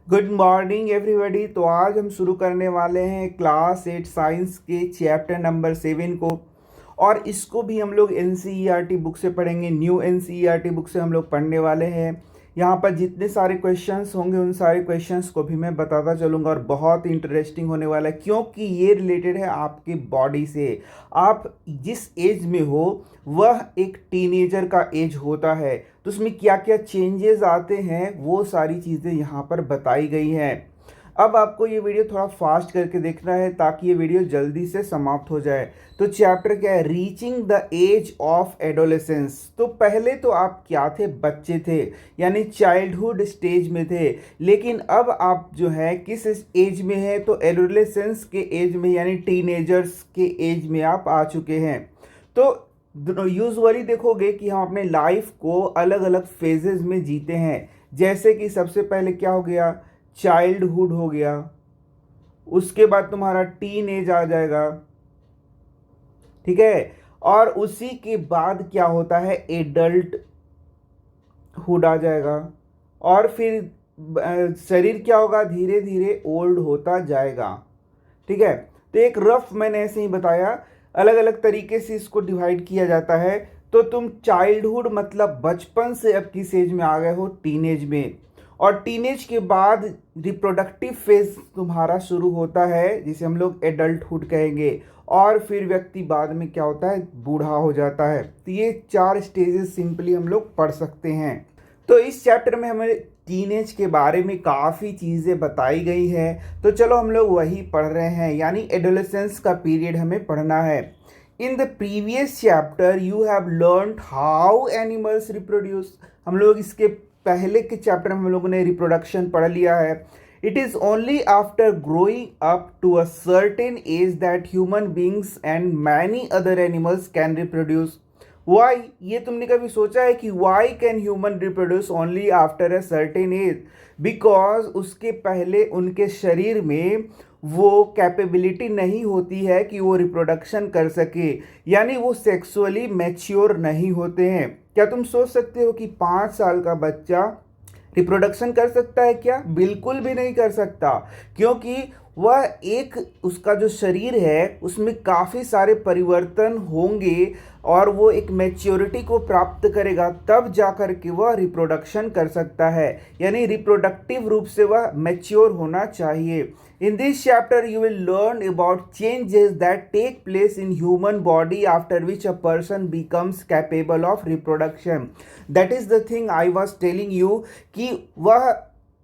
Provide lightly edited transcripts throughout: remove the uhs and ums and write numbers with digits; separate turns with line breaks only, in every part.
Good morning everybody. तो आज हम शुरू करने वाले हैं क्लास 8 साइंस के चैप्टर नंबर 7 को। और इसको भी हम लोग एनसीईआरटी बुक से पढ़ेंगे। न्यू एनसीईआरटी बुक से हम लोग पढ़ने वाले हैं। यहाँ पर जितने सारे क्वेश्चंस होंगे उन सारे क्वेश्चंस को भी मैं बताता चलूँगा और बहुत इंटरेस्टिंग होने वाला है, क्योंकि ये रिलेटेड है आपके बॉडी से। आप जिस एज में हो वह एक टीनेजर का एज होता है, तो उसमें क्या क्या चेंजेस आते हैं वो सारी चीज़ें यहाँ पर बताई गई हैं। अब आपको ये वीडियो थोड़ा फास्ट करके देखना है ताकि ये वीडियो जल्दी से समाप्त हो जाए। तो चैप्टर क्या है? Reaching the age of adolescence. तो पहले तो आप क्या थे? बच्चे थे, यानी चाइल्डहुड स्टेज में थे। लेकिन अब आप जो है किस एज में है? तो एडोलेसेंस के एज में, यानी टीनेजर्स के एज में आप आ चुके हैं। तो यूजुअली देखोगे कि हम अपने लाइफ को अलग अलग फेजेस में जीते हैं। जैसे कि सबसे पहले क्या हो गया? चाइल्डहुड हो गया, उसके बाद तुम्हारा टीन एज आ जाएगा, ठीक है। और उसी के बाद क्या होता है? एडल्ट हुड आ जाएगा। और फिर शरीर क्या होगा? धीरे धीरे ओल्ड होता जाएगा, ठीक है। तो एक रफ मैंने ऐसे ही बताया, अलग अलग तरीके से इसको डिवाइड किया जाता है। तो तुम चाइल्डहुड मतलब बचपन से अब किस एज में आ गए हो? टीनेज में। और टीनेज के बाद रिप्रोडक्टिव फेज तुम्हारा शुरू होता है, जिसे हम लोग एडल्टहुड कहेंगे। और फिर व्यक्ति बाद में क्या होता है? बूढ़ा हो जाता है। तो ये 4 स्टेजेस सिंपली हम लोग पढ़ सकते हैं। तो इस चैप्टर में हमें टीनेज के बारे में काफ़ी चीज़ें बताई गई है। तो चलो हम लोग वही पढ़ रहे हैं, यानी एडोलेसेंस का पीरियड हमें पढ़ना है। In the previous chapter you have learn how animals reproduce. हम लोग इसके पहले के चैप्टर में हम लोगों ने रिप्रोडक्शन पढ़ लिया है। It is only after growing up to a certain age that human beings and many other animals can reproduce. Why? ये तुमने कभी सोचा है कि why can human reproduce only after a certain age? Because उसके पहले उनके शरीर में वो कैपेबिलिटी नहीं होती है कि वो रिप्रोडक्शन कर सके, यानी वो सेक्सुअली मैच्योर नहीं होते हैं। क्या तुम सोच सकते हो कि 5 साल का बच्चा रिप्रोडक्शन कर सकता है? क्या बिल्कुल भी नहीं कर सकता, क्योंकि वह एक उसका जो शरीर है उसमें काफ़ी सारे परिवर्तन होंगे और वो एक मैच्योरिटी को प्राप्त करेगा, तब जा कर के वह रिप्रोडक्शन कर सकता है। यानी रिप्रोडक्टिव रूप से वह मैच्योर होना चाहिए। In this chapter, you will learn about changes that take place in human body after which a person becomes capable of reproduction. That is the thing I was telling you कि वह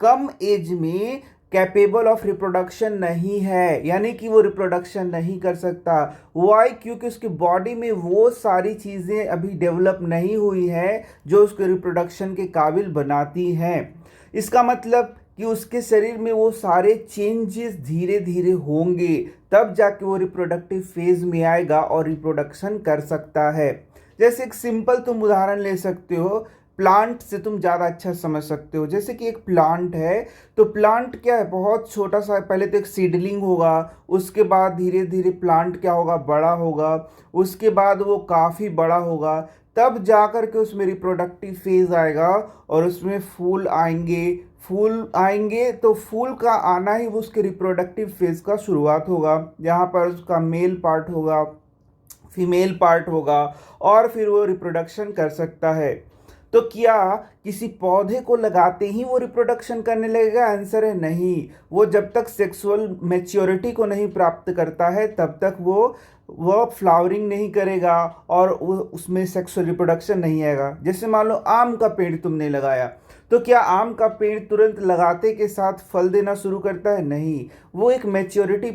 कम as में capable of reproduction नहीं है, यानी कि वो reproduction नहीं कर सकता। वाई? क्योंकि उसकी बॉडी में वो सारी चीज़ें अभी डेवलप नहीं हुई है जो उसको रिप्रोडक्शन के काबिल बनाती हैं। इसका मतलब कि उसके शरीर में वो सारे चेंजेस धीरे धीरे होंगे, तब जाके वो रिप्रोडक्टिव फेज में आएगा और रिप्रोडक्शन कर सकता है। जैसे एक सिंपल तुम उदाहरण ले सकते हो, प्लांट से तुम ज़्यादा अच्छा समझ सकते हो। जैसे कि एक प्लांट है, तो प्लांट क्या है? बहुत छोटा सा, पहले तो एक सीडलिंग होगा, उसके बाद धीरे धीरे प्लांट क्या होगा? बड़ा होगा, उसके बाद वो काफ़ी बड़ा होगा, तब जा कर के उसमें रिप्रोडक्टिव फेज आएगा और उसमें फूल आएंगे। फूल आएंगे तो फूल का आना ही वो उसके रिप्रोडक्टिव फेज का शुरुआत होगा, जहाँ पर उसका मेल पार्ट होगा, फीमेल पार्ट होगा, और फिर वो रिप्रोडक्शन कर सकता है। तो क्या किसी पौधे को लगाते ही वो रिप्रोडक्शन करने लगेगा? आंसर है नहीं। वो जब तक सेक्सुअल मैच्योरिटी को नहीं प्राप्त करता है तब तक वो फ्लावरिंग नहीं करेगा और वो उसमें सेक्सुअल रिप्रोडक्शन नहीं आएगा। जैसे मान लो आम का पेड़ तुमने लगाया, तो क्या आम का पेड़ तुरंत लगाते के साथ फल देना शुरू करता है? नहीं, वो एक मैच्योरिटी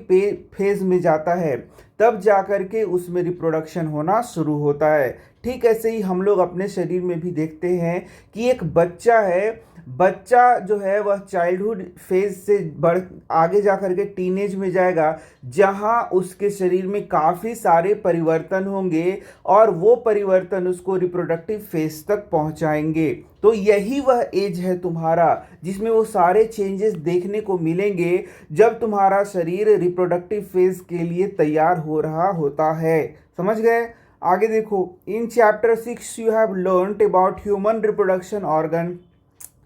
फेज में जाता है, तब जा कर के उसमें रिप्रोडक्शन होना शुरू होता है। ठीक ऐसे ही हम लोग अपने शरीर में भी देखते हैं कि एक बच्चा है, बच्चा जो है वह चाइल्डहुड फेज से बढ़ आगे जा कर के टीनेज में जाएगा, जहां उसके शरीर में काफ़ी सारे परिवर्तन होंगे और वो परिवर्तन उसको रिप्रोडक्टिव फेज तक पहुंचाएंगे। तो यही वह एज है तुम्हारा जिसमें वो सारे चेंजेस देखने को मिलेंगे, जब तुम्हारा शरीर रिप्रोडक्टिव फेज के लिए तैयार हो रहा होता है। समझ गए? आगे देखो, इन chapter 6 you have learned about human reproduction organ.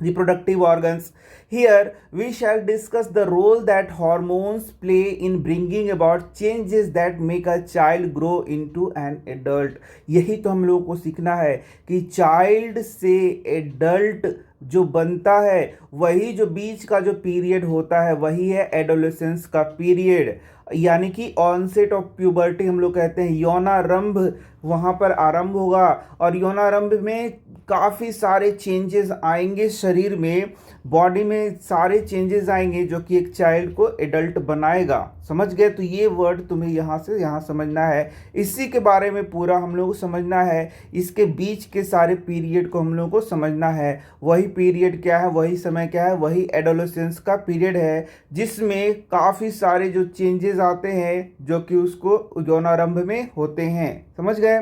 reproductive organs. Here we shall discuss the role that hormones play in bringing about changes that make a child grow into an adult. यही तो हम लोगों को सीखना है कि child से adult जो बनता है, वही जो बीच का जो पीरियड होता है वही है एडोलेसेंस का पीरियड, यानी कि ऑनसेट ऑफ प्यूबर्टी हम लोग कहते हैं। यौनारंभ वहाँ पर आरंभ होगा और यौनारंभ में काफ़ी सारे चेंजेस आएंगे शरीर में, बॉडी में सारे चेंजेस आएंगे जो कि एक चाइल्ड को एडल्ट बनाएगा। समझ गए? तो ये वर्ड तुम्हें यहाँ से यहाँ समझना है, इसी के बारे में पूरा हम लोग को समझना है, इसके बीच के सारे पीरियड को हम लोग को समझना है। वही पीरियड क्या है, वही समय क्या है, वही एडोलेसेंस का पीरियड है जिसमें काफ़ी सारे जो चेंजेस आते हैं जो कि उसको यौनारंभ में होते हैं। समझ गए?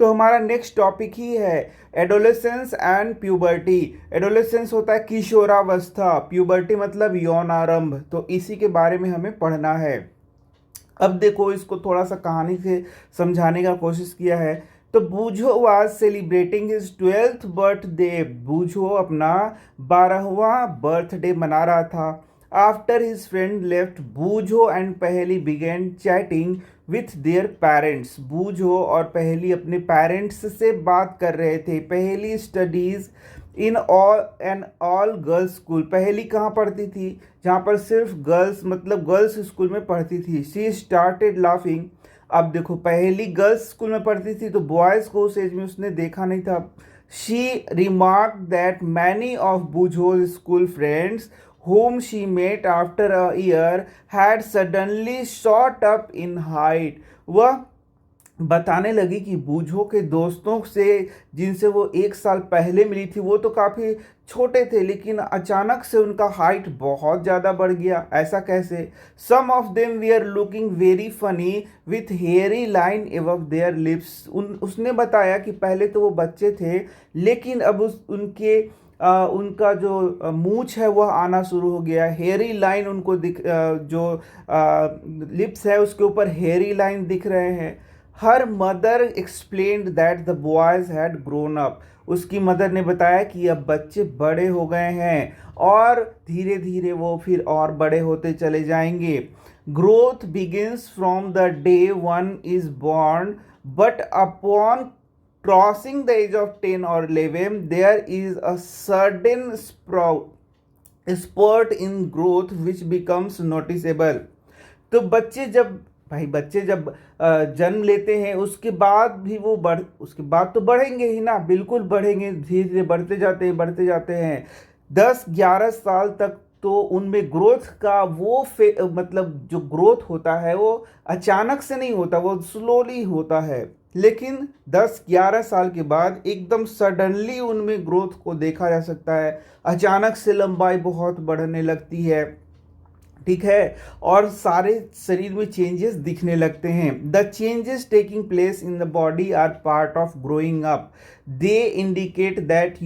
तो हमारा नेक्स्ट टॉपिक ही है एडोलेसेंस एंड प्यूबर्टी। एडोलेसेंस होता है किशोरावस्था, प्यूबर्टी मतलब यौनारंभ, तो इसी के बारे में हमें पढ़ना है। अब देखो, इसको थोड़ा सा कहानी से समझाने का कोशिश किया है। तो बूझो was celebrating his 12th birthday, बूझो अपना 12वां बर्थडे मना रहा था। After his friend left, Boojho and Paheli began chatting with their parents, Boojho और पहेली अपने पेरेंट्स से बात कर रहे थे। पहेली studies in all girls school, पहेली कहाँ पढ़ती थी? जहाँ पर सिर्फ गर्ल्स, मतलब गर्ल्स स्कूल में पढ़ती थी। शी स्टार्टेड लाफिंग, अब देखो पहेली गर्ल्स स्कूल में पढ़ती थी तो बॉयज़ को उस एज में उसने देखा नहीं था। She remark that many of Boojho's school friends whom she met after a year had suddenly shot up in height, वह बताने लगी कि बूझो के दोस्तों से जिनसे वो 1 साल पहले मिली थी वो तो काफ़ी छोटे थे, लेकिन अचानक से उनका हाइट बहुत ज़्यादा बढ़ गया। ऐसा कैसे? Some of them we are looking very funny with hairy line above their lips, उसने बताया कि पहले तो वो बच्चे थे लेकिन अब उनका जो मूंछ है वह आना शुरू हो गया। हेयरी लाइन उनको जो लिप्स है उसके ऊपर हेयरी लाइन दिख रहे हैं। Her mother explained that the boys had grown up, उसकी मदर ने बताया कि अब बच्चे बड़े हो गए हैं और धीरे धीरे वो फिर और बड़े होते चले जाएंगे। Growth begins from the day one is born but upon crossing the age of 10 or 11 there is a sudden spurt in growth which becomes noticeable। तो बच्चे जब जन्म लेते हैं उसके बाद भी उसके बाद तो बढ़ेंगे ही ना, बिल्कुल बढ़ेंगे, धीरे धीरे बढ़ते जाते हैं। 10-11 साल तक तो उनमें ग्रोथ का वो मतलब जो ग्रोथ होता है वो अचानक से नहीं होता, वो स्लोली होता है। लेकिन 10-11 साल के बाद एकदम सडनली उनमें ग्रोथ को देखा जा सकता है, अचानक से लंबाई बहुत बढ़ने लगती है, ठीक है, और सारे शरीर में चेंजेस दिखने लगते हैं। The changes taking place in the body are part of growing up, they indicate that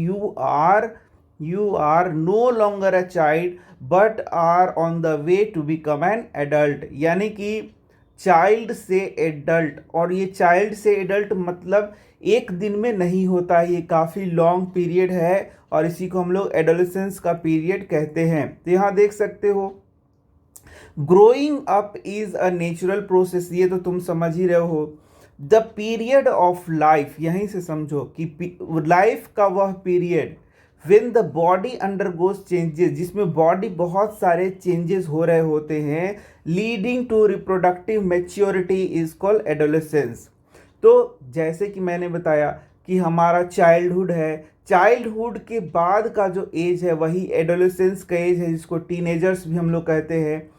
you are no longer a child but are on the way to become an adult, यानी कि child से adult, और ये child से adult मतलब एक दिन में नहीं होता, ये काफ़ी लॉन्ग पीरियड है और इसी को हम लोग एडोलेसेंस का पीरियड कहते हैं। तो यहाँ देख सकते हो growing up is a natural process, ये तो तुम समझ ही रहे हो। द पीरियड ऑफ लाइफ, यहीं से समझो कि लाइफ का वह period when the body undergoes changes, जिसमें बॉडी बहुत सारे चेंजेस हो रहे होते हैं, leading to reproductive maturity is called adolescence। तो जैसे कि मैंने बताया कि हमारा चाइल्डहुड है, चाइल्डहुड के बाद का जो एज है वही एडोलेसेंस का एज है जिसको टीनेजर्स भी हम लोग कहते हैं।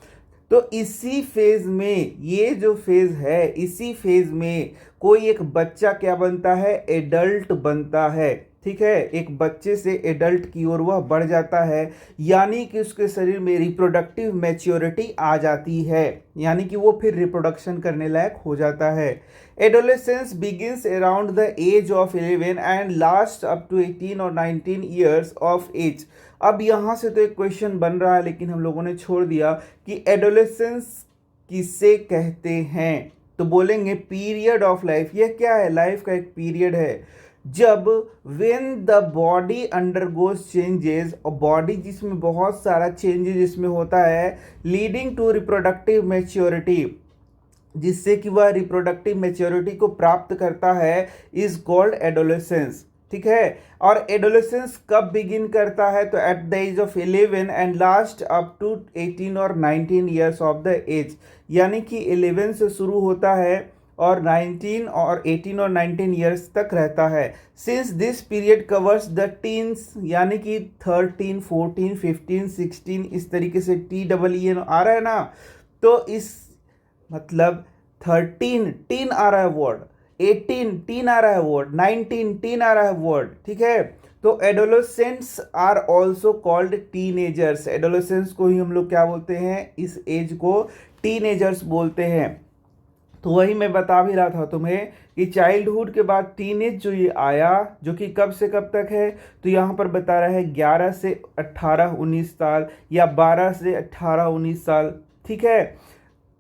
तो इसी फेज में, ये जो फेज है, इसी फेज में कोई एक बच्चा क्या बनता है? एडल्ट बनता है, ठीक है, एक बच्चे से एडल्ट की ओर वह बढ़ जाता है, यानी कि उसके शरीर में रिप्रोडक्टिव मैच्योरिटी आ जाती है, यानी कि वो फिर रिप्रोडक्शन करने लायक हो जाता है। Adolescence begins around the age of 11 and last up to 18 और 19 ईयर्स ऑफ एज। अब यहाँ से तो एक क्वेश्चन बन रहा है लेकिन हम लोगों ने छोड़ दिया कि एडोलेसेंस किसे कहते हैं, तो बोलेंगे पीरियड ऑफ लाइफ। यह क्या है? लाइफ का एक पीरियड है जब when the body undergoes changes, और बॉडी जिसमें बहुत सारा चेंजेस इसमें होता है, लीडिंग टू रिप्रोडक्टिव मैच्योरिटी, जिससे कि वह रिप्रोडक्टिव मैच्योरिटी को प्राप्त करता है, इज कॉल्ड एडोलेसेंस। ठीक है। और एडोलेसेंस कब बिगिन करता है? तो at the age of 11 and last up to 18 और 19 ईयर्स ऑफ द एज, यानी कि 11 से शुरू होता है और 19 और 18 और 19 ईयर्स तक रहता है। Since this period covers the teens, यानी कि 13, 14, 15, 16, इस तरीके से TEEN आ रहा है ना, तो इस मतलब 13 टीन आ रहा है वर्ड, 18 टीन आ रहा है वर्ड, 19 टीन आ रहा है वर्ड। ठीक है। तो adolescents are also called teenagers. Adolescence को ही हम लोग क्या बोलते हैं? इस एज को टीनेजर्स बोलते हैं। तो वही मैं बता भी रहा था तुम्हें कि चाइल्डहुड के बाद टीनेज जो ये आया, जो कि कब से कब तक है, तो यहाँ पर बता रहा है 11 से 18 19 साल, या 12 से 18 19 साल। ठीक है।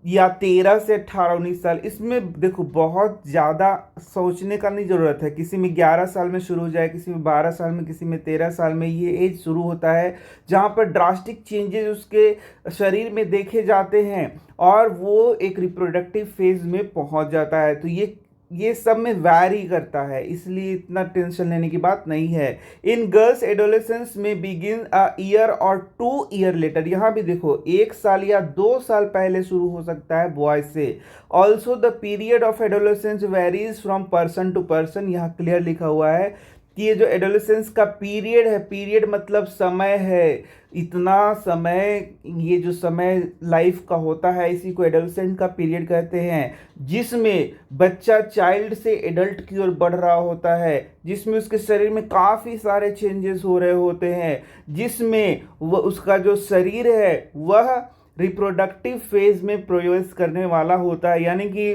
या 13 से 18 19 साल। इसमें देखो बहुत ज़्यादा सोचने का नहीं ज़रूरत है, किसी में 11 साल में शुरू हो जाए, किसी में 12 साल में, किसी में 13 साल में, ये एज शुरू होता है जहाँ पर ड्रास्टिक चेंजेस उसके शरीर में देखे जाते हैं और वो एक रिप्रोडक्टिव फेज में पहुँच जाता है। तो ये सब में वैरी करता है, इसलिए इतना टेंशन लेने की बात नहीं है। इन गर्ल्स एडोलेसेंस में बिगिन अ ईयर और 2 ईयर लेटर, यहाँ भी देखो 1 साल या 2 साल पहले शुरू हो सकता है बॉयज से। Also the period of adolescence varies from person to person, यहाँ क्लियर लिखा हुआ है कि ये जो एडोलेसेंस का पीरियड है, पीरियड मतलब समय है, इतना समय, ये जो समय लाइफ का होता है इसी को एडोलेसेंट का पीरियड कहते हैं, जिसमें बच्चा चाइल्ड से एडल्ट की ओर बढ़ रहा होता है, जिसमें उसके शरीर में काफ़ी सारे चेंजेस हो रहे होते हैं, जिसमें वह उसका जो शरीर है वह रिप्रोडक्टिव फेज में प्रवेश करने वाला होता है, यानी कि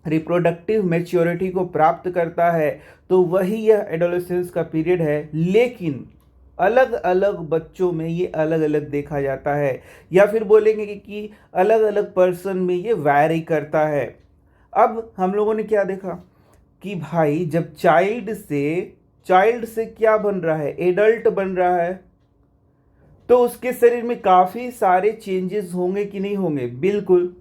रिप्रोडक्टिव मैच्योरिटी को प्राप्त करता है। तो वही यह एडोलेसेंस का पीरियड है, लेकिन अलग अलग बच्चों में ये अलग अलग देखा जाता है, या फिर बोलेंगे कि अलग अलग पर्सन में ये वैरी करता है। अब हम लोगों ने क्या देखा कि भाई जब चाइल्ड से क्या बन रहा है? एडल्ट बन रहा है, तो उसके शरीर में काफ़ी सारे चेंजेस होंगे कि नहीं होंगे? बिल्कुल।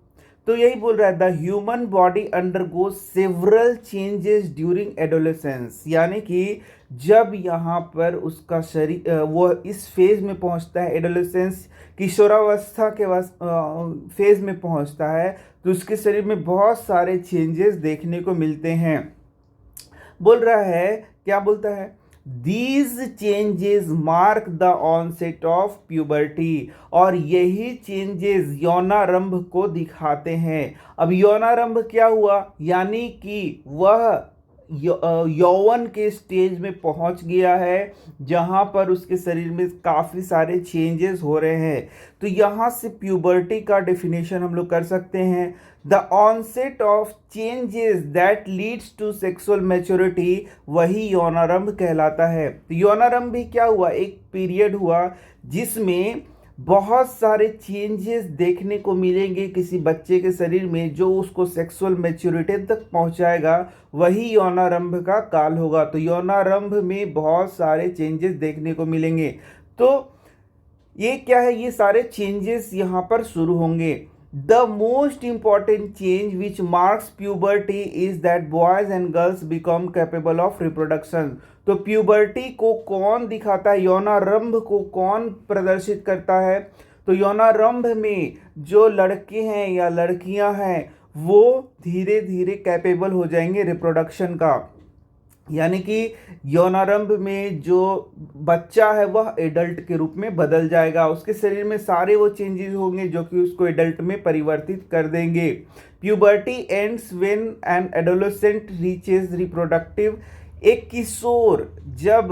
तो यही बोल रहा है, the human body undergo several changes during adolescence, यानी कि जब यहाँ पर उसका शरीर वो इस फेज में पहुँचता है, एडोलेसेंस किशोरावस्था के फेज में पहुँचता है, तो उसके शरीर में बहुत सारे चेंजेस देखने को मिलते हैं। बोल रहा है, क्या बोलता है? These changes mark the onset of puberty, और यही चेंजेस यौनारंभ को दिखाते हैं। अब यौनारंभ क्या हुआ? यानी कि वह यौवन के स्टेज में पहुंच गया है जहां पर उसके शरीर में काफ़ी सारे चेंजेस हो रहे हैं। तो यहाँ से प्यूबर्टी का डेफिनेशन हम लोग कर सकते हैं, the onset of changes that leads to sexual maturity, वही यौनारंभ कहलाता है। तो यौनारंभ भी क्या हुआ? एक पीरियड हुआ जिसमें बहुत सारे चेंजेस देखने को मिलेंगे किसी बच्चे के शरीर में, जो उसको सेक्सुअल मैच्योरिटी तक पहुंचाएगा, वही यौनारंभ का काल होगा। तो यौनारंभ में बहुत सारे चेंजेस देखने को मिलेंगे। तो ये क्या है? ये सारे चेंजेस यहाँ पर शुरू होंगे। The most important change which marks puberty is that boys and girls become capable of reproduction. तो प्यूबर्टी को कौन दिखाता है? यौनारंभ को कौन प्रदर्शित करता है? तो यौनारंभ में जो लड़के हैं या लड़कियां हैं वो धीरे धीरे कैपेबल हो जाएंगे रिप्रोडक्शन का, यानी कि यौनारंभ में जो बच्चा है वह एडल्ट के रूप में बदल जाएगा, उसके शरीर में सारे वो चेंजेस होंगे जो कि उसको एडल्ट में परिवर्तित कर देंगे। Puberty ends when an adolescent reaches reproductive, एक किशोर जब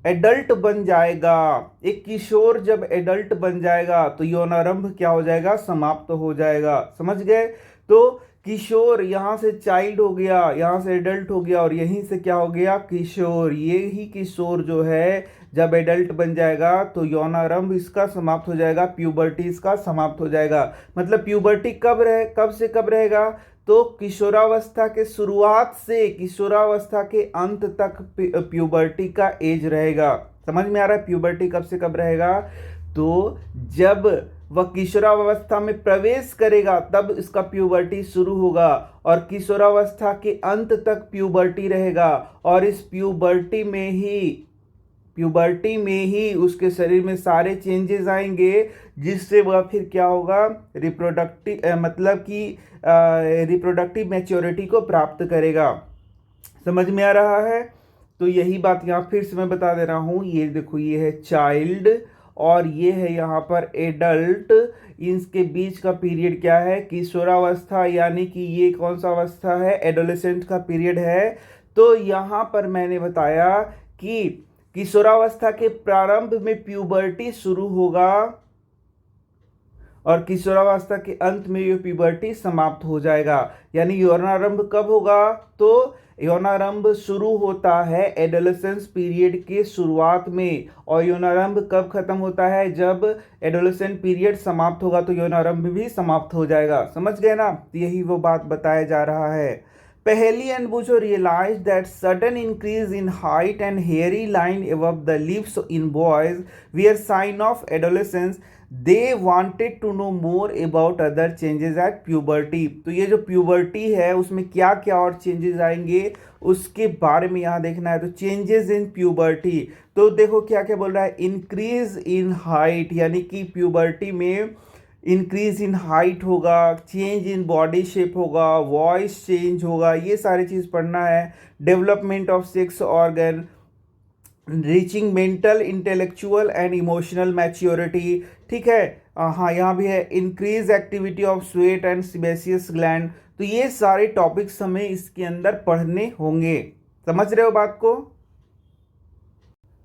एडल्ट बन जाएगा, एक किशोर जब एडल्ट बन जाएगा तो यौनारंभ क्या हो जाएगा? समाप्त हो जाएगा। समझ गए? तो किशोर यहाँ से चाइल्ड हो गया, यहाँ से एडल्ट हो गया, और यहीं से क्या हो गया? किशोर। ये ही किशोर जो है जब एडल्ट बन जाएगा तो यौनारंभ इसका समाप्त हो जाएगा, प्यूबर्टी इसका समाप्त हो जाएगा। मतलब प्यूबर्टी कब से कब रहेगा? तो किशोरावस्था के शुरुआत से किशोरावस्था के अंत तक प्यूबर्टी का एज रहेगा। समझ में आ रहा है प्यूबर्टी कब से कब रहेगा? तो जब वह किशोरावस्था में प्रवेश करेगा तब इसका प्यूबर्टी शुरू होगा, और किशोरावस्था के अंत तक प्यूबर्टी रहेगा, और इस प्यूबर्टी में ही उसके शरीर में सारे चेंजेस आएंगे, जिससे वह फिर क्या होगा, रिप्रोडक्टिव मैच्योरिटी को प्राप्त करेगा। समझ में आ रहा है? तो यही बात यहाँ फिर से मैं बता दे रहा हूँ। ये देखो, ये है चाइल्ड और ये है यहाँ पर एडल्ट। इनके बीच का पीरियड क्या है? किशोरावस्था, यानी कि ये कौन सा अवस्था है? एडोलेसेंट का पीरियड है। तो यहाँ पर मैंने बताया कि किशोरावस्था के प्रारंभ में प्यूबर्टी शुरू होगा और किशोरावस्था के अंत में ये प्यूबर्टी समाप्त हो जाएगा। यानी यौनारंभ कब होगा? तो यौनारंभ शुरू होता है एडोलेसेंस पीरियड के शुरुआत में, और यौनारंभ कब खत्म होता है? जब एडोलेसेंट पीरियड समाप्त होगा तो यौनारंभ भी समाप्त हो जाएगा। समझ गए ना? यही वो बात बताया जा रहा है। पहली अनबुझो realized that sudden increase in height and hairy line above the lips in boys were sign of adolescence. They wanted to know more about other changes at puberty. तो ये जो प्यूबर्टी है उसमें क्या क्या और चेंजेस आएंगे उसके बारे में यहाँ देखना है। तो चेंजेस इन प्यूबर्टी, तो देखो क्या क्या बोल रहा है, इंक्रीज इन हाइट, यानी कि प्यूबर्टी में इंक्रीज इन हाइट होगा, चेंज इन बॉडी शेप होगा, वॉइस चेंज होगा, ये सारी चीज़ पढ़ना है। Development of sex organ, reaching mental intellectual and emotional maturity. ठीक है, हाँ यहाँ भी है increase activity of sweat and sebaceous gland. तो ये सारे टॉपिक्स हमें इसके अंदर पढ़ने होंगे। समझ रहे हो बात को?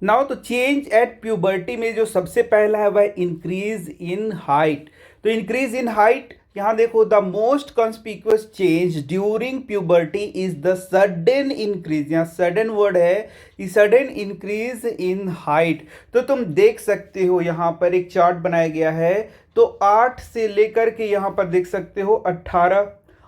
नाउ तो चेंज एट प्यूबर्टी में जो सबसे पहला है वह इंक्रीज इन हाइट। तो इंक्रीज इन हाइट, यहाँ देखो, the most conspicuous change during puberty is the sudden increase. यहाँ सडन वर्ड है, ये सडन इंक्रीज इन हाइट। तो तुम देख सकते हो यहाँ पर एक चार्ट बनाया गया है, तो 8 से लेकर के यहाँ पर देख सकते हो 18,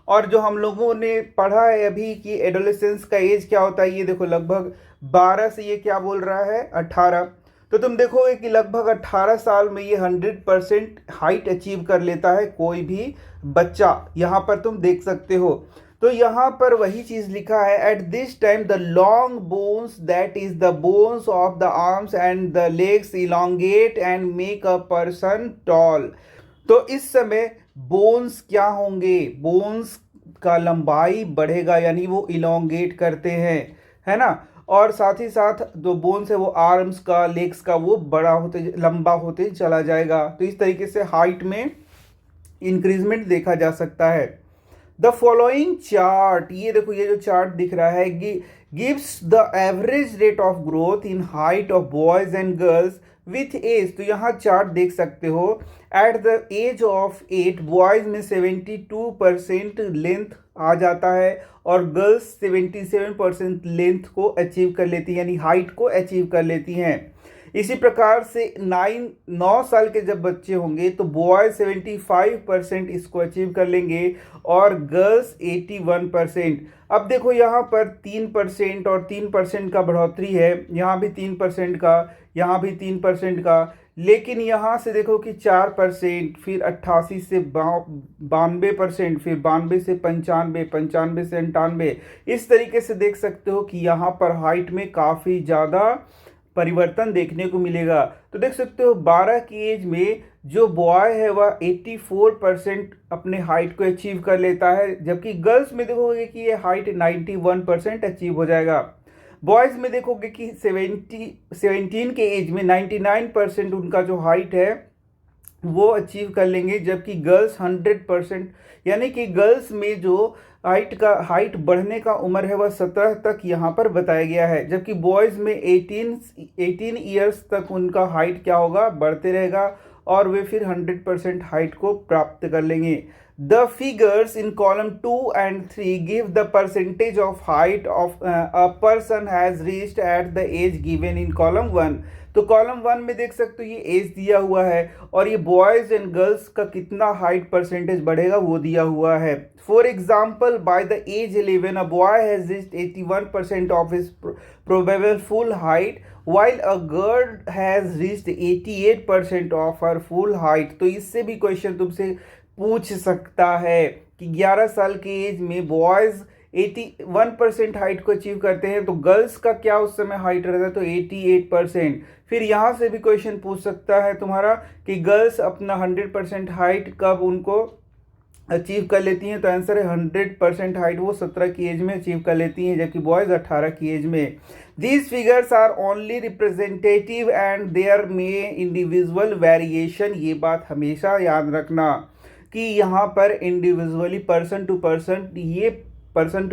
और जो हम लोगों ने पढ़ा है अभी कि एडोलेसेंस का एज क्या होता है, ये देखो लगभग 12 से ये क्या बोल रहा है 18। तो तुम देखोगे कि लगभग 18 साल में ये 100% हाइट अचीव कर लेता है कोई भी बच्चा, यहाँ पर तुम देख सकते हो। तो यहाँ पर वही चीज़ लिखा है, at this time the long bones that is the bones of the arms and the legs elongate and make a person tall. तो इस समय बोन्स क्या होंगे? बोन्स का लंबाई बढ़ेगा, यानी वो इलोंगेट करते हैं, है ना। और साथ ही साथ जो बोन्स है वो आर्म्स का, लेग्स का, वो बड़ा होते लंबा होते चला जाएगा। तो इस तरीके से हाइट में इंक्रीजमेंट देखा जा सकता है। द फॉलोइंग चार्ट, ये देखो, ये जो चार्ट दिख रहा है, gives the average rate of growth in height of boys and girls with age. तो यहाँ चार्ट देख सकते हो, at the age of 8 boys में 72% लेंथ आ जाता है और गर्ल्स 77% लेंथ को अचीव कर लेती हैं, यानी हाइट को अचीव कर लेती हैं। इसी प्रकार से 9 साल के जब बच्चे होंगे तो बॉयज 75% इसको अचीव कर लेंगे और गर्ल्स 81%। अब देखो यहाँ पर 3% और 3% का बढ़ोतरी है, यहाँ भी 3% का, यहाँ भी 3% का, लेकिन यहाँ से देखो कि 4%, फिर 88 से 92%, फिर 92 से 95, 95 से 98। इस तरीके से देख सकते हो कि यहाँ पर हाइट में काफ़ी ज़्यादा परिवर्तन देखने को मिलेगा। तो देख सकते हो 12 की एज में जो बॉय है वह 84% अपने हाइट को अचीव कर लेता है, जबकि गर्ल्स में देखोगे कि ये हाइट 91% अचीव हो जाएगा। बॉयज़ में देखोगे कि 17 के एज में 99% उनका जो हाइट है वो अचीव कर लेंगे, जबकि गर्ल्स 100%, यानी कि गर्ल्स में जो हाइट बढ़ने का उम्र है वह 17 तक यहाँ पर बताया गया है, जबकि बॉयज़ में 18 ईयर्स तक उनका हाइट क्या होगा, बढ़ते रहेगा और वे फिर 100% हाइट को प्राप्त कर लेंगे। The figures in column 2 and 3 give the percentage of height of a person has reached at the age given in column 1. तो कॉलम 1 में देख सकते हो ये एज दिया हुआ है और ये बॉयज़ एंड गर्ल्स का कितना हाइट परसेंटेज बढ़ेगा वो दिया हुआ है। For example, by the age 11 a boy has reached 81% of his probable full height while a girl has reached 88% of her full height। तो इससे भी क्वेश्चन तुमसे पूछ सकता है कि 11 साल की एज में बॉयज़ 81% हाइट को अचीव करते हैं तो गर्ल्स का क्या उस समय हाइट रहता है, तो 88%। फिर यहाँ से भी क्वेश्चन पूछ सकता है तुम्हारा कि गर्ल्स अपना 100% हाइट कब उनको अचीव कर लेती हैं, तो आंसर है 100% हाइट वो 17 की एज में अचीव कर लेती हैं, जबकि बॉयज़ 18 की एज में। These figures are only representative and there may individual variation. ये बात हमेशा याद रखना कि यहाँ पर इंडिविजुअली पर्सन टू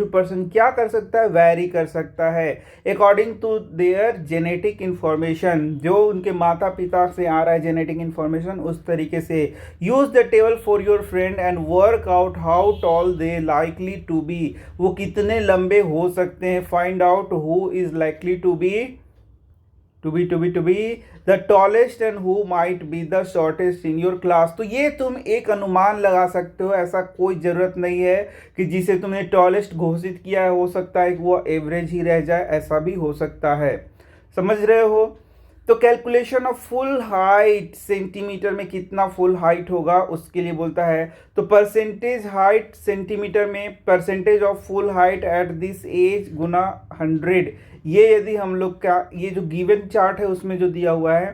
पर्सन क्या कर सकता है, वैरी कर सकता है according to their genetic information. जो उनके माता पिता से आ रहा है जेनेटिक इंफॉर्मेशन उस तरीके से। Use the table for your friend and work out how tall they likely to be. वो कितने लंबे हो सकते हैं, find out who is likely to be the tallest and who might be the shortest in your class. तो ये तुम एक अनुमान लगा सकते हो, ऐसा कोई ज़रूरत नहीं है कि जिसे तुमने टॉलेस्ट घोषित किया है हो सकता है कि वो एवरेज ही रह जाए, ऐसा भी हो सकता है। समझ रहे हो? तो calculation of full height, centimetre में कितना फुल हाइट होगा उसके लिए बोलता है। तो परसेंटेज हाइट सेंटीमीटर में percentage of full height at this age गुना 100। ये यदि हम लोग का ये जो गिवन चार्ट है उसमें जो दिया हुआ है,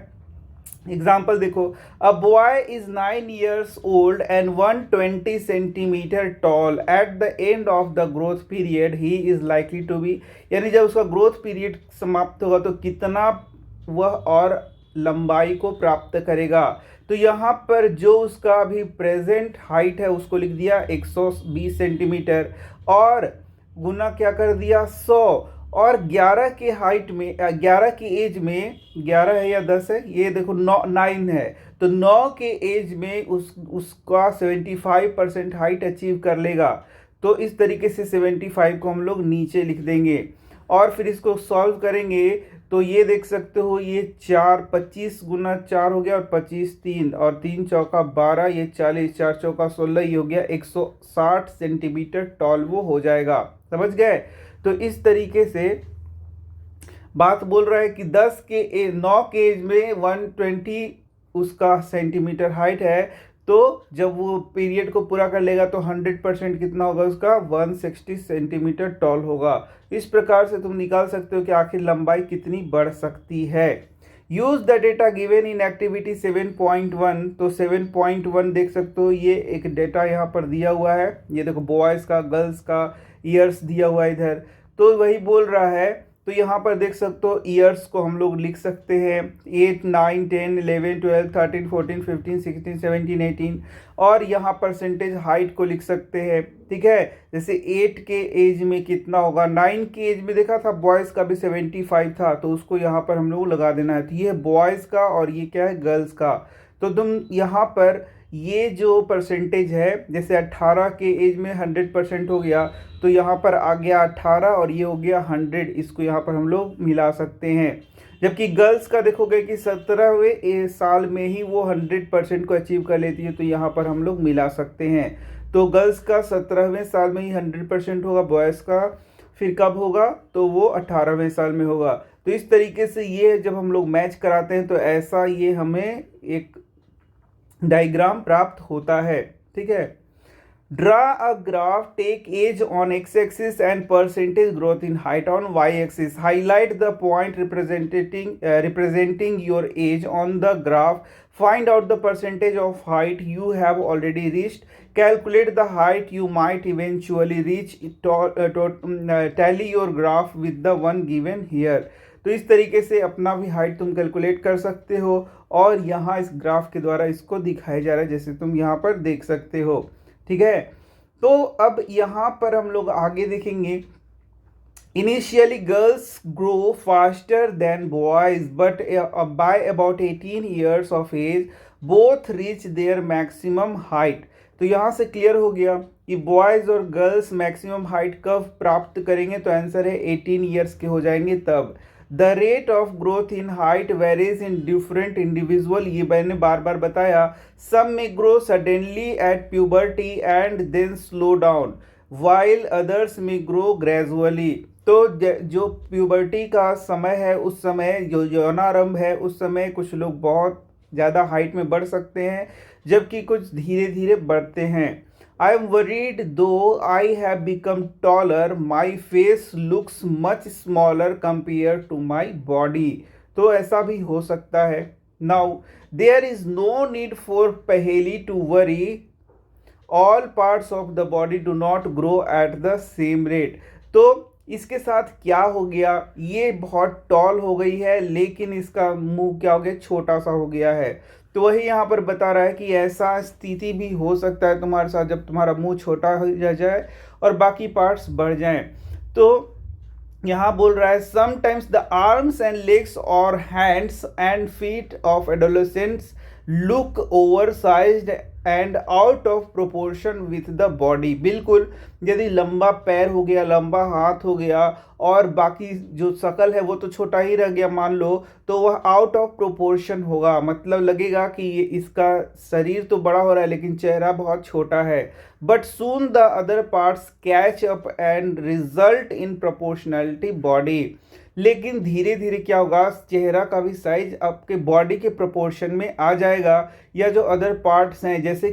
एग्जाम्पल देखो, a boy is 9 years old and 120 centimetre tall at the end of the growth period he is likely to be. यानी जब उसका ग्रोथ पीरियड समाप्त होगा तो कितना वह और लंबाई को प्राप्त करेगा। तो यहाँ पर जो उसका अभी प्रेजेंट हाइट है उसको लिख दिया 120 सेंटीमीटर और गुना क्या कर दिया 100, और 11 के हाइट में 11 की एज में 11 है या 10 है, ये देखो 9 है, तो 9 के एज में उसका 75% हाइट अचीव कर लेगा। तो इस तरीके से 75 को हम लोग नीचे लिख देंगे और फिर इसको सॉल्व करेंगे तो ये देख सकते हो ये 25 गुना 4 हो गया और 25 3 और 3 चौका 12, ये 40, 4 चौका 16, ये हो गया 160 सेंटीमीटर टॉल वो हो जाएगा। समझ गए? तो इस तरीके से बात बोल रहा है कि 9 के एज में 120 उसका सेंटीमीटर हाइट है, तो जब वो पीरियड को पूरा कर लेगा तो 100% कितना होगा उसका 160 सेंटीमीटर टॉल होगा। इस प्रकार से तुम निकाल सकते हो कि आखिर लंबाई कितनी बढ़ सकती है। Use the data given in activity 7.1। तो 7.1 देख सकते हो, ये एक डेटा यहाँ पर दिया हुआ है, ये देखो बॉयज़ का गर्ल्स का ईयर्स दिया हुआ है इधर, तो वही बोल रहा है। तो यहाँ पर देख सकते हो ईयर्स को हम लोग लिख सकते हैं 8 9 10 11 12 13 14 15 16 17 18 और यहाँ परसेंटेज हाइट को लिख सकते हैं। ठीक है, जैसे 8 के एज में कितना होगा, 9 के एज में देखा था बॉयज़ का भी 75 था, तो उसको यहाँ पर हम लोग लगा देना है। तो ये है बॉयज़ का और ये क्या है गर्ल्स का। तो तुम यहाँ पर ये जो परसेंटेज है, जैसे 18 के एज में 100% हो गया, तो यहाँ पर आ गया 18 और ये हो गया 100, इसको यहाँ पर हम लोग मिला सकते हैं। जबकि गर्ल्स का देखोगे कि 17वें साल में ही वो 100% को अचीव कर लेती है, तो यहाँ पर हम लोग मिला सकते हैं। तो गर्ल्स का 17वें साल में ही 100% होगा, बॉयज़ का फिर कब होगा, तो वो 18वें साल में होगा। तो इस तरीके से ये जब हम लोग मैच कराते हैं तो ऐसा ये हमें एक डायग्राम प्राप्त होता है। ठीक है, draw a graph, take age on x axis and percentage growth in height on y axis, highlight the point representing your age on the graph, find out the percentage of height you have already reached, calculate the height you might eventually reach, tally your graph with the one given here. तो इस तरीके से अपना भी height तुम calculate कर सकते हो और यहाँ इस ग्राफ के द्वारा इसको दिखाया जा रहा है, जैसे तुम यहाँ पर देख सकते हो। ठीक है, तो अब यहाँ पर हम लोग आगे देखेंगे। Initially girls grow faster than boys but by about 18 years of age both reach their maximum height. तो यहाँ से क्लियर हो गया कि बॉयज़ और गर्ल्स मैक्सिमम हाइट कब प्राप्त करेंगे, तो आंसर है 18 years के हो जाएंगे तब। The rate of growth in height varies in different individual, ये मैंने बार बार बताया। सम में grow suddenly at puberty and then slow down while others में ग्रो ग्रेजुअली। तो जो प्यूबर्टी का समय है उस समय, जो यौनारंभ है उस समय कुछ लोग बहुत ज़्यादा हाइट में बढ़ सकते हैं, जबकि कुछ धीरे धीरे बढ़ते हैं। आई am worried though I have become taller my face looks much smaller compare to my body. तो ऐसा भी हो सकता है। Now there is no need for Paheli to worry, all parts of the body do not grow at the same rate. तो इसके साथ क्या हो गया, ये बहुत टॉल हो गई है लेकिन इसका मुंह क्या हो गया, छोटा सा हो गया है। तो वही यहाँ पर बता रहा है कि ऐसा स्थिति भी हो सकता है तुम्हारे साथ जब तुम्हारा मुंह छोटा हो जाए और बाकी पार्ट्स बढ़ जाएं। तो यहाँ बोल रहा है sometimes the arms and legs और hands and feet of adolescents look oversized and out of proportion with the body. बिल्कुल, यदि लंबा पैर हो गया, लंबा हाथ हो गया और बाकी जो शकल है वो तो छोटा ही रह गया मान लो, तो वह आउट ऑफ प्रोपोर्शन होगा। मतलब लगेगा कि ये इसका शरीर तो बड़ा हो रहा है लेकिन चेहरा बहुत छोटा है। But soon the other parts catch up and result in proportionality body. लेकिन धीरे धीरे क्या होगा, चेहरा का भी साइज आपके बॉडी के प्रोपोर्शन में आ जाएगा, या जो अदर पार्ट्स हैं जैसे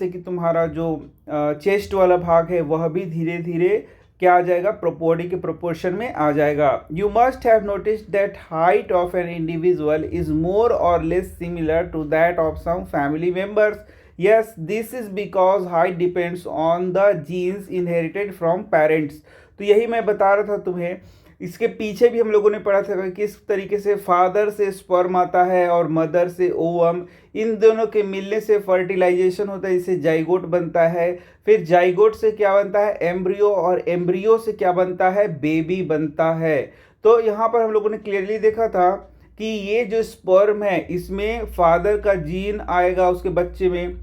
कि तुम्हारा जो चेस्ट वाला भाग है वह भी धीरे धीरे क्या आ जाएगा, बॉडी के प्रोपोर्शन में आ जाएगा। You must have noticed that height of an individual is more और less similar to that of some family members. Yes, this is because height depends on the genes inherited from parents. तो यही मैं बता रहा था तुम्हें, इसके पीछे भी हम लोगों ने पढ़ा था कि किस तरीके से फादर से स्पर्म आता है और मदर से ओवम, इन दोनों के मिलने से फर्टिलाइजेशन होता है, इससे जाइगोट बनता है। फिर जाइगोट से क्या बनता है, एम्ब्रियो, और एम्ब्रियो से क्या बनता है, बेबी बनता है। तो यहाँ पर हम लोगों ने क्लियरली देखा था कि ये जो स्पर्म है इसमें फादर का जीन आएगा उसके बच्चे में,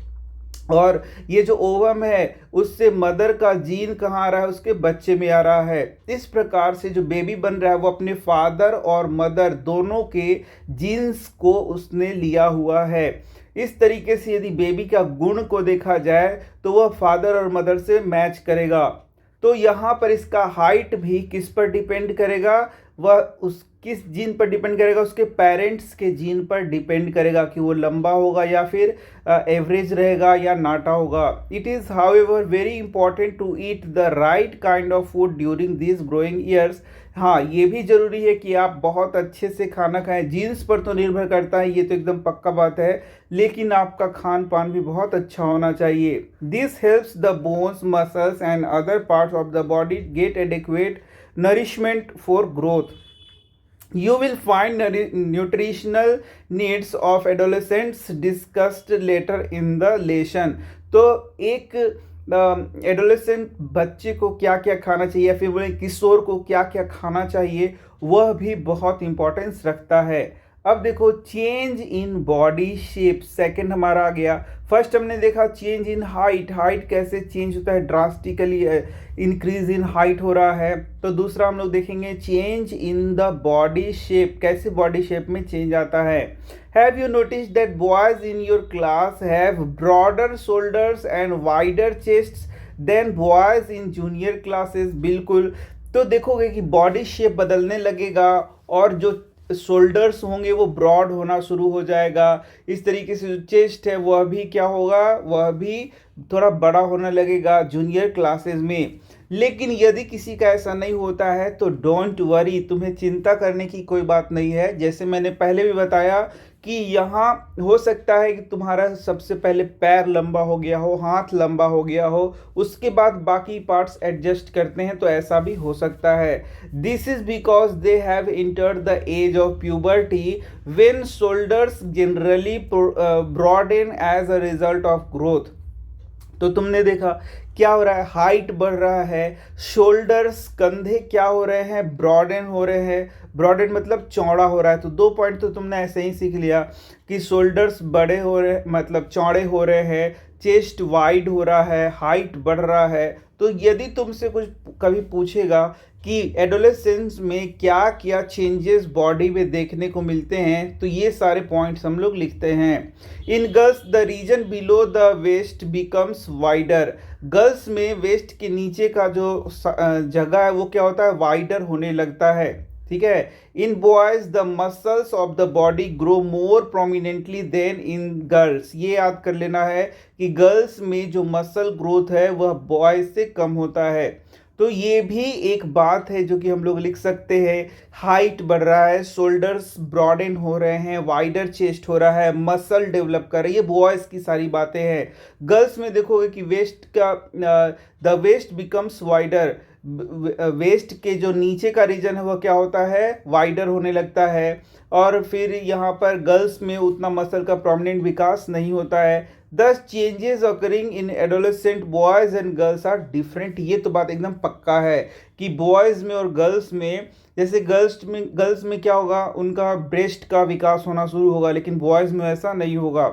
और ये जो ओवम है उससे मदर का जीन कहाँ आ रहा है, उसके बच्चे में आ रहा है। इस प्रकार से जो बेबी बन रहा है वो अपने फादर और मदर दोनों के जीन्स को उसने लिया हुआ है। इस तरीके से यदि बेबी का गुण को देखा जाए तो वह फादर और मदर से मैच करेगा। तो यहाँ पर इसका हाइट भी किस पर डिपेंड करेगा, वह उस किस जीन पर डिपेंड करेगा, उसके पेरेंट्स के जीन पर डिपेंड करेगा कि वो लंबा होगा या फिर एवरेज रहेगा या नाटा होगा। It is however very important to eat the right kind of food during this growing years. हाँ, ये भी ज़रूरी है कि आप बहुत अच्छे से खाना खाएं। जीन्स पर तो निर्भर करता है, ये तो एकदम पक्का बात है, लेकिन आपका खान पान भी बहुत अच्छा होना चाहिए। This helps the bones, muscles and other parts of the body get adequate nourishment for growth. You will find nutritional needs of adolescents discussed later in the lesson। तो एक एडोलेसेंट बच्चे को क्या क्या खाना चाहिए या फिर बोले किशोर को क्या क्या खाना चाहिए, वह भी बहुत इंपॉर्टेंस रखता है। अब देखो, change in body shape second हमारा आ गया। फर्स्ट हमने देखा चेंज इन हाइट, हाइट कैसे चेंज होता है, ड्रास्टिकली इंक्रीज इन हाइट हो रहा है। तो दूसरा हम लोग देखेंगे change in the body shape, कैसे बॉडी शेप में चेंज आता है। Have you notice that boys in your class have broader shoulders and wider chests than boys in junior classes. बिल्कुल, तो देखोगे कि बॉडी शेप बदलने लगेगा और जो शोल्डर्स होंगे वो ब्रॉड होना शुरू हो जाएगा। इस तरीके से जो चेस्ट है वह भी क्या होगा, वह भी थोड़ा बड़ा होने लगेगा जूनियर क्लासेस में। लेकिन यदि किसी का ऐसा नहीं होता है तो डोंट वरी, तुम्हें चिंता करने की कोई बात नहीं है। जैसे मैंने पहले भी बताया कि यहाँ हो सकता है कि तुम्हारा सबसे पहले पैर लंबा हो गया हो, हाथ लंबा हो गया हो, उसके बाद बाकी पार्ट्स एडजस्ट करते हैं, तो ऐसा भी हो सकता है। This is because they have entered the age of puberty when shoulders generally broaden as a result of growth. तो तुमने देखा क्या हो रहा है, हाइट बढ़ रहा है, शोल्डर्स कंधे क्या हो रहे हैं, ब्रॉडन हो रहे हैं। ब्रॉडन मतलब चौड़ा हो रहा है। तो 2 पॉइंट तो तुमने ऐसे ही सीख लिया कि शोल्डर्स बड़े हो रहे मतलब चौड़े हो रहे हैं, चेस्ट वाइड हो रहा है, हाइट बढ़ रहा है, तो यदि तुमसे कुछ कभी पूछेगा कि एडोलेसेंस में क्या क्या चेंजेस बॉडी में देखने को मिलते हैं, तो ये सारे पॉइंट्स हम लोग लिखते हैं। In girls the region below the waist becomes wider. Girls में वेस्ट के नीचे का जो जगह है वो क्या होता है, वाइडर होने लगता है। ठीक है। In boys the muscles of the body grow more prominently than in girls. ये याद कर लेना है कि गर्ल्स में जो मसल ग्रोथ है वह बॉयज से कम होता है। तो ये भी एक बात है जो कि हम लोग लिख सकते हैं। हाइट बढ़ रहा है, शोल्डर्स ब्रॉडन हो रहे हैं, वाइडर चेस्ट हो रहा है, मसल डेवलप कर रही है, ये बॉयज़ की सारी बातें हैं। गर्ल्स में देखोगे कि वेस्ट का the waist becomes wider. Waist के जो नीचे का रीजन है वह क्या होता है, वाइडर होने लगता है। और फिर यहाँ पर गर्ल्स में उतना मसल का प्रोमिनेंट विकास नहीं होता है। These changes occurring in adolescent boys and girls are different. ये तो बात एकदम पक्का है कि बॉयज़ में और गर्ल्स में, जैसे गर्ल्स में क्या होगा, उनका ब्रेस्ट का विकास होना शुरू होगा, लेकिन बॉयज़ में ऐसा नहीं होगा।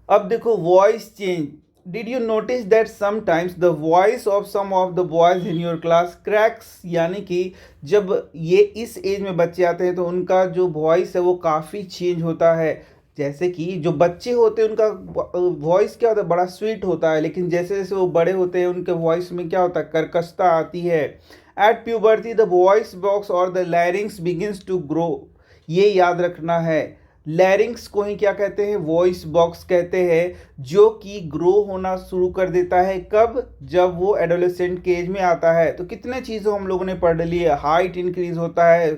अब देखो voice change. Did you notice that sometimes the voice of some of the boys in your class cracks. यानी कि जब ये इस एज में बच्चे आते हैं तो उनका जो वॉइस है वो काफ़ी चेंज होता है। जैसे कि जो बच्चे होते हैं उनका वॉइस क्या होता है, बड़ा स्वीट होता है, लेकिन जैसे जैसे वो बड़े होते हैं उनके वॉइस में क्या होता है, कर्कशता आती है। At puberty the voice box और the larynx begins to grow. ये याद रखना है। लैरिंग्स को ही क्या कहते हैं, वॉइस बॉक्स कहते हैं, जो कि ग्रो होना शुरू कर देता है। कब, जब वो एडोलेसेंट के एज में आता है। तो कितने चीज़ों हम लोगों ने पढ़ ली है। हाइट इंक्रीज होता है,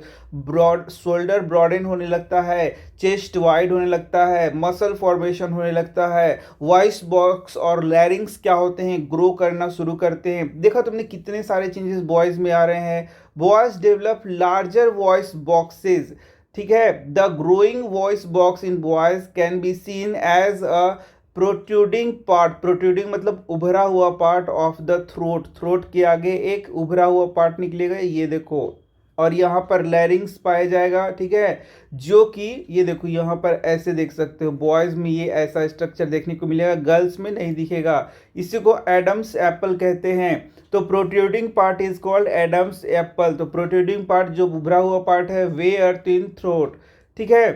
शोल्डर ब्रॉडन होने लगता है, चेस्ट वाइड होने लगता है, मसल फॉर्मेशन होने लगता है, वॉइस बॉक्स और लैरिंग्स क्या होते हैं, ग्रो करना शुरू करते हैं। देखा तुमने कितने सारे चेंजेस बॉयज़ में आ रहे हैं। Boys develop larger voice boxes. ठीक है। The growing voice box in boys can be seen as a protruding part. Protruding मतलब उभरा हुआ part of the throat. Throat के आगे एक उभरा हुआ पार्ट निकलेगा, ये देखो, और यहाँ पर लैरिंग्स पाया जाएगा। ठीक है। जो कि ये देखो यहाँ पर ऐसे देख सकते हो, बॉयज़ में ये ऐसा स्ट्रक्चर देखने को मिलेगा, गर्ल्स में नहीं दिखेगा। इसी को एडम्स एप्पल कहते हैं। तो protruding part is called Adam's apple. तो प्रोट्रूडिंग पार्ट जो उभरा हुआ पार्ट है वे अर्थ इन थ्रोट। ठीक है।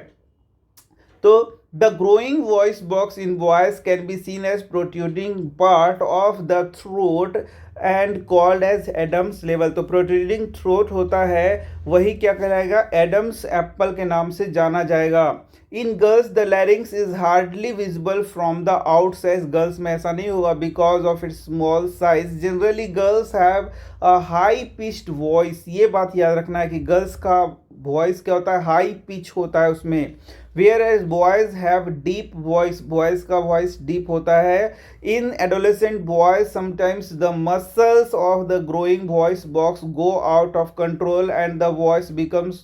तो the growing voice box in boys can be seen as protruding part of the throat and called as Adam's level. तो प्रोट्रूडिंग थ्रोट होता है, वही क्या कहलाएगा, एडम्स एप्पल के नाम से जाना जाएगा। इन girls the larynx is hardly visible from the outside. Girls में ऐसा नहीं होगा because of its small size. Generally girls have a high pitched voice. ये बात याद रखना है कि गर्ल्स का वॉइस क्या होता है, हाई पिच होता है उसमें। Whereas boys have deep voice, boys का voice deep होता है। In adolescent boys sometimes the muscles of the growing voice box go out of control and the voice becomes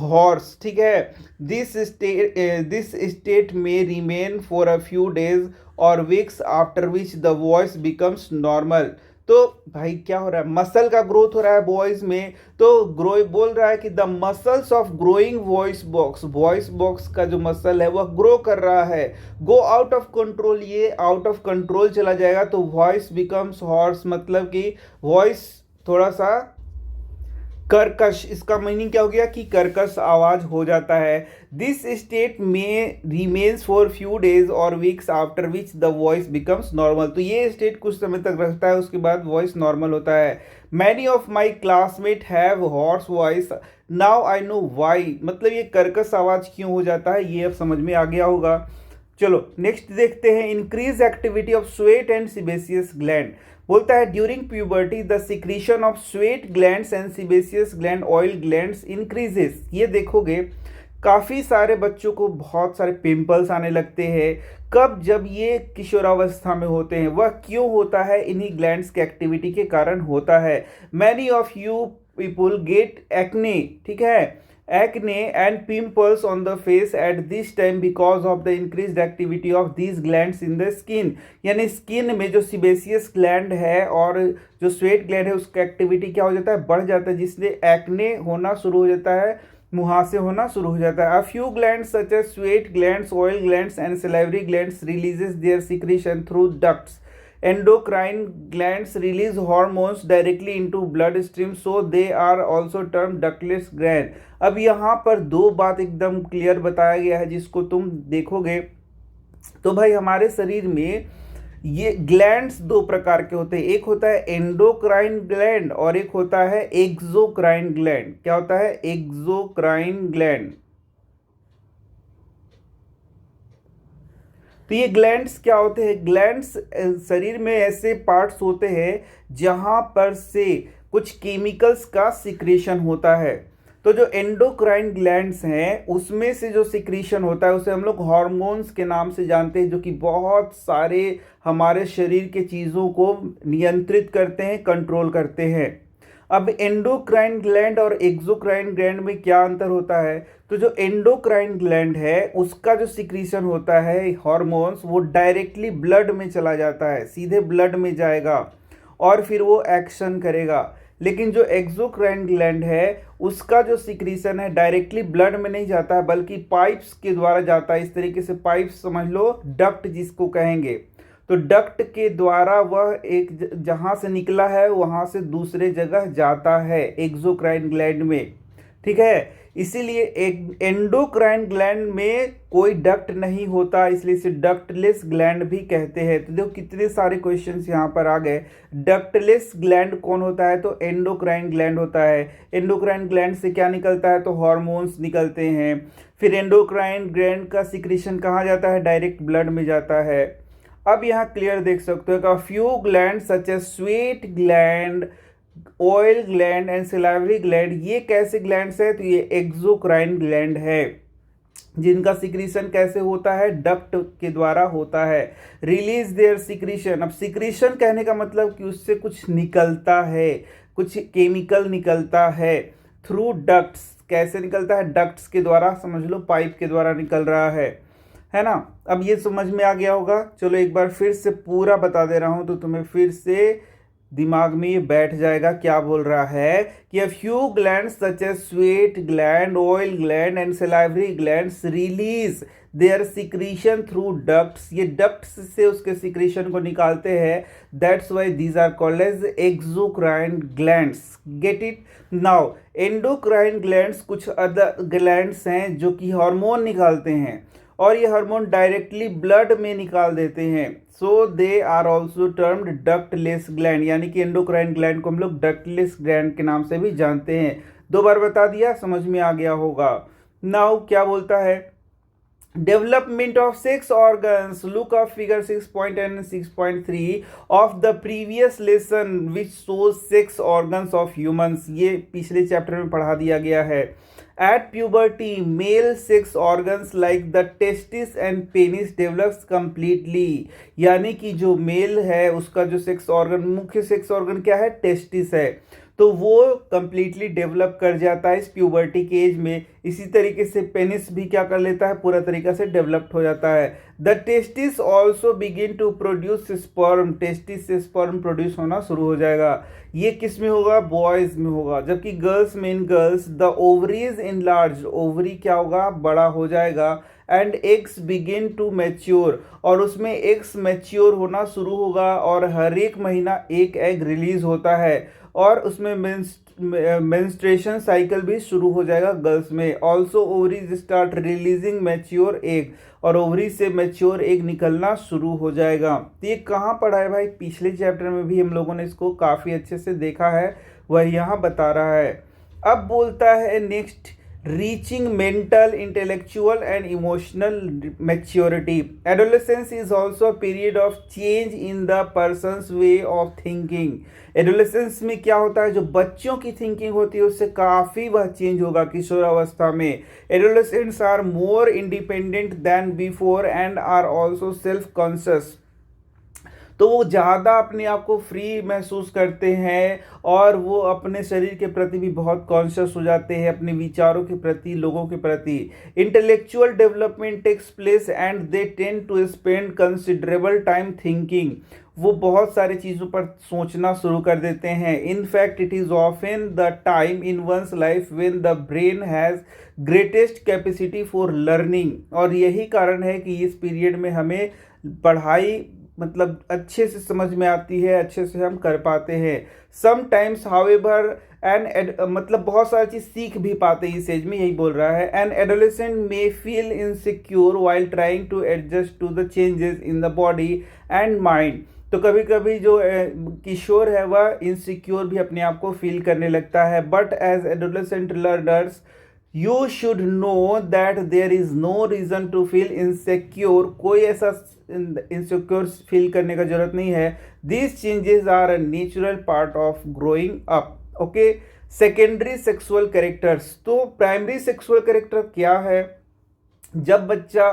hoarse। ठीक है। This state may remain for a few days or weeks after which the voice becomes normal। तो भाई क्या हो रहा है, muscle का growth हो रहा है बॉयज में। तो ग्रो बोल रहा है कि the muscles of growing voice box का जो मसल है वह ग्रो कर रहा है। गो आउट ऑफ कंट्रोल, ये आउट ऑफ कंट्रोल चला जाएगा तो वॉइस बिकम्स हॉर्स, मतलब कि वॉइस थोड़ा सा कर्कश। इसका मीनिंग क्या हो गया कि कर्कश आवाज हो जाता है। दिस स्टेट में रिमेन्स फॉर फ्यू डेज और weeks after which the voice becomes normal. तो ये स्टेट कुछ समय तक रहता है, उसके बाद वॉइस नॉर्मल होता है। Many of my classmate have horse voice, now I know why. मतलब ये कर्कश आवाज क्यों हो जाता है, ये अब समझ में आ गया होगा। चलो नेक्स्ट देखते हैं। Increase activity of sweat and sebaceous gland. बोलता है during puberty the secretion of sweat glands and sebaceous gland oil glands increases. ये देखोगे काफ़ी सारे बच्चों को बहुत सारे पिंपल्स आने लगते हैं। कब, जब ये किशोरावस्था में होते हैं। वह क्यों होता है, इन्हीं ग्लैंड्स की एक्टिविटी के कारण होता है। Many of you people gate acne. ठीक है, acne and pimples on the face at this time because of the increased activity of these glands in the skin। यानी स्किन में जो सीबेसियस ग्लैंड है और जो स्वेट ग्लैंड है उसका एक्टिविटी क्या हो जाता है, बढ़ जाता है, जिससे एक्ने होना शुरू हो जाता है, मुहासे होना शुरू हो जाता है। A few glands such as sweat glands, oil glands and salivary glands releases their secretion through ducts. endocrine glands release hormones directly into blood stream, so they are also termed ductless gland। अब यहाँ पर दो बात एकदम clear बताया गया है, जिसको तुम देखोगे तो भाई हमारे शरीर में ये ग्लैंड्स दो प्रकार के होते हैं, एक होता है एंडोक्राइन ग्लैंड और एक होता है एक्सोक्राइन ग्लैंड। क्या होता है? Exocrine gland. तो ये ग्लैंड्स क्या होते हैं? ग्लैंड्स शरीर में ऐसे पार्ट्स होते हैं जहां पर से कुछ केमिकल्स का सिक्रेशन होता है। तो जो एंडोक्राइन ग्लैंड्स हैं उसमें से जो सिक्रीशन होता है उसे हम लोग हार्मोन्स के नाम से जानते हैं, जो कि बहुत सारे हमारे शरीर के चीज़ों को नियंत्रित करते हैं, कंट्रोल करते हैं। अब एंडोक्राइन ग्लैंड और एक्सोक्राइन ग्लैंड में क्या अंतर होता है? तो जो एंडोक्राइन ग्लैंड है उसका जो सिक्रीशन होता है हार्मोन्स, वो डायरेक्टली ब्लड में चला जाता है, सीधे ब्लड में जाएगा और फिर वो एक्शन करेगा। लेकिन जो एक्सोक्राइन ग्लैंड है उसका जो सिक्रीशन है डायरेक्टली ब्लड में नहीं जाता है, बल्कि पाइप्स के द्वारा जाता है। इस तरीके से पाइप्स समझ लो, डक्ट जिसको कहेंगे। तो डक्ट के द्वारा वह एक जहाँ से निकला है वहाँ से दूसरे जगह जाता है एक्सोक्राइन ग्लैंड में। ठीक है, इसीलिए एक एंडोक्राइन ग्लैंड में कोई डक्ट नहीं होता, इसलिए इसे डक्टलेस ग्लैंड भी कहते हैं। तो देखो कितने सारे क्वेश्चंस यहाँ पर आ गए। डक्टलेस ग्लैंड कौन होता है? तो एंडोक्राइन ग्लैंड होता है। एंडोक्राइन ग्लैंड से क्या निकलता है? तो हार्मोन्स निकलते हैं। फिर एंडोक्राइन ग्लैंड का सिक्रीशन कहाँ जाता है? डायरेक्ट ब्लड में जाता है। अब यहाँ क्लियर देख सकते हो कि few gland such as sweat gland, oil gland and salivary gland, ये कैसे ग्लैंड्स है? तो ये एक्सोक्राइन ग्लैंड है, जिनका सिक्रीशन कैसे होता है? डक्ट के द्वारा होता है। Release their secretion. अब सिक्रीशन कहने का मतलब कि उससे कुछ निकलता है, कुछ केमिकल निकलता है थ्रू डक्ट्स। कैसे निकलता है? डक्ट्स के द्वारा, समझ लो पाइप के द्वारा निकल रहा है ना। अब ये समझ में आ गया होगा। चलो एक बार फिर से पूरा बता दे रहा हूं तो तुम्हें फिर से दिमाग में ये बैठ जाएगा। क्या बोल रहा है कि a few glands such as sweat gland, oil gland and salivary glands release their secretion through ducts। ये ducts से उसके secretion को निकालते हैं। That's why these are called as exocrine glands। Get it? Now endocrine glands कुछ other glands हैं जो कि हार्मोन निकालते हैं और ये हार्मोन डायरेक्टली ब्लड में निकाल देते हैं। So they are also termed ductless gland, यानी कि एंडोक्राइन ग्लैंड को हम लोग डक्टलेस ग्लैंड के नाम से भी जानते हैं। दो बार बता दिया, समझ में आ गया होगा। नाउ क्या बोलता है? Development of sex organs. Look up figure 6.10 and 6.3 of the previous lesson which shows sex organs of humans. ये पिछले चैप्टर में पढ़ा दिया गया है। At puberty, male sex organs like the testis and penis develops completely। यानी कि जो मेल है उसका जो सेक्स ऑर्गन, मुख्य सेक्स ऑर्गन क्या है? टेस्टिस है। तो वो कंप्लीटली डेवलप कर जाता है इस प्यूबर्टी के एज में। इसी तरीके से पेनिस भी क्या कर लेता है? पूरा तरीका से डेवलप्ड हो जाता है। The testis also begin to produce sperm. Testis से स्पर्म प्रोड्यूस होना शुरू हो जाएगा। ये किस में होगा? बॉयज में होगा। जबकि गर्ल्स में, in girls the ovaries enlarge, ovary क्या होगा? बड़ा हो जाएगा। And eggs begin to mature, और उसमें एग्स मैच्योर होना शुरू होगा और हर एक महीना एक एग रिलीज होता है और उसमें मेंस्ट्रुएशन साइकिल भी शुरू हो जाएगा गर्ल्स में। Also ovaries start releasing mature egg, और ओवरी से मैच्योर एग निकलना शुरू हो जाएगा। तो ये कहाँ पढ़ा है भाई? पिछले चैप्टर में भी हम लोगों ने इसको काफ़ी अच्छे से देखा है, वह यहाँ बता रहा है। अब बोलता है next, reaching mental, intellectual and emotional maturity। Adolescence is also a period of change in the person's way of thinking। Adolescence में क्या होता है? जो बच्चों की थिंकिंग होती है उससे काफ़ी वह चेंज होगा किशोरावस्था में। Adolescents are more independent than before and are also self conscious. तो वो ज़्यादा अपने आप को फ्री महसूस करते हैं और वो अपने शरीर के प्रति भी बहुत कॉन्शियस हो जाते हैं, अपने विचारों के प्रति, लोगों के प्रति। Intellectual development takes place and they tend to spend considerable time thinking. वो बहुत सारी चीज़ों पर सोचना शुरू कर देते हैं। In fact it is often the time in one's life when the brain has greatest capacity for learning. और यही कारण है कि इस पीरियड में हमें पढ़ाई मतलब अच्छे से समझ में आती है, अच्छे से हम कर पाते हैं। समटाइम्स हाउएवर मतलब बहुत सारी चीज़ सीख भी पाते हैं इस एज में, यही बोल रहा है। An adolescent may feel insecure while trying to adjust to the changes in the body and mind. तो कभी कभी जो किशोर है वह इनसिक्योर भी अपने आप को फील करने लगता है। But as adolescent learners you should know that there is no reason to feel insecure. कोई ऐसा इनसिक्योर फील करने का जरूरत नहीं है। These changes are a natural part of growing up. Okay, secondary sexual characters. तो प्राइमरी सेक्सुअल कैरेक्टर क्या है? जब बच्चा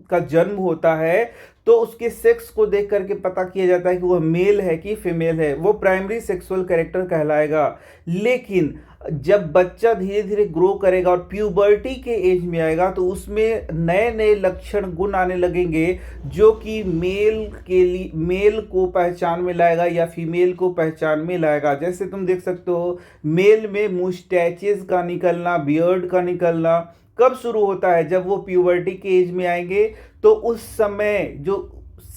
का जन्म होता है तो उसके सेक्स को देख करके पता किया जाता है कि वह मेल है कि फीमेल है, वो प्राइमरी सेक्सुअल कैरेक्टर कहलाएगा। लेकिन जब बच्चा धीरे धीरे ग्रो करेगा और प्यूबर्टी के एज में आएगा तो उसमें नए नए लक्षण गुण आने लगेंगे जो कि मेल को पहचान में लाएगा या फीमेल को पहचान में लाएगा। जैसे तुम देख सकते हो मेल में मुस्टैचेस का निकलना, बियर्ड का निकलना कब शुरू होता है? जब वो प्यूबर्टी के एज में आएंगे तो उस समय जो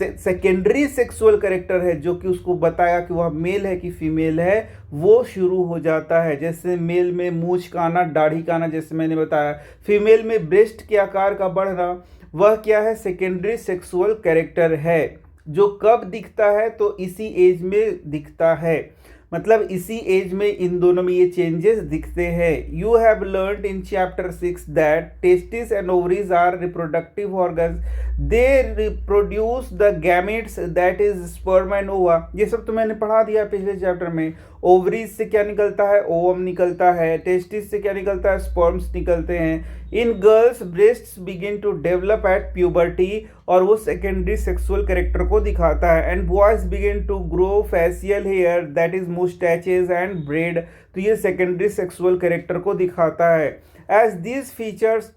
सेकेंडरी सेक्सुअल कैरेक्टर है जो कि उसको बताया कि वह मेल है कि फीमेल है, वो शुरू हो जाता है। जैसे मेल में मूंछ का आना, दाढ़ी का आना, जैसे मैंने बताया। फीमेल में ब्रेस्ट के आकार का बढ़ना, वह क्या है? सेकेंडरी सेक्सुअल कैरेक्टर है। जो कब दिखता है? तो इसी एज में दिखता है, मतलब इसी एज में इन दोनों में ये चेंजेस दिखते हैं। You have learned in chapter 6 that testis and ovaries are reproductive organs. They reproduce the gametes that is sperm and ova. ये सब तो मैंने पढ़ा दिया पिछले चैप्टर में। ओवरीज से क्या निकलता है? ओवम निकलता है। टेस्टिस से क्या निकलता है? स्पर्म्स निकलते हैं। In girls breasts begin to develop at puberty, और वो सेकेंडरी सेक्सुअल कैरेक्टर को दिखाता है। And boys begin to grow facial hair that is moustaches and beard. तो ये सेकेंडरी सेक्सुअल कैरेक्टर को दिखाता है। As these features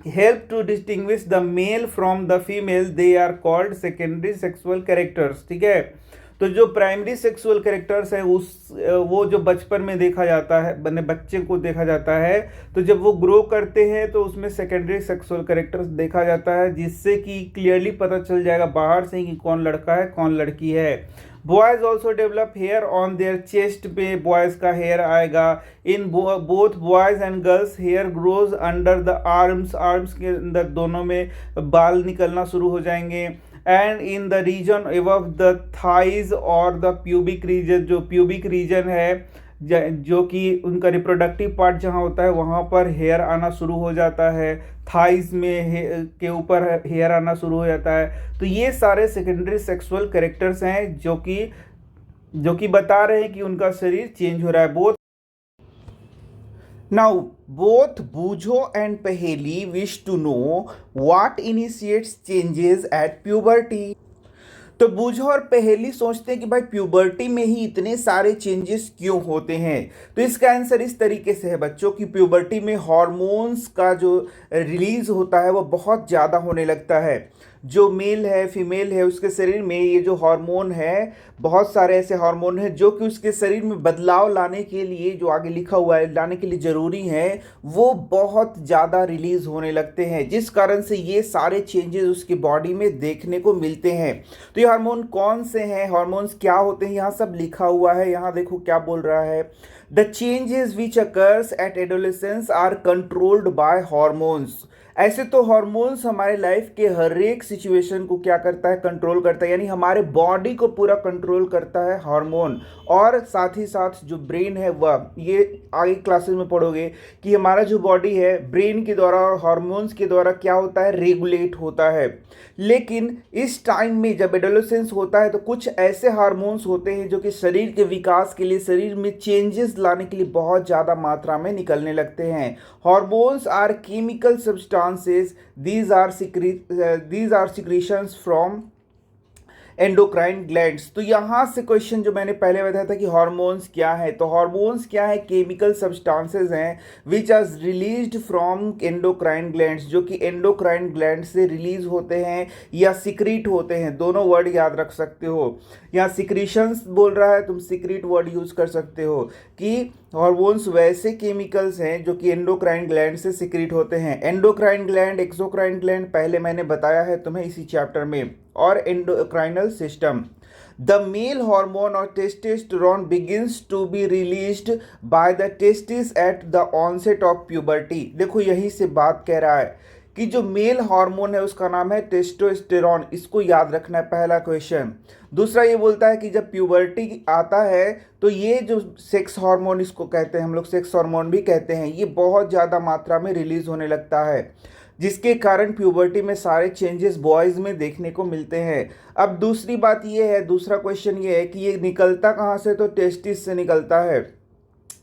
help to distinguish the male from the female, they are called secondary sexual characters। ठीक है, तो जो primary sexual characters है वो जो बचपन में देखा जाता है, बने बच्चे को देखा जाता है, तो जब वो ग्रो करते हैं तो उसमें सेकेंडरी सेक्सुअल कैरेक्टर्स देखा जाता है, जिससे कि क्लियरली पता चल जाएगा बाहर से कि कौन लड़का है कौन लड़की है। Boys also develop hair on their chest पे बॉयज का हेयर आएगा। In both boys and girls hair grows under the arms, arms के अंदर दोनों में बाल निकलना शुरू हो जाएंगे। And in the region above the thighs और द प्यूबिक रीजन, जो प्यूबिक रीजन है जो कि उनका रिप्रोडक्टिव पार्ट जहाँ होता है वहाँ पर हेयर आना शुरू हो जाता है। थाइज में के ऊपर हेयर आना शुरू हो जाता है। तो ये सारे सेकेंडरी सेक्सुअल कैरेक्टर्स हैं जो कि बता रहे हैं कि उनका शरीर चेंज हो रहा है। बोथ बूझो and Paheli wish to know what initiates changes at puberty। तो बूझो और पहेली सोचते हैं कि भाई प्यूबर्टी में ही इतने सारे चेंजेस क्यों होते हैं। तो इसका आंसर इस तरीके से है बच्चों की प्यूबर्टी में हार्मोन्स का जो रिलीज होता है वो बहुत ज़्यादा होने लगता है। जो मेल है फीमेल है उसके शरीर में ये जो हार्मोन है, बहुत सारे ऐसे हार्मोन हैं जो कि उसके शरीर में बदलाव लाने के लिए, जो आगे लिखा हुआ है लाने के लिए ज़रूरी है, वो बहुत ज़्यादा रिलीज़ होने लगते हैं, जिस कारण से ये सारे चेंजेस उसकी बॉडी में देखने को मिलते हैं। तो ये हार्मोन कौन से हैं, हार्मोन्स क्या होते हैं, यहाँ सब लिखा हुआ है। यहाँ देखो क्या बोल रहा है, the changes which occurs at adolescence are controlled by hormones. ऐसे तो हार्मोन्स हमारे लाइफ के हर एक सिचुएशन को क्या करता है, कंट्रोल करता है, यानी हमारे बॉडी को पूरा कंट्रोल करता है हार्मोन। और साथ ही साथ जो ब्रेन है वह, ये आगे क्लासेस में पढ़ोगे कि हमारा जो बॉडी है ब्रेन के द्वारा और हार्मोन्स के द्वारा क्या होता है, रेगुलेट होता है। लेकिन इस टाइम में जब एडोलेसेंस होता है तो कुछ ऐसे हार्मोन्स होते हैं जो कि शरीर के विकास के लिए, शरीर में चेंजेस लाने के लिए बहुत ज़्यादा मात्रा में निकलने लगते हैं। Hormones are chemical substances, these are secretions from endocrine glands. तो यहाँ से क्वेश्चन जो मैंने पहले बताया था कि हार्मोन्स क्या है, तो हार्मोन्स क्या है, केमिकल सब्सटेंसेस हैं which are released from endocrine glands, जो कि एंडोक्राइन ग्लैंड से रिलीज होते हैं या सिक्रीट होते हैं। दोनों वर्ड याद रख सकते हो। यहाँ सिक्रीशंस बोल रहा है, तुम सिक्रीट वर्ड यूज कर सकते हो कि हार्मोन्स वैसे केमिकल्स हैं जो कि एंडोक्राइन ग्लैंड से सिक्रीट होते हैं। एंडोक्राइन ग्लैंड, एक्सोक्राइन ग्लैंड पहले मैंने बताया है तुम्हें इसी चैप्टर में। और endocrinal system. The male hormone और testosterone begins to be released by the testis at the onset of puberty. देखो यही से बात कह रहा है कि जो मेल हार्मोन है उसका नाम है टेस्टोस्टेरोन, इसको याद रखना है, पहला क्वेश्चन। दूसरा ये बोलता है कि जब प्यूबर्टी आता है तो ये जो सेक्स हार्मोन इसको कहते हैं, हम लोग सेक्स हार्मोन भी कहते हैं, ये बहुत ज़्यादा मात्रा में रिलीज होने लगता है, जिसके कारण प्यूबर्टी में सारे चेंजेस बॉयज़ में देखने को मिलते हैं। अब दूसरी बात ये है, दूसरा क्वेश्चन ये है कि ये निकलता कहाँ से, तो टेस्टिस से निकलता है।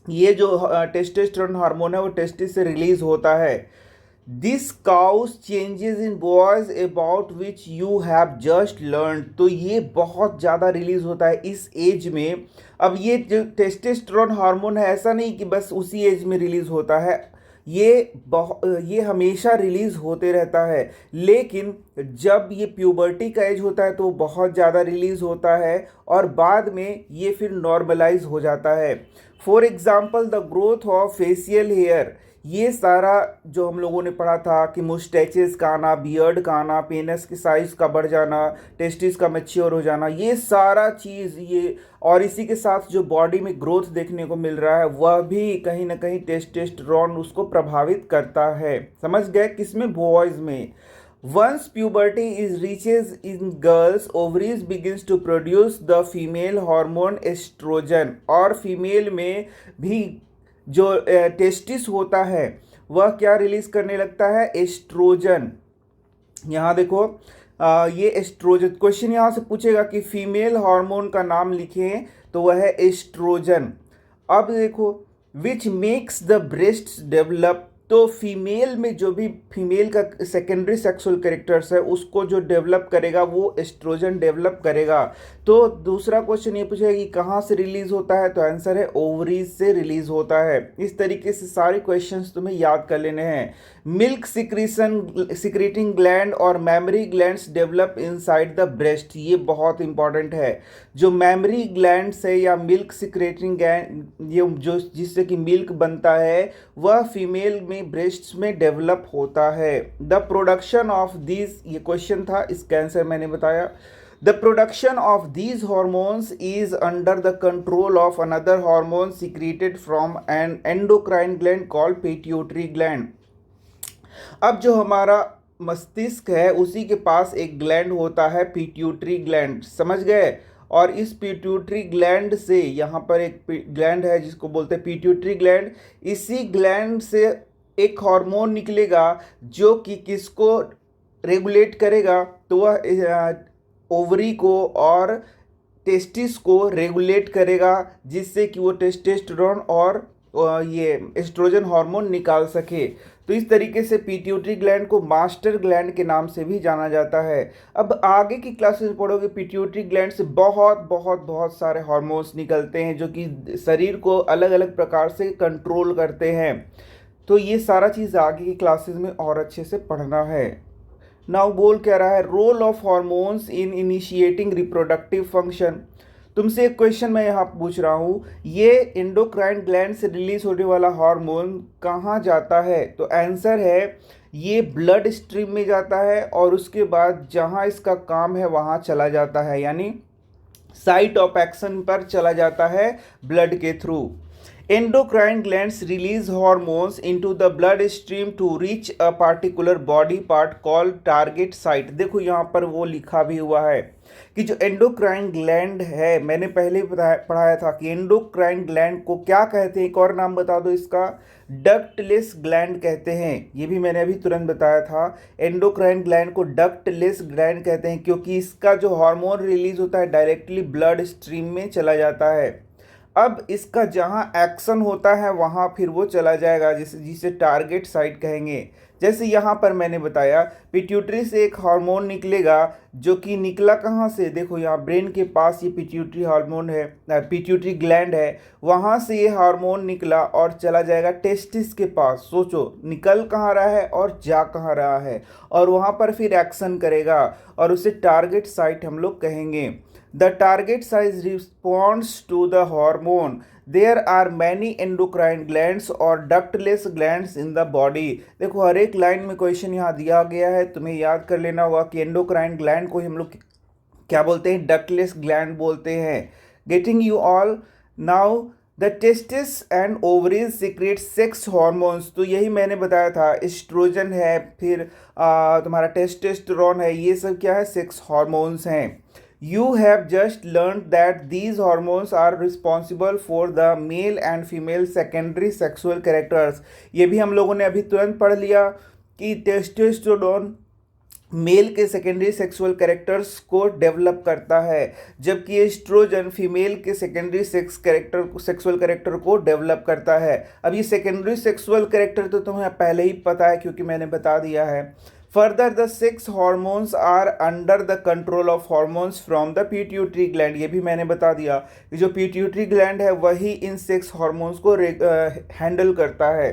ये जो टेस्टोस्टेरोन हार्मोन है वो टेस्टिस से रिलीज होता है। This cause changes in boys about which you have just learn. तो ये बहुत ज़्यादा रिलीज होता है इस एज में। अब ये जो टेस्टोस्टेरोन हार्मोन है ऐसा नहीं कि बस उसी एज में रिलीज होता है, ये हमेशा रिलीज होते रहता है, लेकिन जब ये प्यूबर्टी का एज होता है तो बहुत ज़्यादा रिलीज होता है और बाद में ये फिर नॉर्मलाइज हो जाता है। For example the growth of facial hair, ये सारा जो हम लोगों ने पढ़ा था कि मुस्टैचेस का आना, बियर्ड का आना, पेनस की साइज़ का बढ़ जाना, टेस्टिस का मैच्योर हो जाना, ये सारा चीज़ ये और इसी के साथ जो बॉडी में ग्रोथ देखने को मिल रहा है वह भी कहीं ना कहीं टेस्टोस्टेरोन उसको प्रभावित करता है। समझ गए? किसमें? बॉयज़ में। Once puberty is reaches in girls, ovaries begins to produce the female hormone estrogen। और फीमेल में भी जो टेस्टिस होता है वह क्या रिलीज करने लगता है? एस्ट्रोजन। यहाँ देखो ये एस्ट्रोजन, क्वेश्चन यहाँ से पूछेगा कि फीमेल हार्मोन का नाम लिखें तो वह है एस्ट्रोजन। अब देखो which makes the breast develop, तो फीमेल में जो भी फीमेल का सेकेंडरी सेक्सुअल कैरेक्टर्स है उसको जो डेवलप करेगा वो एस्ट्रोजन डेवलप करेगा। तो दूसरा क्वेश्चन ये पूछेगा कि कहाँ से रिलीज होता है, तो आंसर है ओवरीज से रिलीज होता है। इस तरीके से सारे क्वेश्चंस तुम्हें याद कर लेने हैं। मिल्क सिक्रीटिंग ग्लैंड और mammary glands develop inside the breast, ये बहुत इंपॉर्टेंट है। जो मेमरी ग्लैंड्स है या मिल्क सिक्रेटिंग ग्लैंड, ये जो जिससे कि मिल्क बनता है वह फीमेल में ब्रेस्ट्स में डेवलप होता है। द प्रोडक्शन ऑफ दीज, ये क्वेश्चन था, इसका आंसर मैंने बताया। The production of these hormones is under the control of another hormone secreted from N endocrine gland called pituitary gland. अब जो हमारा मस्तिष्क है उसी के पास एक ग्लैंड होता है पिट्यूटरी ग्लैंड, समझ गए? और इस पिट्यूटरी ग्लैंड से, यहाँ पर एक ग्लैंड है जिसको बोलते हैं पिट्यूटरी ग्लैंड, इसी ग्लैंड से एक हार्मोन निकलेगा जो कि किसको रेगुलेट करेगा, तो वह ओवरी को और टेस्टिस को रेगुलेट करेगा, जिससे कि वो टेस्टोस्टेरोन और ये एस्ट्रोजन हार्मोन निकाल सके। तो इस तरीके से पिट्यूटरी ग्लैंड को मास्टर ग्लैंड के नाम से भी जाना जाता है। अब आगे की क्लासेस में पढ़ोगे पिट्यूटरी ग्लैंड से बहुत बहुत बहुत सारे हार्मोन्स निकलते हैं जो कि शरीर को अलग अलग प्रकार से कंट्रोल करते हैं। तो ये सारा चीज़ आगे की क्लासेस में और अच्छे से पढ़ना है। नाउ बोल क्या रहा है? Role of hormones in initiating reproductive function. तुमसे एक क्वेश्चन मैं यहाँ पूछ रहा हूँ, ये एंडोक्राइन ग्लैंड से रिलीज होने वाला हार्मोन कहाँ जाता है? तो आंसर है ये ब्लड स्ट्रीम में जाता है और उसके बाद जहाँ इसका काम है वहाँ चला जाता है, यानी साइट ऑफ एक्शन पर चला जाता है ब्लड के through. Endocrine glands release hormones into the bloodstream to reach a particular body part called target site। देखो यहाँ पर वो लिखा भी हुआ है कि जो एंडोक्राइन ग्लैंड है, मैंने पहले ही पढ़ाया था कि एंडोक्राइन ग्लैंड को क्या कहते हैं, एक और नाम बता दो इसका, डक्टलेस ग्लैंड कहते हैं। ये भी मैंने अभी तुरंत बताया था, एंडोक्राइन ग्लैंड को डक्टलेस ग्लैंड कहते हैं क्योंकि इसका जो हार्मोन रिलीज होता है डायरेक्टली ब्लड स्ट्रीम में चला जाता है। अब इसका जहाँ एक्शन होता है वहाँ फिर वो चला जाएगा, जिसे टारगेट साइट कहेंगे। जैसे यहाँ पर मैंने बताया पिट्यूटरी से एक हार्मोन निकलेगा जो कि निकला कहाँ से, देखो यहाँ ब्रेन के पास ये पिट्यूटरी हार्मोन है, पिट्यूटरी ग्लैंड है, वहाँ से ये हार्मोन निकला और चला जाएगा टेस्टिस के पास। सोचो निकल कहाँ रहा है और जा कहाँ रहा है, और वहाँ पर फिर एक्शन करेगा और उसे टारगेट साइट हम लोग कहेंगे। The target site responds to the hormone. There are many endocrine glands और ductless glands in the body. देखो हर एक लाइन में क्वेश्चन यहाँ दिया गया है, तुम्हें याद कर लेना होगा कि एंडोक्राइन ग्लैंड को हम लोग क्या बोलते हैं, डक्टलेस ग्लैंड बोलते हैं। Getting you all. Now the testes and ovaries secret sex hormones. तो यही मैंने बताया था, एस्ट्रोजन है, फिर तुम्हारा टेस्टोस्टेरोन है, ये सब क्या है, सेक्स हॉर्मोन्स हैं। You have just learned that these hormones are responsible for the male and female secondary sexual characters। ये भी हम लोगों ने अभी तुरंत पढ़ लिया कि टेस्टोस्टेरोन मेल के सेकेंडरी सेक्सुअल कैरेक्टर्स को डेवलप करता है, जबकि एस्ट्रोजन फीमेल के सेकेंडरी सेक्सुअल कैरेक्टर को डेवलप करता है। अब ये सेकेंडरी सेक्सुअल कैरेक्टर तो तुम्हें पहले ही पता है क्योंकि मैंने बता दिया है। Further the sex hormones are under the control of hormones from the pituitary gland. ये भी मैंने बता दिया कि जो पिट्यूटरी ग्लैंड है वही इन सेक्स हॉर्मोन्स को हैंडल करता है।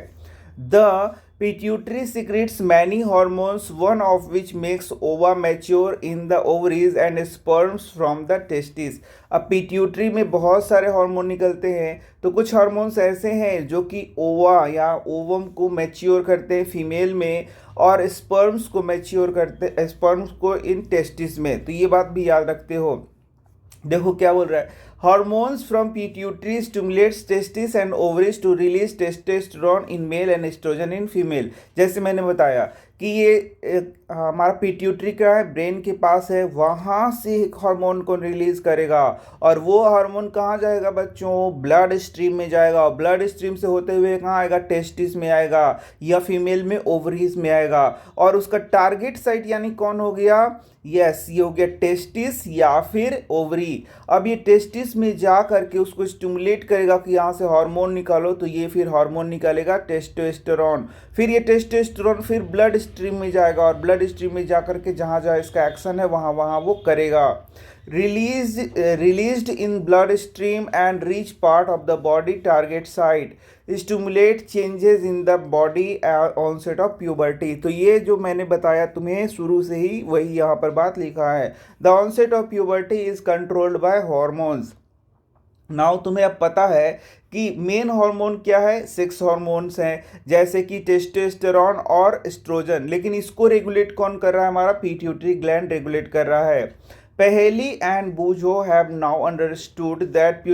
The pituitary secretes many hormones, one of which makes ova mature in the ovaries and sperms from the testes। अब पिट्यूटरी में बहुत सारे हार्मोन निकलते हैं, तो कुछ हार्मोन्स ऐसे हैं जो कि ओवा या ओवम को मैच्योर करते हैं फीमेल में, और स्पर्म्स को मैच्योर करते, स्पर्म्स को इन टेस्टिस में। तो ये बात भी याद रखते हो। देखो क्या बोल रहा है, Hormones from pituitary stimulates testes and ovaries to release testosterone in male and estrogen in female। जैसे मैंने बताया कि ये हमारा पिट्यूटरी का है, ब्रेन के पास है, वहाँ से एक हार्मोन को रिलीज करेगा, और वो हार्मोन कहाँ जाएगा बच्चों, ब्लड स्ट्रीम में जाएगा, और ब्लड स्ट्रीम से होते हुए कहाँ आएगा, टेस्टिस में आएगा, या फीमेल में ओवरीज में आएगा। और उसका टारगेट साइट यानी कौन हो गया, यस ये हो गया टेस्टिस या फिर ओवरी। अब ये टेस्टिस में जा करके उसको स्टिमुलेट करेगा कि यहाँ से हार्मोन निकालो, तो ये फिर हार्मोन निकालेगा टेस्टोस्टेरोन। फिर ये टेस्टोस्टेरोन फिर ब्लड स्ट्रीम में जाएगा, और ब्लड स्ट्रीम में जा करके जहाँ जहाँ इसका एक्शन है वहाँ वहाँ वो करेगा। released in blood stream and reach part of the body target site, stimulate changes in the body onset of puberty। तो ये जो मैंने बताया तुम्हें शुरू से ही वही यहाँ पर बात लिखा है। The onset of puberty is controlled by hormones। Now तुम्हें अब पता है कि मेन हार्मोन क्या है, सेक्स हार्मोन्स हैं, जैसे कि टेस्टोस्टेरोन और एस्ट्रोजन। लेकिन इसको रेगुलेट कौन कर रहा है, हमारा पिट्यूटरी ग्लैंड रेगुलेट कर रहा है। Paheli and Bujo have now understood that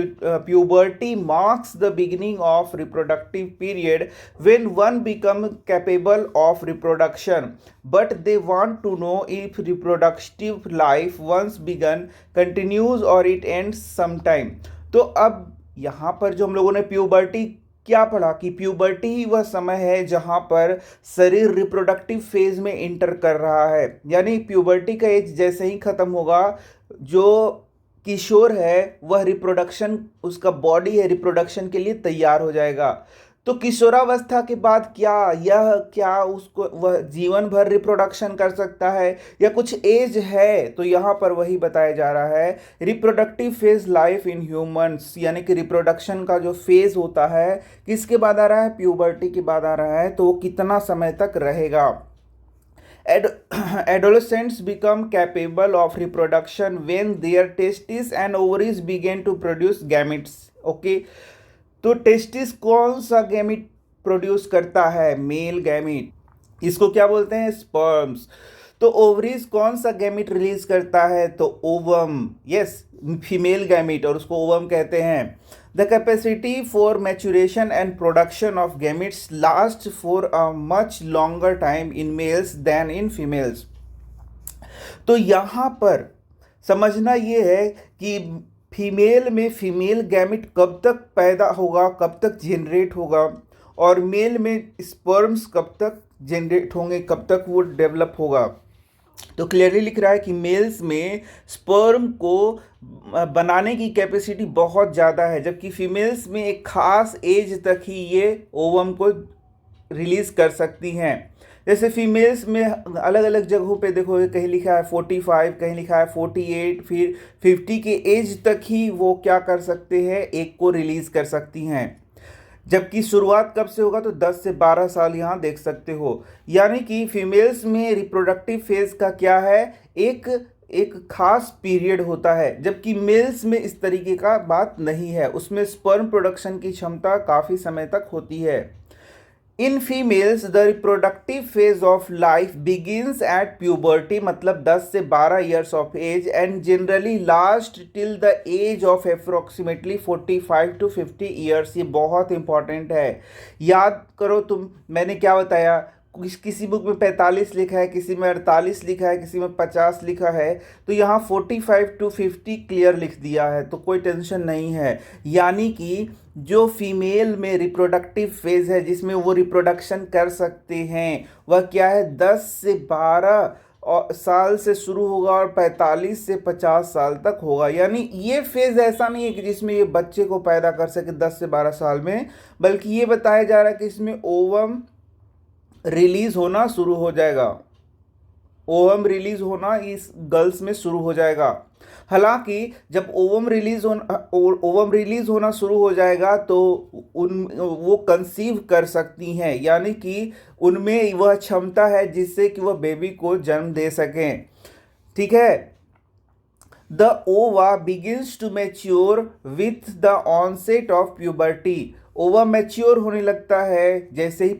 puberty marks the beginning of reproductive period when one becomes capable of reproduction, but they want to know if reproductive life once begun continues or it ends sometime। तो अब यहाँ पर जो हम लोगों ने puberty क्या पढ़ा कि प्यूबर्टी ही वह समय है जहाँ पर शरीर रिप्रोडक्टिव फेज में इंटर कर रहा है, यानी प्यूबर्टी का एज जैसे ही ख़त्म होगा, जो किशोर है वह रिप्रोडक्शन, उसका बॉडी है रिप्रोडक्शन के लिए तैयार हो जाएगा। तो किशोरावस्था के बाद क्या उसको वह जीवन भर रिप्रोडक्शन कर सकता है या कुछ एज है, तो यहाँ पर वही बताया जा रहा है reproductive phase life in humans, यानी कि रिप्रोडक्शन का जो फेज होता है किसके बाद आ रहा है, प्यूबर्टी के बाद आ रहा है, तो वो कितना समय तक रहेगा। Adolescents become capable of reproduction when their testes and ovaries begin to produce gametes। Okay, तो टेस्टिस कौन सा गैमिट प्रोड्यूस करता है, मेल गैमिट, इसको क्या बोलते हैं, स्पर्म्स। तो ओवरीज कौन सा गैमिट रिलीज करता है, तो ओवम, यस फीमेल गैमिट, और उसको ओवम कहते हैं। The capacity for maturation and production of gametes last for a much longer time in males than in females. तो यहाँ पर समझना ये है कि फीमेल में फीमेल गैमिट कब तक पैदा होगा, कब तक जनरेट होगा, और मेल में स्पर्म्स कब तक जनरेट होंगे, कब तक वो डेवलप होगा। तो क्लियरली लिख रहा है कि मेल्स में स्पर्म को बनाने की कैपेसिटी बहुत ज़्यादा है, जबकि फीमेल्स में एक खास एज तक ही ये ओवम को रिलीज़ कर सकती हैं। जैसे फीमेल्स में अलग अलग जगहों पे देखो, कहीं लिखा है 45, कहीं लिखा है 48, फिर 50 के एज तक ही वो क्या कर सकते हैं, एक को रिलीज़ कर सकती हैं। जबकि शुरुआत कब से होगा, तो 10 से 12 साल यहाँ देख सकते हो। यानी कि फीमेल्स में रिप्रोडक्टिव फेज का क्या है, एक एक खास पीरियड होता है, जबकि मेल्स में इस तरीके का बात नहीं है, उसमें स्पर्म प्रोडक्शन की क्षमता काफ़ी समय तक होती है। In females the reproductive phase of life begins at puberty, मतलब 10 से 12 years of age, and generally last till the age of approximately 45 to 50 years. ये बहुत इंपॉर्टेंट है, याद करो तुम, मैंने क्या बताया, किसी बुक में 45 लिखा है, किसी में 48 लिखा है, किसी में 50 लिखा है, तो यहाँ 45 to 50 क्लियर लिख दिया है, तो कोई टेंशन नहीं है। यानी कि जो फीमेल में रिप्रोडक्टिव फेज है, जिसमें वो रिप्रोडक्शन कर सकते हैं, वह क्या है, 10 से 12 साल से शुरू होगा और 45 से 50 साल तक होगा। यानी ये फेज ऐसा नहीं है कि जिसमें ये बच्चे को पैदा कर सके 10 से 12 साल में, बल्कि ये बताया जा रहा है कि इसमें ओवम रिलीज होना शुरू हो जाएगा, ओवम रिलीज होना इस गर्ल्स में शुरू हो जाएगा। हालांकि जब ओवम रिलीज होना शुरू हो जाएगा तो वो कंसीव कर सकती हैं, यानी कि उनमें वह क्षमता है जिससे कि वह बेबी को जन्म दे सकें। ठीक है। The ova begins to mature with the onset of puberty, ova mature होने लगता है जैसे ही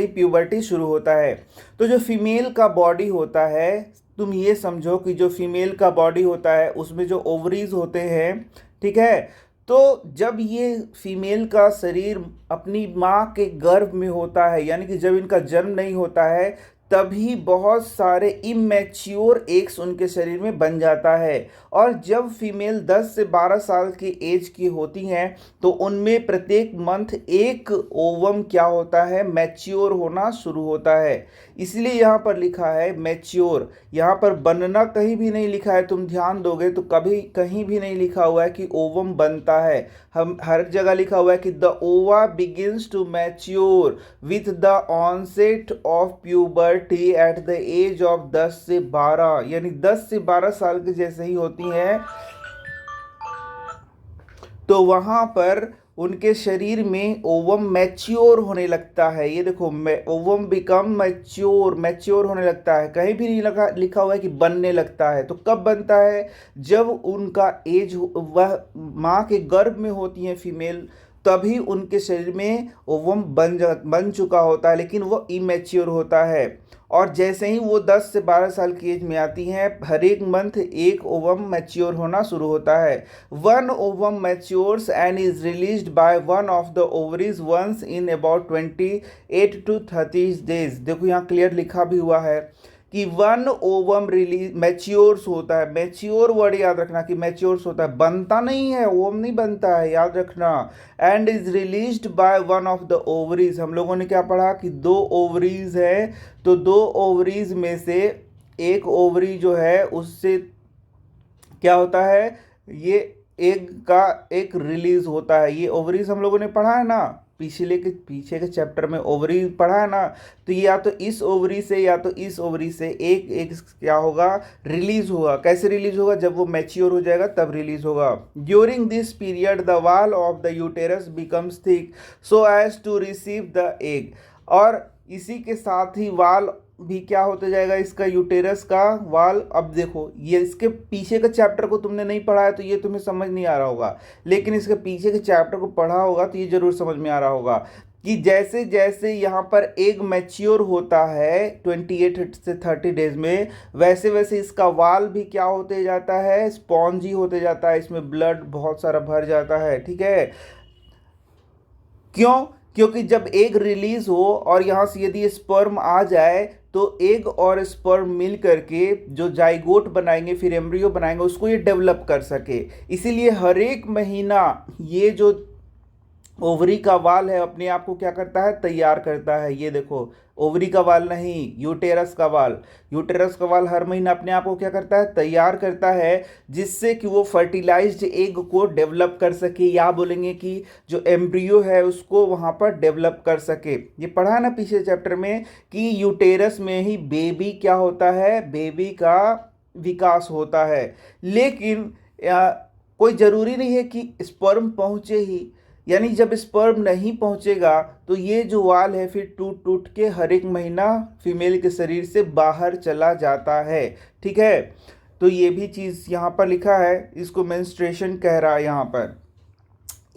प्यूबर्टी शुरू होता है। तो जो फीमेल का बॉडी होता है, तुम ये समझो कि जो फीमेल का बॉडी होता है उसमें जो ओवरीज होते हैं, ठीक है, तो जब ये फीमेल का शरीर अपनी माँ के गर्भ में होता है, यानी कि जब इनका जन्म नहीं होता है, तभी बहुत सारे इमैच्योर एग्स उनके शरीर में बन जाता है। और जब फीमेल 10 से 12 साल की एज की होती हैं तो उनमें प्रत्येक मंथ एक ओवम क्या होता है, मैच्योर होना शुरू होता है। इसलिए यहाँ पर लिखा है मैच्योर, यहाँ पर बनना कहीं भी नहीं लिखा है, तुम ध्यान दोगे तो कभी कहीं भी नहीं लिखा हुआ है कि ओवम बनता है। हम हर जगह लिखा हुआ है कि the ova begins to mature with the onset of puberty at the age of 10 से 12, यानी 10 से 12 साल के जैसे ही होती हैं तो वहाँ पर उनके शरीर में ओवम मैच्योर होने लगता है। ये देखो, ओवम बिकम मैच्योर होने लगता है, कहीं भी नहीं लिखा हुआ है कि बनने लगता है। तो कब बनता है, जब उनका एज, वह माँ के गर्भ में होती है फीमेल, तभी उनके शरीर में ओवम बन चुका होता है, लेकिन वो इमेच्योर होता है। और जैसे ही वो 10 से 12 साल की एज में आती हैं, हर एक मंथ एक ओवम मैच्योर होना शुरू होता है। One ovum matures and is released by one of the ovaries once in about 28 to 30 days. देखो यहाँ क्लियर लिखा भी हुआ है कि वन ओवम रिलीज मैच्योर्स होता है। मैच्योर वर्ड याद रखना कि मैच्योर्स होता है, बनता नहीं है, ओवम नहीं बनता है, याद रखना। And is released by one of the ovaries, हम लोगों ने क्या पढ़ा कि 2 ओवरीज है, तो 2 ओवरीज में से एक ओवरी जो है उससे क्या होता है, ये एग का एक रिलीज होता है। ये ओवरीज हम लोगों ने पढ़ा है ना, पीछे के चैप्टर में ओवरी पढ़ा है ना, तो या तो इस ओवरी से या तो इस ओवरी से एक क्या होगा, रिलीज होगा। कैसे रिलीज होगा, जब वो मैच्योर हो जाएगा तब रिलीज होगा। During this period the wall of the uterus becomes thick so as to receive the egg, और इसी के साथ ही वाल भी क्या होते जाएगा, इसका यूटेरस का वाल। अब देखो, ये इसके पीछे के चैप्टर को तुमने नहीं पढ़ा है तो ये तुम्हें समझ नहीं आ रहा होगा, लेकिन इसके पीछे के चैप्टर को पढ़ा होगा तो ये जरूर समझ में आ रहा होगा कि जैसे जैसे यहाँ पर एग मैच्योर होता है 28 से 30 डेज में, वैसे वैसे इसका वाल भी क्या होते जाता है, स्पॉन्जी होते जाता है, इसमें ब्लड बहुत सारा भर जाता है। ठीक है, क्यों, क्योंकि जब एग रिलीज हो और यहाँ से यदि स्पर्म आ जाए तो एग और स्पर्म मिल करके जो जाइगोट बनाएंगे, फिर एम्ब्रियो बनाएंगे, उसको ये डेवलप कर सके। इसीलिए हर एक महीना ये जो ओवरी का वाल है अपने आप को क्या करता है, तैयार करता है। ये देखो, ओवरी का वाल नहीं, यूटेरस का वाल। यूटेरस का वाल हर महीना अपने आप को क्या करता है, तैयार करता है, जिससे कि वो फर्टिलाइज्ड एग को डेवलप कर सके, या बोलेंगे कि जो एम्ब्रियो है उसको वहाँ पर डेवलप कर सके। ये पढ़ा है ना पिछले चैप्टर में कि यूटेरस में ही बेबी क्या होता है, बेबी का विकास होता है। लेकिन कोई ज़रूरी नहीं है कि स्पर्म पहुँचे ही, यानी जब स्पर्म नहीं पहुंचेगा तो ये जो वाल है फिर टूट टूट के हर एक महीना फीमेल के शरीर से बाहर चला जाता है। ठीक है, तो ये भी चीज़ यहाँ पर लिखा है, इसको मेंस्ट्रुएशन कह रहा है यहाँ पर।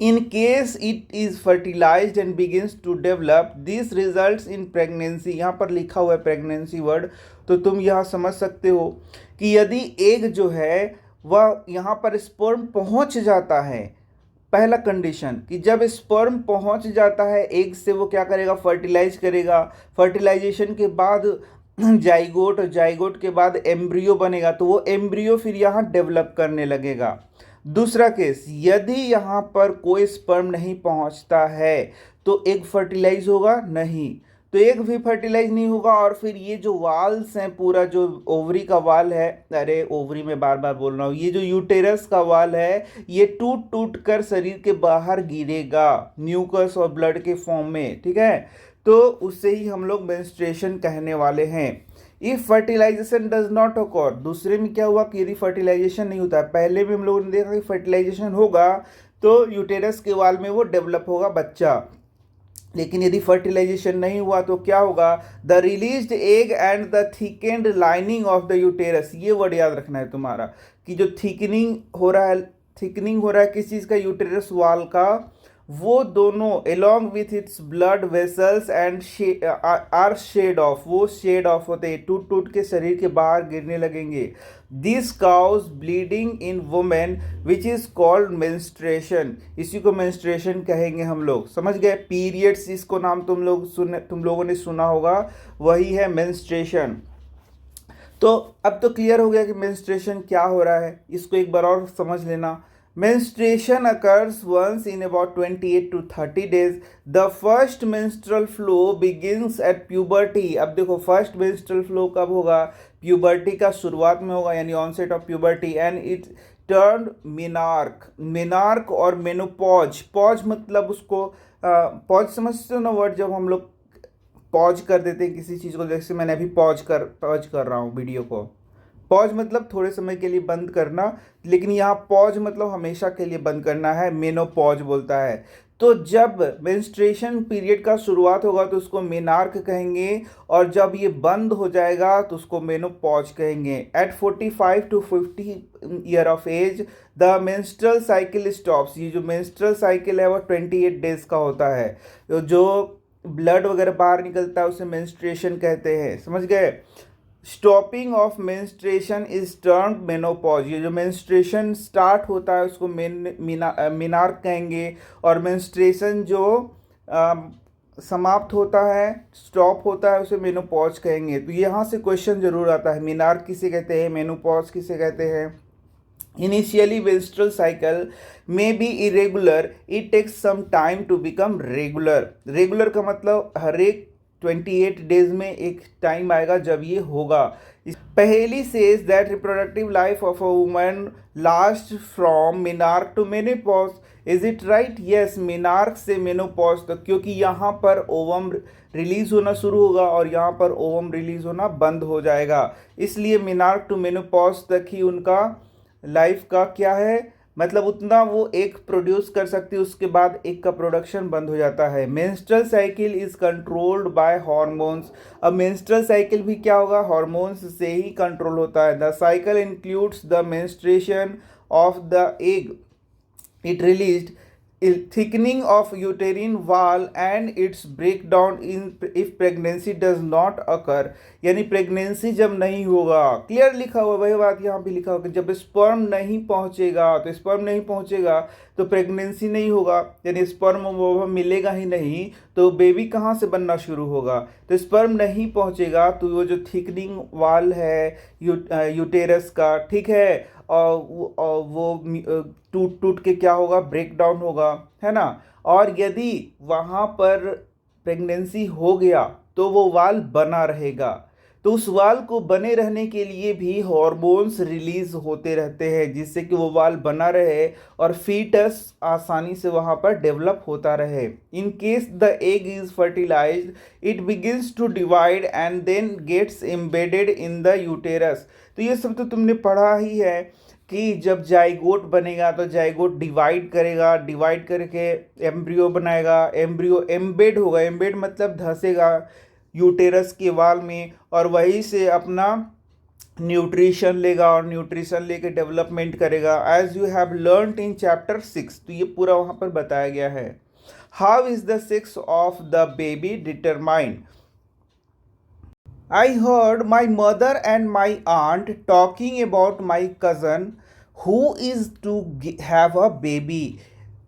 In case it is fertilized and begins to develop, this results in pregnancy। यहाँ पर लिखा हुआ है प्रेगनेंसी वर्ड, तो तुम यहाँ समझ सकते हो कि यदि एग जो है वह यहाँ पर स्पर्म पहुँच जाता है, पहला कंडीशन कि जब स्पर्म पहुँच जाता है एग से, वो क्या करेगा, फर्टिलाइज करेगा। फर्टिलाइजेशन के बाद जाइगोट, और जाइगोट के बाद एम्ब्रियो बनेगा, तो वो एम्ब्रियो फिर यहाँ डेवलप करने लगेगा। दूसरा केस, यदि यहाँ पर कोई स्पर्म नहीं पहुँचता है तो एग फर्टिलाइज होगा नहीं, तो एग भी फर्टिलाइज नहीं होगा, और फिर ये जो वाल्स हैं, पूरा जो ओवरी का वाल है, अरे ओवरी में बार बार बोल रहा हूँ, ये जो यूटेरस का वाल है ये टूट टूट कर शरीर के बाहर गिरेगा म्यूकस और ब्लड के फॉर्म में। ठीक है, तो उससे ही हम लोग मेंस्ट्रुएशन कहने वाले हैं। If fertilization does not occur, दूसरे में क्या हुआ कि यदि फर्टिलाइजेशन नहीं होता है, पहले भी हम लोगों ने देखा कि फर्टिलाइजेशन होगा तो यूटेरस के वाल में वो डेवलप होगा बच्चा, लेकिन यदि फर्टिलाइजेशन नहीं हुआ तो क्या होगा, the released egg and the thickened lining of the uterus, ये वर्ड याद रखना है तुम्हारा कि जो थिकनिंग हो रहा है, थिकनिंग हो रहा है किस चीज़ का, यूटेरस वाल का, वो दोनों along with its blood vessels and are shed off, वो शेड ऑफ होते हैं, टूट टूट के शरीर के बाहर गिरने लगेंगे। This causes bleeding in women which is called menstruation, इसी को मेंस्ट्रुएशन कहेंगे हम लोग, समझ गए। पीरियड्स इसको नाम तुम लोगों ने सुना होगा, वही है मेंस्ट्रुएशन। तो अब तो क्लियर हो गया कि मेंस्ट्रुएशन क्या हो रहा है, इसको एक बार और समझ लेना। Menstruation occurs once in about 28 to 30 days. The first menstrual flow begins at puberty. अब देखो फर्स्ट menstrual flow कब होगा, प्यूबर्टी का शुरुआत में होगा, यानी onset of puberty, and it turn menarche, menarche और मेनोपॉज। पॉज मतलब उसको पॉज समझते हो ना वर्ड, जब हम लोग पॉज कर देते हैं किसी चीज़ को, जैसे मैंने अभी पॉज कर रहा हूँ वीडियो को, पॉज मतलब थोड़े समय के लिए बंद करना, लेकिन यहाँ पॉज मतलब हमेशा के लिए बंद करना है, मेनोपॉज बोलता है। तो जब मेंस्ट्रुएशन पीरियड का शुरुआत होगा तो उसको मेनार्क कहेंगे, और जब ये बंद हो जाएगा तो उसको मेनोपॉज कहेंगे। At 45 to 50 year of age the menstrual cycle stops. ये जो मेंस्ट्रुअल साइकिल है वो 28 डेज का होता है, जो ब्लड वगैरह बाहर निकलता है उसे मेंस्ट्रुएशन कहते हैं, समझ गए। Stopping of menstruation is termed menopause, ये जो मेंस्ट्रुएशन स्टार्ट होता है उसको मेनार्क कहेंगे, और मेंस्ट्रुएशन जो समाप्त होता है, स्टॉप होता है, उसे मेनोपॉज कहेंगे। तो यहाँ से क्वेश्चन जरूर आता है, मेनार्क किसे कहते हैं, मेनोपॉज किसे कहते हैं। Initially, menstrual cycle may be irregular. It takes some time to become regular. Regular का मतलब हर एक 28 डेज में एक टाइम आएगा जब ये होगा। Paheli says that reproductive life of a woman last from menarche to menopause. Is it right? Yes, menarche से मेनोपॉज तक, क्योंकि यहाँ पर ओवम रिलीज होना शुरू होगा और यहाँ पर ओवम रिलीज होना बंद हो जाएगा, इसलिए मेनार्क टू मेनोपॉज तक ही उनका लाइफ का क्या है, मतलब उतना वो एक प्रोड्यूस कर सकती है, उसके बाद एक का प्रोडक्शन बंद हो जाता है। Menstrual cycle is controlled by hormones. अब मेंस्ट्रुअल साइकिल भी क्या होगा, हार्मोन्स से ही कंट्रोल होता है। The cycle includes the menstruation of the egg, it released, thickening of uterine wall and its breakdown in if pregnancy does not occur, यानी pregnancy जब नहीं होगा। क्लियर लिखा हुआ, वही बात यहाँ भी लिखा होगा, जब स्पर्म नहीं पहुँचेगा, तो स्पर्म नहीं पहुँचेगा तो प्रेगनेंसी नहीं होगा, यानी स्पर्म वो मिलेगा ही नहीं तो बेबी कहाँ से बनना शुरू होगा। तो स्पर्म नहीं पहुँचेगा तो वो जो थिकनिंग वाल है यूटेरस का, ठीक है, और वो टूट टूट के क्या होगा, ब्रेक डाउन होगा, है ना। और यदि वहाँ पर प्रेगनेंसी हो गया तो वो वाल बना रहेगा, तो उस वाल को बने रहने के लिए भी हार्मोन्स रिलीज होते रहते हैं, जिससे कि वो वाल बना रहे और फीटस आसानी से वहाँ पर डेवलप होता रहे। In case the egg is fertilized it begins to divide and then gets embedded in the uterus. तो ये सब तो तुमने पढ़ा ही है कि जब जाइगोट बनेगा तो जाइगोट डिवाइड करेगा, डिवाइड करके एम्ब्रियो बनाएगा, एम्ब्रियो एम्बेड होगा, एम्बेड मतलब धंसेगा यूटेरस के वाल में, और वहीं से अपना न्यूट्रिशन लेगा और न्यूट्रिशन लेके डेवलपमेंट करेगा, as you have learned in chapter 6। तो ये पूरा वहाँ पर बताया गया है। How is the sex of the baby determined? I heard my mother and my aunt talking about my cousin who is to have a baby।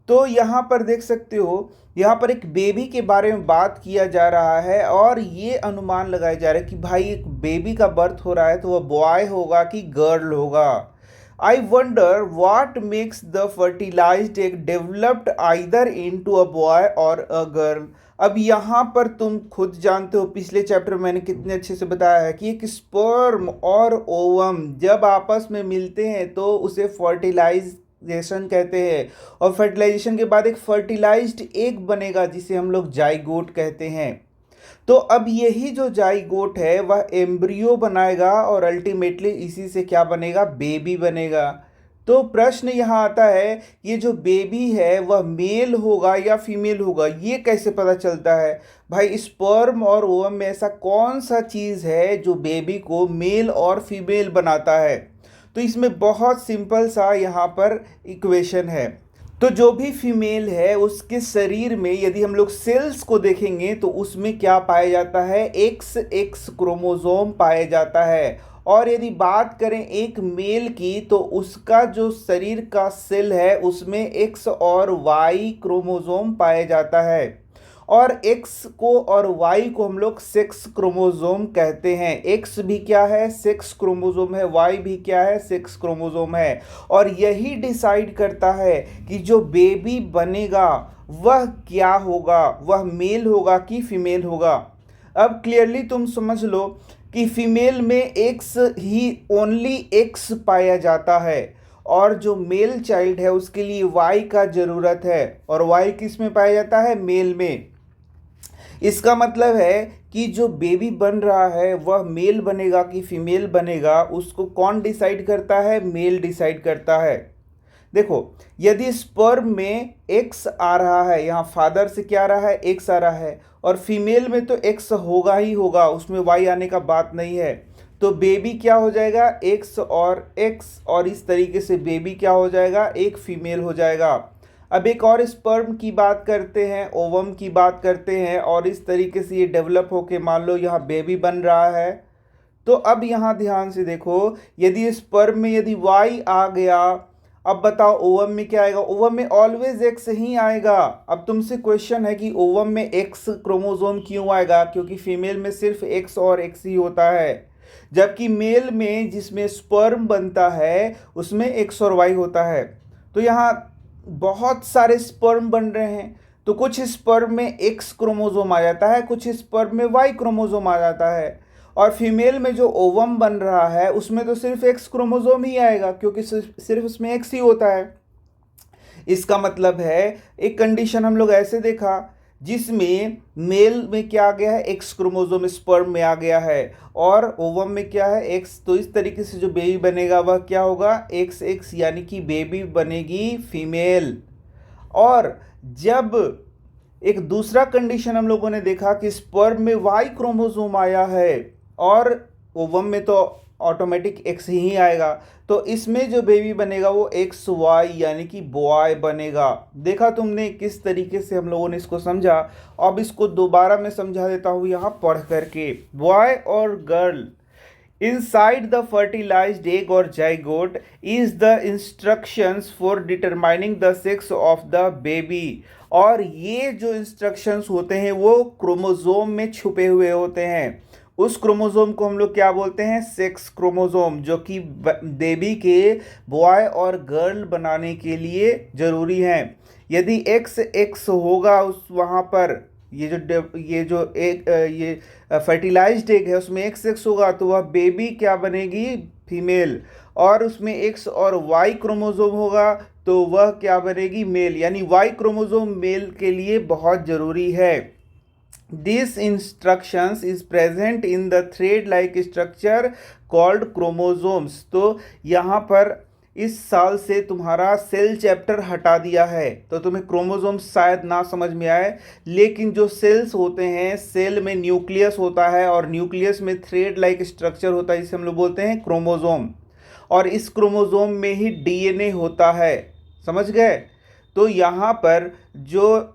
तो यहाँ पर देख सकते हो, यहाँ पर एक बेबी के बारे में बात किया जा रहा है और ये अनुमान लगाया जा रहा है कि भाई एक बेबी का बर्थ हो रहा है तो वह बॉय होगा कि गर्ल होगा। I wonder what makes the fertilized egg developed either into a boy or a girl. अब यहाँ पर तुम खुद जानते हो, पिछले चैप्टर में मैंने कितने अच्छे से बताया है कि एक स्पर्म और ओवम जब आपस में मिलते हैं तो उसे फर्टिलाइजेशन कहते हैं, और फर्टिलाइजेशन के बाद एक फर्टिलाइज्ड एग बनेगा जिसे हम लोग जाइगोट कहते हैं। तो अब यही जो जाइगोट है वह एम्ब्रियो बनाएगा और अल्टीमेटली इसी से क्या बनेगा? बेबी बनेगा। तो प्रश्न यहाँ आता है, ये जो बेबी है वह मेल होगा या फीमेल होगा, ये कैसे पता चलता है? भाई स्पर्म और ओवम में ऐसा कौन सा चीज़ है जो बेबी को मेल और फीमेल बनाता है? तो इसमें बहुत सिंपल सा यहाँ पर इक्वेशन है। तो जो भी फीमेल है उसके शरीर में यदि हम लोग सेल्स को देखेंगे तो उसमें क्या पाया जाता है? एक्स क्रोमोसोम पाया जाता है। और यदि बात करें एक मेल की तो उसका जो शरीर का सेल है उसमें एक्स और वाई क्रोमोसोम पाया जाता है, और एक्स को और वाई को हम लोग सेक्स क्रोमोसोम कहते हैं। एक्स भी क्या है? सेक्स क्रोमोसोम है। वाई भी क्या है? सेक्स क्रोमोसोम है। और यही डिसाइड करता है कि जो बेबी बनेगा वह क्या होगा, वह मेल होगा कि फीमेल होगा। अब क्लियरली तुम समझ लो कि फीमेल में एक्स ही ओनली एक्स पाया जाता है, और जो मेल चाइल्ड है उसके लिए वाई का ज़रूरत है, और वाई किस में पाया जाता है? मेल में। इसका मतलब है कि जो बेबी बन रहा है वह मेल बनेगा कि फीमेल बनेगा, उसको कौन डिसाइड करता है? मेल डिसाइड करता है। देखो, यदि स्पर्म में एक्स आ रहा है, यहाँ फादर से क्या आ रहा है? एक्स आ रहा है, और फीमेल में तो एक्स होगा ही होगा, उसमें वाई आने का बात नहीं है। तो बेबी क्या हो जाएगा? एक्स और एक्स, और इस तरीके से बेबी क्या हो जाएगा? एक फीमेल हो जाएगा। अब एक और स्पर्म की बात करते हैं, ओवम की बात करते हैं, और इस तरीके से ये डेवलप होके मान लो यहाँ बेबी बन रहा है। तो अब यहाँ ध्यान से देखो, यदि स्पर्म में यदि वाई आ गया, अब बताओ ओवम में क्या आएगा? ओवम में ऑलवेज एक्स ही आएगा। अब तुमसे क्वेश्चन है कि ओवम में एक्स क्रोमोसोम क्यों आएगा? क्योंकि फीमेल में सिर्फ एक्स और एक्स ही होता है, जबकि मेल में जिसमें स्पर्म बनता है उसमें एक्स और वाई होता है। तो यहाँ बहुत सारे स्पर्म बन रहे हैं, तो कुछ स्पर्म में एक्स क्रोमोसोम आ जाता है, कुछ स्पर्म में वाई क्रोमोसोम आ जाता है, और फीमेल में जो ओवम बन रहा है उसमें तो सिर्फ एक्स क्रोमोसोम ही आएगा क्योंकि सिर्फ उसमें एक्स ही होता है। इसका मतलब है एक कंडीशन हम लोग ऐसे देखा जिसमें मेल में क्या आ गया है? एक्स क्रोमोसोम स्पर्म में आ गया है, और ओवम में क्या है? एक्स। तो इस तरीके से जो बेबी बनेगा वह क्या होगा? एक्स एक्स, यानी कि बेबी बनेगी फीमेल। और जब एक दूसरा कंडीशन हम लोगों ने देखा कि स्पर्म में वाई क्रोमोसोम आया है और ओवम में तो ऑटोमेटिक एक्स ही आएगा, तो इसमें जो बेबी बनेगा वो एक्स वाई यानी कि बॉय बनेगा। देखा तुमने किस तरीके से हम लोगों ने इसको समझा। अब इसको दोबारा मैं समझा देता हूँ यहाँ पढ़ करके। बॉय और girl inside the fertilized egg or zygote is the instructions for determining the sex of the baby। और ये जो इंस्ट्रक्शंस होते हैं वो क्रोमोसोम में छुपे हुए होते हैं। उस क्रोमोसोम को हम लोग क्या बोलते हैं? सेक्स क्रोमोसोम, जो कि बेबी के बॉय और गर्ल बनाने के लिए ज़रूरी हैं। यदि एक्स एक्स होगा उस वहाँ पर, ये फर्टिलाइज्ड एग है उसमें एक्स एक्स होगा तो वह बेबी क्या बनेगी? फीमेल। और उसमें एक्स और वाई क्रोमोसोम होगा तो वह क्या बनेगी? मेल। यानी वाई क्रोमोसोम मेल के लिए बहुत ज़रूरी है। This instructions is present in the thread like structure called chromosomes. तो यहाँ पर इस साल से तुम्हारा सेल चैप्टर हटा दिया है, तो तुम्हें क्रोमोसोम शायद ना समझ में आए, लेकिन जो सेल्स होते हैं, सेल में न्यूक्लियस होता है और न्यूक्लियस में थ्रेड लाइक स्ट्रक्चर होता है जिसे हम लोग बोलते हैं क्रोमोसोम, और इस क्रोमोसोम में ही डीएनए होता है। समझ गए? तो यहाँ पर जो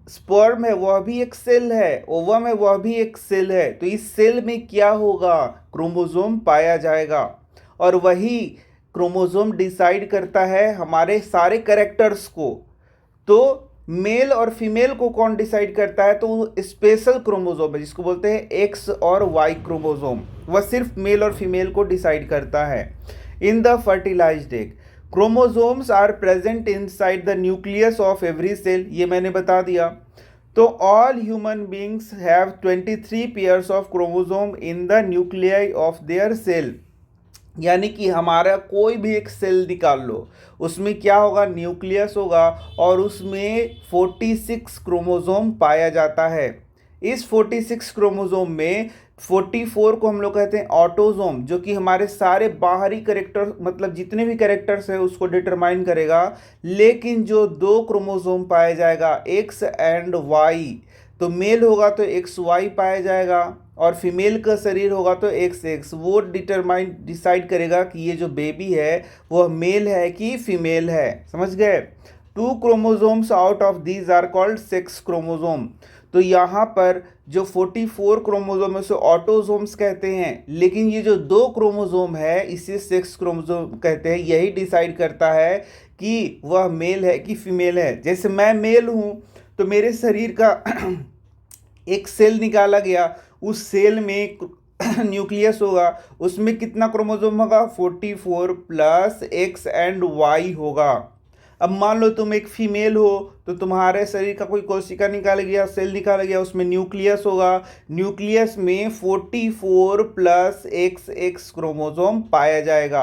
स्पर्म है वह भी एक सेल है, ओवम है वह भी एक सेल है, तो इस सेल में क्या होगा, क्रोमोसोम पाया जाएगा, और वही क्रोमोसोम डिसाइड करता है हमारे सारे कैरेक्टर्स को। तो मेल और फीमेल को कौन डिसाइड करता है, तो स्पेशल क्रोमोसोम है जिसको बोलते हैं एक्स और वाई क्रोमोसोम, वह सिर्फ मेल और फीमेल को डिसाइड करता है। In the fertilized egg chromosomes are present inside the nucleus of every cell, ये मैंने बता दिया। तो all human beings have 23 pairs of chromosome in the nuclei of their cell, यानी कि हमारा कोई भी एक सेल निकाल लो, उसमें क्या होगा, न्यूक्लियस होगा और उसमें 46 क्रोमोसोम पाया जाता है। इस 46 क्रोमोसोम में 44 को हम लोग कहते हैं ऑटोसोम, जो कि हमारे सारे बाहरी कैरेक्टर मतलब जितने भी कैरेक्टर्स है उसको डिटरमाइन करेगा। लेकिन जो दो क्रोमोसोम पाया जाएगा एक्स एंड वाई, तो मेल होगा तो एक्स वाई पाया जाएगा और फीमेल का शरीर होगा तो एक्स एक्स, वो डिसाइड करेगा कि ये जो बेबी है वह मेल है कि फीमेल है। समझ गए? 2 chromosomes out of these are called sex chromosome. तो यहाँ पर जो 44 क्रोमोसोम है उसे ऑटोसोम्स कहते हैं, लेकिन ये जो 2 क्रोमोसोम है इसे सेक्स क्रोमोसोम कहते हैं। यही डिसाइड करता है कि वह मेल है कि फीमेल है। जैसे मैं मेल हूँ तो मेरे शरीर का एक सेल निकाला गया, उस सेल में न्यूक्लियस होगा, उसमें कितना क्रोमोसोम होगा, 44 प्लस एक्स एंड वाई होगा। अब मान लो तुम एक फीमेल हो तो तुम्हारे शरीर का कोई कोशिका निकाला गया, सेल निकाला गया, उसमें न्यूक्लियस होगा, न्यूक्लियस में 44 प्लस एक्स एक्स क्रोमोसोम पाया जाएगा।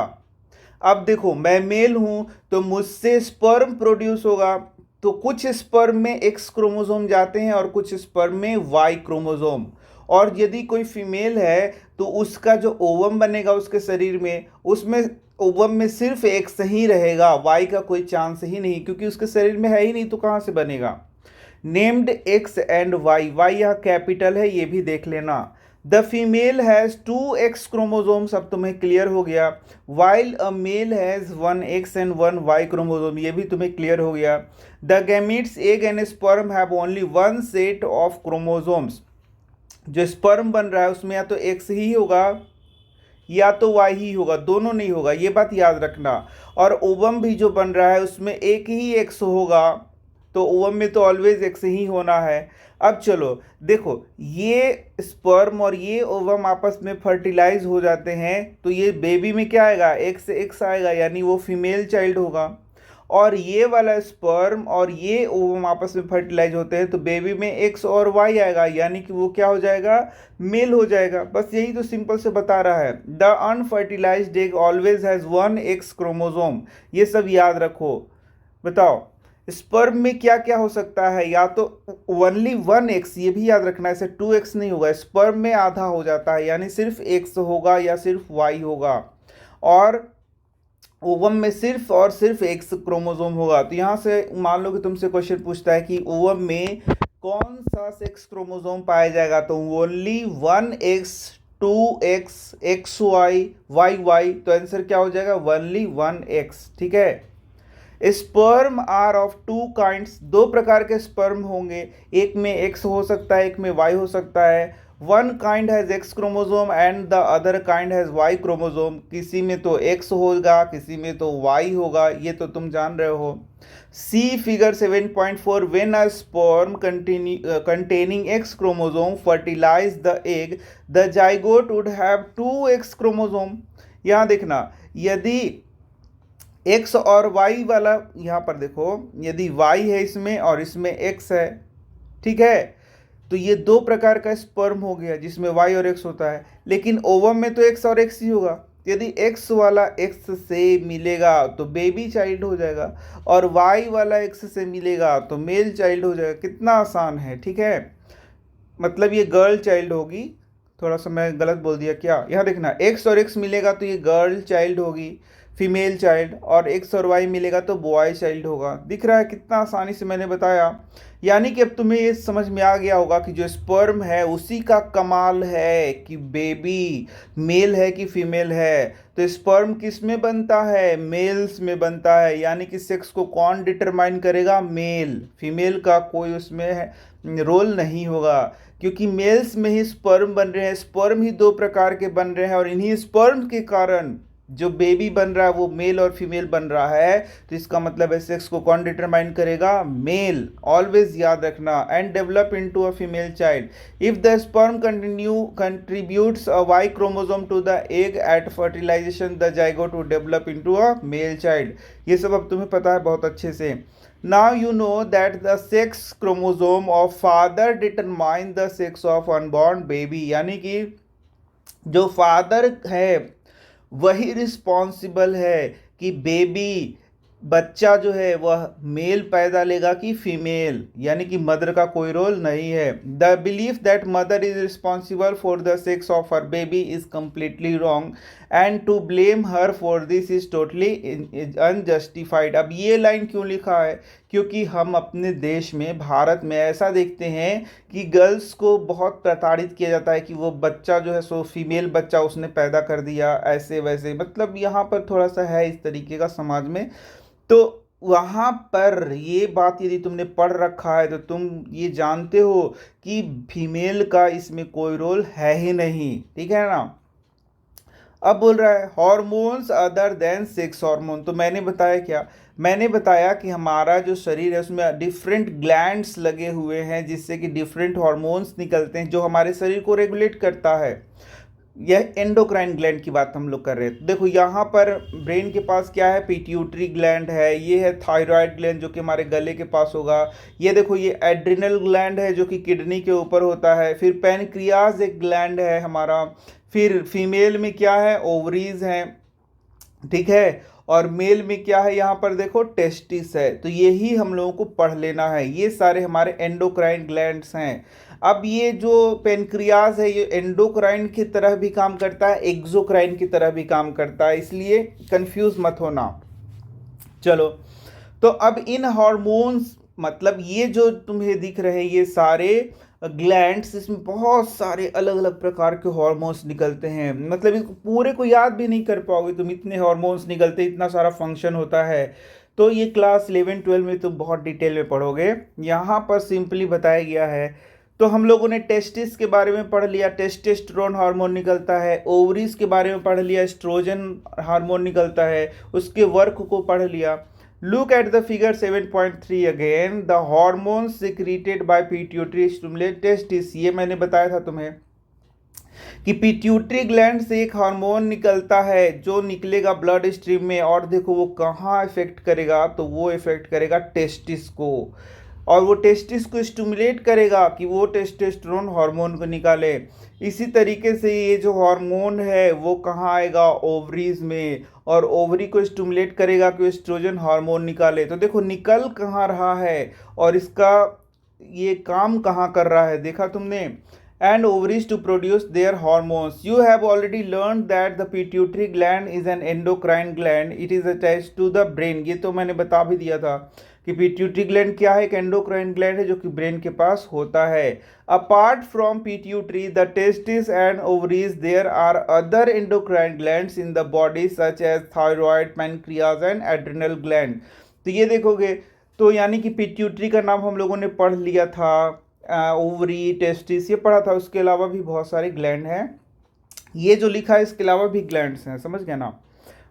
अब देखो मैं मेल हूं तो मुझसे स्पर्म प्रोड्यूस होगा, तो कुछ स्पर्म में एक्स क्रोमोसोम जाते हैं और कुछ स्पर्म में वाई क्रोमोसोम। और यदि कोई फीमेल है तो उसका जो ओवम बनेगा उसके शरीर में, उसमें ओवम में सिर्फ एक्स ही रहेगा, वाई का कोई चांस ही नहीं, क्योंकि उसके शरीर में है ही नहीं तो कहाँ से बनेगा। Named X and Y, Y यहाँ कैपिटल है, ये भी देख लेना। The female has 2 X chromosomes, अब तुम्हें क्लियर हो गया। While a male has 1 X and 1 Y chromosome, ये भी तुम्हें क्लियर हो गया। The gametes egg and sperm have only 1 set of chromosomes, जो स्पर्म बन रहा है उसमें या तो एक्स ही होगा या तो वाई ही होगा, दोनों नहीं होगा, ये बात याद रखना। और ओवम भी जो बन रहा है उसमें एक ही एक्स होगा, तो ओवम में तो ऑलवेज एक्स ही होना है। अब चलो देखो, ये स्पर्म और ये ओवम आपस में फर्टिलाइज हो जाते हैं, तो ये बेबी में क्या आएगा, एक्स एक्स आएगा, यानी वो फीमेल चाइल्ड होगा। और ये वाला स्पर्म और ये ओवम आपस में फर्टिलाइज होते हैं तो बेबी में एक्स और वाई आएगा, यानी कि वो क्या हो जाएगा, मेल हो जाएगा। बस यही तो सिंपल से बता रहा है। The unfertilised egg always has 1 x chromosome, ये सब याद रखो। बताओ स्पर्म में क्या क्या हो सकता है, या तो ओनली 1 एक्स, ये भी याद रखना, ऐसे 2 एक्स नहीं होगा। स्पर्म में आधा हो जाता है, यानी सिर्फ एक्स होगा या सिर्फ वाई होगा, और ओवम में सिर्फ और सिर्फ एक्स क्रोमोसोम होगा। तो यहाँ से मान लो कि तुमसे क्वेश्चन पूछता है कि ओवम में कौन सा सेक्स क्रोमोसोम पाया जाएगा, तो only 1 X 2 X X Y Y Y, तो आंसर क्या हो जाएगा, ओनली 1 एक्स। ठीक है। स्पर्म आर ऑफ 2 काइंड्स, 2 प्रकार के स्पर्म होंगे, एक में एक्स हो सकता है एक में वाई हो सकता है। 1 kind has X chromosome and the other kind has Y chromosome, किसी में तो एक्स होगा किसी में तो वाई होगा, ये तो तुम जान रहे हो। See figure 7.4, when a sperm containing X chromosome fertilize the egg, the zygote would have 2 X chromosome. यहाँ देखना, यदि एक्स और वाई वाला, यहाँ पर देखो यदि वाई है इसमें और इसमें एक्स है, ठीक है, तो ये 2 प्रकार का स्पर्म हो गया जिसमें वाई और एक्स होता है। लेकिन ओवम में तो एक्स और एक्स ही होगा, यदि एक्स वाला एक्स से मिलेगा तो बेबी चाइल्ड हो जाएगा, और वाई वाला एक्स से मिलेगा तो मेल चाइल्ड हो जाएगा। कितना आसान है, ठीक है। मतलब ये गर्ल चाइल्ड होगी, थोड़ा सा मैं गलत बोल दिया क्या, यहाँ देखना, एक्स और एक्स मिलेगा तो ये गर्ल चाइल्ड होगी, फीमेल चाइल्ड, और एक्स और वाई मिलेगा तो बॉय चाइल्ड होगा। दिख रहा है कितना आसानी से मैंने बताया। यानी कि अब तुम्हें ये समझ में आ गया होगा कि जो स्पर्म है उसी का कमाल है कि बेबी मेल है कि फीमेल है। तो स्पर्म किस में बनता है? मेल्स में बनता है। यानी कि सेक्स को कौन डिटरमाइन करेगा? मेल। फीमेल का कोई उसमें रोल नहीं होगा, क्योंकि मेल्स में ही स्पर्म बन रहे हैं। स्पर्म ही दो प्रकार के बन रहे हैं और इन्हीं स्पर्म के कारण जो बेबी बन रहा है वो मेल और फीमेल बन रहा है। तो इसका मतलब है सेक्स को कौन डिटरमाइन करेगा? मेल। ऑलवेज याद रखना। And develop into a female child if the sperm contributes a Y chromosome to the egg at fertilization the zygote to develop into a male child. ये सब अब तुम्हें पता है बहुत अच्छे से। Now you know that the sex chromosome of father determine the sex of unborn baby। यानी कि जो फादर है वही रिस्पॉन्सिबल है कि बेबी बच्चा जो है वह मेल पैदा लेगा कि फीमेल, यानी कि मदर का कोई रोल नहीं है। The belief that mother is responsible for the sex of her baby is completely wrong and to blame her for this is totally unjustified. अब ये लाइन क्यों लिखा है? क्योंकि हम अपने देश में, भारत में ऐसा देखते हैं कि गर्ल्स को बहुत प्रताड़ित किया जाता है कि वो बच्चा जो है सो फीमेल बच्चा उसने पैदा कर दिया, ऐसे वैसे। मतलब यहाँ पर थोड़ा सा है इस तरीके का समाज में। तो वहाँ पर ये बात यदि तुमने पढ़ रखा है तो तुम ये जानते हो कि फीमेल का इसमें कोई रोल है ही नहीं, ठीक है ना। अब बोल रहा है hormones other than sex hormone. तो मैंने बताया क्या? मैंने बताया कि हमारा जो शरीर है उसमें डिफरेंट ग्लैंड्स लगे हुए हैं जिससे कि डिफरेंट हार्मोन्स निकलते हैं जो हमारे शरीर को रेगुलेट करता है। यह एंडोक्राइन ग्लैंड की बात हम लोग कर रहे हैं। तो देखो यहाँ पर ब्रेन के पास क्या है? पिट्यूटरी ग्लैंड है। ये है थायराइड ग्लैंड जो कि हमारे गले के पास होगा। ये देखो ये एड्रिनल ग्लैंड है जो कि किडनी के ऊपर होता है। फिर पैनक्रियाज एक ग्लैंड है हमारा। फिर फीमेल में क्या है? ओवरीज हैं, ठीक है। और मेल में क्या है? यहाँ पर देखो टेस्टिस है। तो यही हम लोगों को पढ़ लेना है। ये सारे हमारे एंडोक्राइन ग्लैंड्स हैं। अब ये जो पेनक्रियाज है ये एंडोक्राइन की तरह भी काम करता है, एक्सोक्राइन की तरह भी काम करता है, इसलिए कंफ्यूज मत होना। चलो, तो अब इन हार्मोन्स, मतलब ये जो तुम्हें दिख रहे हैं ये सारे ग्लैंड्स, इसमें बहुत सारे अलग अलग प्रकार के हार्मोन्स निकलते हैं। मतलब इसको पूरे को याद भी नहीं कर पाओगे तुम, इतने हार्मोन्स निकलते, इतना सारा फंक्शन होता है। तो ये क्लास 11-12 में तुम बहुत डिटेल में पढ़ोगे। यहाँ पर सिंपली बताया गया है। तो हम लोगों ने टेस्टिस के बारे में पढ़ लिया, टेस्टोस्टेरोन हार्मोन निकलता है। ओवरीज के बारे में पढ़ लिया, एस्ट्रोजन हार्मोन निकलता है, उसके वर्क को पढ़ लिया। Look at the figure 7.3 again. The hormones secreted by pituitary stimulate testis। ये मैंने बताया था तुम्हें कि पिट्यूटरी ग्लैंड से एक हार्मोन निकलता है जो निकलेगा ब्लड स्ट्रीम में, और देखो वो कहाँ इफेक्ट करेगा? तो वो इफेक्ट करेगा टेस्टिस को, और वो टेस्टिस को स्टिमुलेट करेगा कि वो टेस्टोस्टेरोन हार्मोन को निकाले। इसी तरीके से ये जो हार्मोन है वो कहाँ आएगा? ओवरीज में, और ओवरी को स्टिमुलेट करेगा कि एस्ट्रोजन हार्मोन निकाले। तो देखो निकल कहाँ रहा है और इसका ये काम कहाँ कर रहा है, देखा तुमने। and ovaries to produce their hormones. You have already learned that the pituitary gland is an endocrine gland. It is attached to the brain. ये तो मैंने बता भी दिया था कि पिट्यूटरी ग्लैंड क्या है? एक एंडोक्राइन ग्लैंड है जो कि ब्रेन के पास होता है। Apart from pituitary the testes and ovaries there are other endocrine glands in the body such as thyroid, pancreas and adrenal gland. तो ये देखोगे तो यानी कि पिट्यूटरी का नाम हम लोगों ने पढ़ लिया था, ओवरी, टेस्टिस ये पढ़ा था। उसके अलावा भी बहुत सारे ग्लैंड हैं। ये जो लिखा है इसके अलावा भी ग्लैंड्स हैं, समझ गया ना।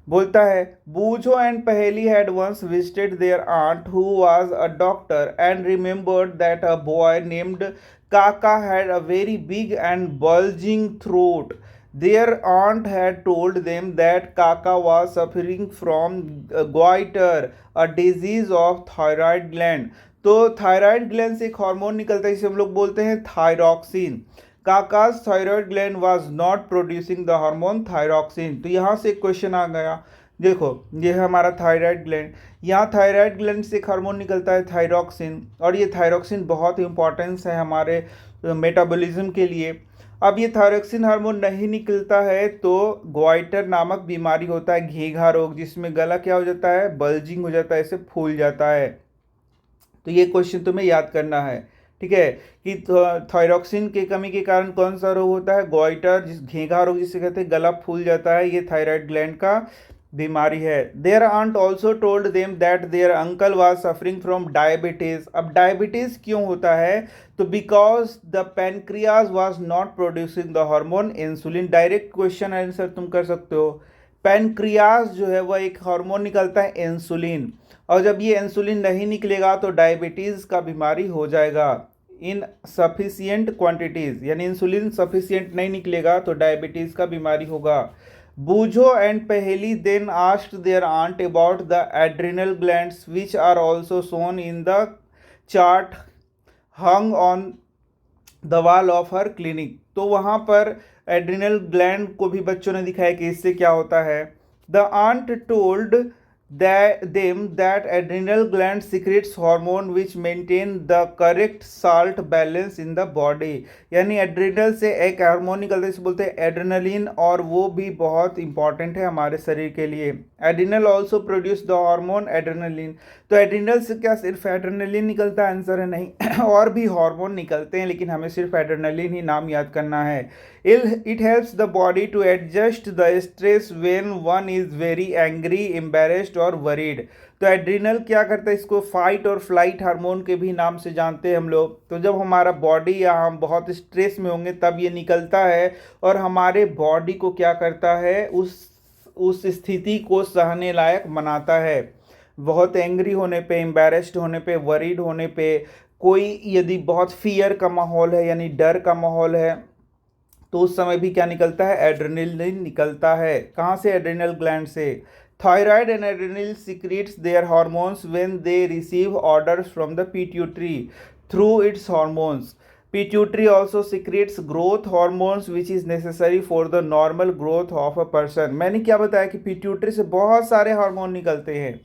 बोलता है Boojho and Paheli had once visited their aunt who was a doctor and remembered that a boy named Kaka had a very big and bulging throat. Their aunt had told them that Kaka was suffering from goiter, a disease of thyroid gland। तो thyroid gland से एक hormone निकलता है जिसे हम लोग बोलते हैं thyroxine. Kaka's thyroid gland was not producing the hormone thyroxine. तो यहाँ से एक क्वेश्चन आ गया। देखो ये है हमारा थायराइड ग्लैंड, यहाँ थायराइड ग्लैंड से एक हार्मोन निकलता है थायरॉक्सिन, और ये थायरॉक्सिन बहुत इंपॉर्टेंस है हमारे मेटाबॉलिज्म के लिए। अब ये थायरोक्सिन हार्मोन नहीं निकलता है तो ग्वाइटर नामक बीमारी होता है, घेघा रोग, जिसमें गला क्या हो जाता है, बल्जिंग हो जाता है, ऐसे फूल जाता है। तो ये क्वेश्चन तुम्हें याद करना है, ठीक है, कि थायरोक्सिन की कमी के कारण कौन सा रोग होता है, ग्वाइटर, जिस घेघा रोग जिसे कहते हैं, गला फूल जाता है, ये थायराइड ग्लैंड का बीमारी है। Their aunt also told them that their uncle was suffering from diabetes. अब डायबिटीज क्यों होता है, तो because the pancreas was not producing the hormone insulin. Direct question answer तुम कर सकते हो। पेनक्रियाज जो है वह एक हार्मोन निकलता है इंसुलिन, और जब ये इंसुलिन नहीं निकलेगा तो डायबिटीज़ का बीमारी हो जाएगा इन सफिशियंट क्वांटिटीज़, यानी इंसुलिन सफिशियंट नहीं निकलेगा तो डायबिटीज़ का बीमारी होगा। Boojho and Paheli then asked their aunt about the adrenal glands which are also shown in the chart hung on the wall of her clinic. तो वहाँ पर एड्रिनल ग्लैंड को भी बच्चों ने दिखाया कि इससे क्या होता है। The aunt told that adrenal gland secretes hormone which maintain the correct salt balance in the body। यानी एड्रिनल से एक हार्मोन निकलता है जिसे बोलते हैं एड्रेनलिन, और वो भी बहुत इंपॉर्टेंट है हमारे शरीर के लिए। Adrenal also produce the hormone adrenaline. तो एड्रिनल से क्या सिर्फ एड्रेनलिन निकलता है, आंसर है नहीं और भी हार्मोन निकलते हैं, लेकिन हमें सिर्फ एड्रेनलिन ही नाम याद करना है। It helps the body to adjust the stress when one is very angry, embarrassed or worried. तो एड्रिनल क्या करता है, इसको फाइट और फ्लाइट हार्मोन के भी नाम से जानते हैं हम लोग। तो जब हमारा बॉडी या हम बहुत स्ट्रेस में होंगे तब ये निकलता है, और हमारे बॉडी को क्या करता है, उस स्थिति को सहने लायक बनाता है। बहुत एंग्री होने पे, एम्बेरेस्ड होने पे, वरीड होने पे, कोई यदि बहुत फियर का माहौल है यानी डर का माहौल है, तो उस समय भी क्या निकलता है, एड्रेनलिन निकलता है। कहाँ से, एड्रेनल ग्लैंड से। Thyroid and adrenal secretes their hormones when they receive orders from the pituitary through its hormones. Pituitary also secretes growth hormones which is necessary for the normal growth of a person। मैंने क्या बताया कि pituitary से बहुत सारे hormone निकलते हैं,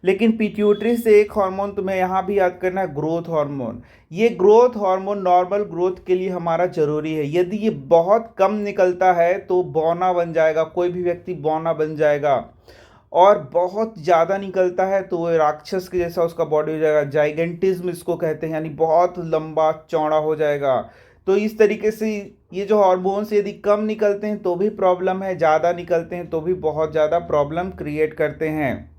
लेकिन पिट्यूटरी से एक हार्मोन तुम्हें यहाँ भी याद करना है, ग्रोथ हार्मोन। ये ग्रोथ हार्मोन नॉर्मल ग्रोथ के लिए हमारा जरूरी है। यदि ये बहुत कम निकलता है तो बौना बन जाएगा, कोई भी व्यक्ति बौना बन जाएगा, और बहुत ज़्यादा निकलता है तो वो राक्षस के जैसा उसका बॉडी हो जाएगा, जाइगेंटिज्म इसको कहते हैं, यानी बहुत लंबा चौड़ा हो जाएगा। तो इस तरीके से ये जो हार्मोन्स यदि कम निकलते हैं तो भी प्रॉब्लम है, ज़्यादा निकलते हैं तो भी बहुत ज़्यादा प्रॉब्लम क्रिएट करते हैं।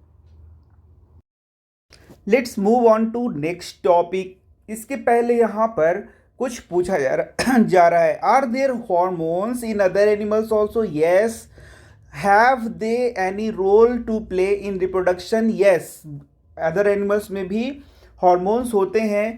Let's move on to next topic. इसके पहले यहाँ पर कुछ पूछा जा रहा है, are there hormones in other animals also? Yes. Have they any role to play in reproduction? Yes, other animals में भी हॉर्मोन्स होते हैं।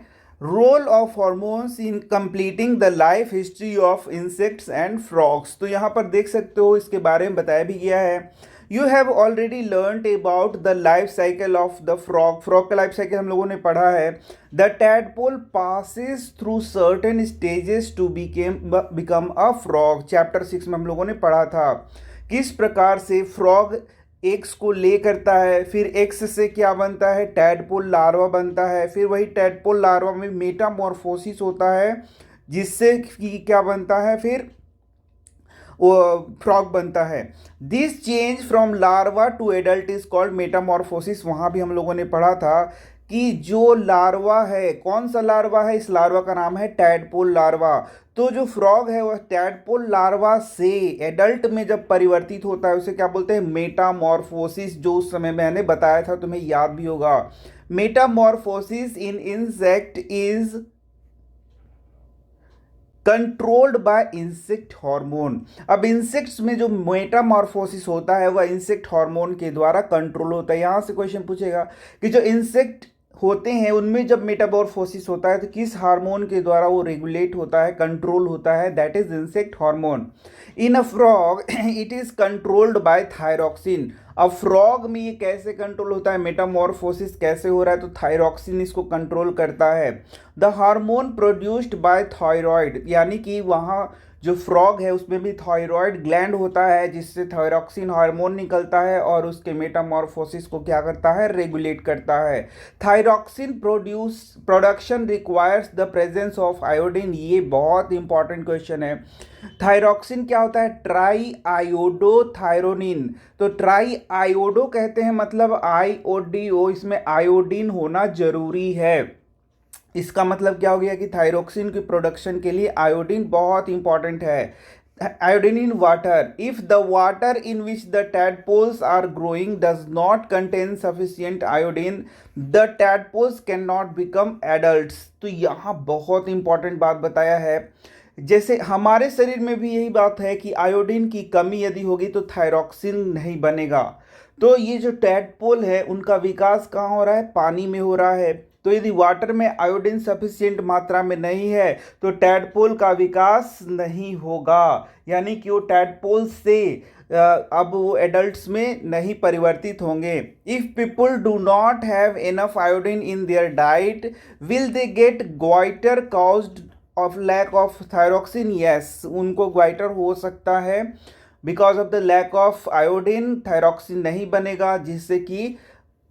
Role of hormones in completing the life history of insects and frogs. तो यहाँ पर देख सकते हो, इसके बारे में बताया भी गया है। You have already learned about the life cycle of the frog. Frog का लाइफ साइकिल हम लोगों ने पढ़ा है। The tadpole passes through certain stages to become a frog. Chapter 6 में हम लोगों ने पढ़ा था किस प्रकार से फ्रॉग एग्स को ले करता है, फिर एग्स से क्या बनता है, टैडपोल लार्वा बनता है, फिर वही टैडपोल लार्वा में मेटामॉर्फोसिस होता है जिससे क्या बनता है, फिर वो फ्रॉग बनता है। This change from larva to adult is called metamorphosis. वहाँ भी हम लोगों ने पढ़ा था कि जो लार्वा है, कौन सा लार्वा है, इस लार्वा का नाम है टैडपोल लार्वा। तो जो फ्रॉग है वह टैडपोल लार्वा से एडल्ट में जब परिवर्तित होता है उसे क्या बोलते हैं, मेटामॉर्फोसिस, जो उस समय मैंने बताया था, तुम्हें याद भी होगा। Metamorphosis in insect is controlled by insect hormone. अब इंसेक्ट्स में जो मेटामॉर्फोसिस होता है वह इंसेक्ट हार्मोन के द्वारा कंट्रोल होता है। यहाँ से क्वेश्चन पूछेगा कि जो इंसेक्ट होते हैं उनमें जब मेटामॉर्फोसिस होता है तो किस हार्मोन के द्वारा वो रेगुलेट होता है, कंट्रोल होता है, that is insect hormone. In a frog it is controlled by thyroxine. अब फ्रॉग में ये कैसे कंट्रोल होता है, मेटामॉर्फोसिस कैसे हो रहा है, तो थायरॉक्सिन इसको कंट्रोल करता है। The hormone produced by thyroid, यानी कि वहाँ जो फ्रॉग है उसमें भी थायराइड ग्लैंड होता है जिससे थायरॉक्सिन हार्मोन निकलता है और उसके मेटामॉर्फोसिस को क्या करता है, रेगुलेट करता है। Thyroxine production requires the presence of iodine, ये बहुत इंपॉर्टेंट क्वेश्चन है। थायरॉक्सिन क्या होता है, ट्राई आयोडोथायरोनिन। तो ट्राई आयोडो कहते हैं मतलब आईओडीओ, इसमें आयोडीन होना जरूरी है। इसका मतलब क्या हो गया कि थायरोक्सिन की प्रोडक्शन के लिए आयोडीन बहुत इंपॉर्टेंट है। Iodine in water, if the water in which the tadpoles are growing does not contain sufficient iodine, the tadpoles can not become adults. तो यहाँ बहुत इंपॉर्टेंट बात बताया है। जैसे हमारे शरीर में भी यही बात है कि आयोडीन की कमी यदि होगी तो थायरॉक्सिन नहीं बनेगा। तो ये जो टैडपोल है उनका विकास कहाँ हो रहा है, पानी में हो रहा है। तो यदि वाटर में आयोडीन सफिशियंट मात्रा में नहीं है तो टैडपोल का विकास नहीं होगा, यानी कि वो टैडपोल से अब वो एडल्ट्स में नहीं परिवर्तित होंगे। If people do not have enough iodine in their diet, will they get goitre caused of lack of thyroxine? Yes, उनको ग्वाइटर हो सकता है because of the lack of iodine. Thyroxine नहीं बनेगा जिससे कि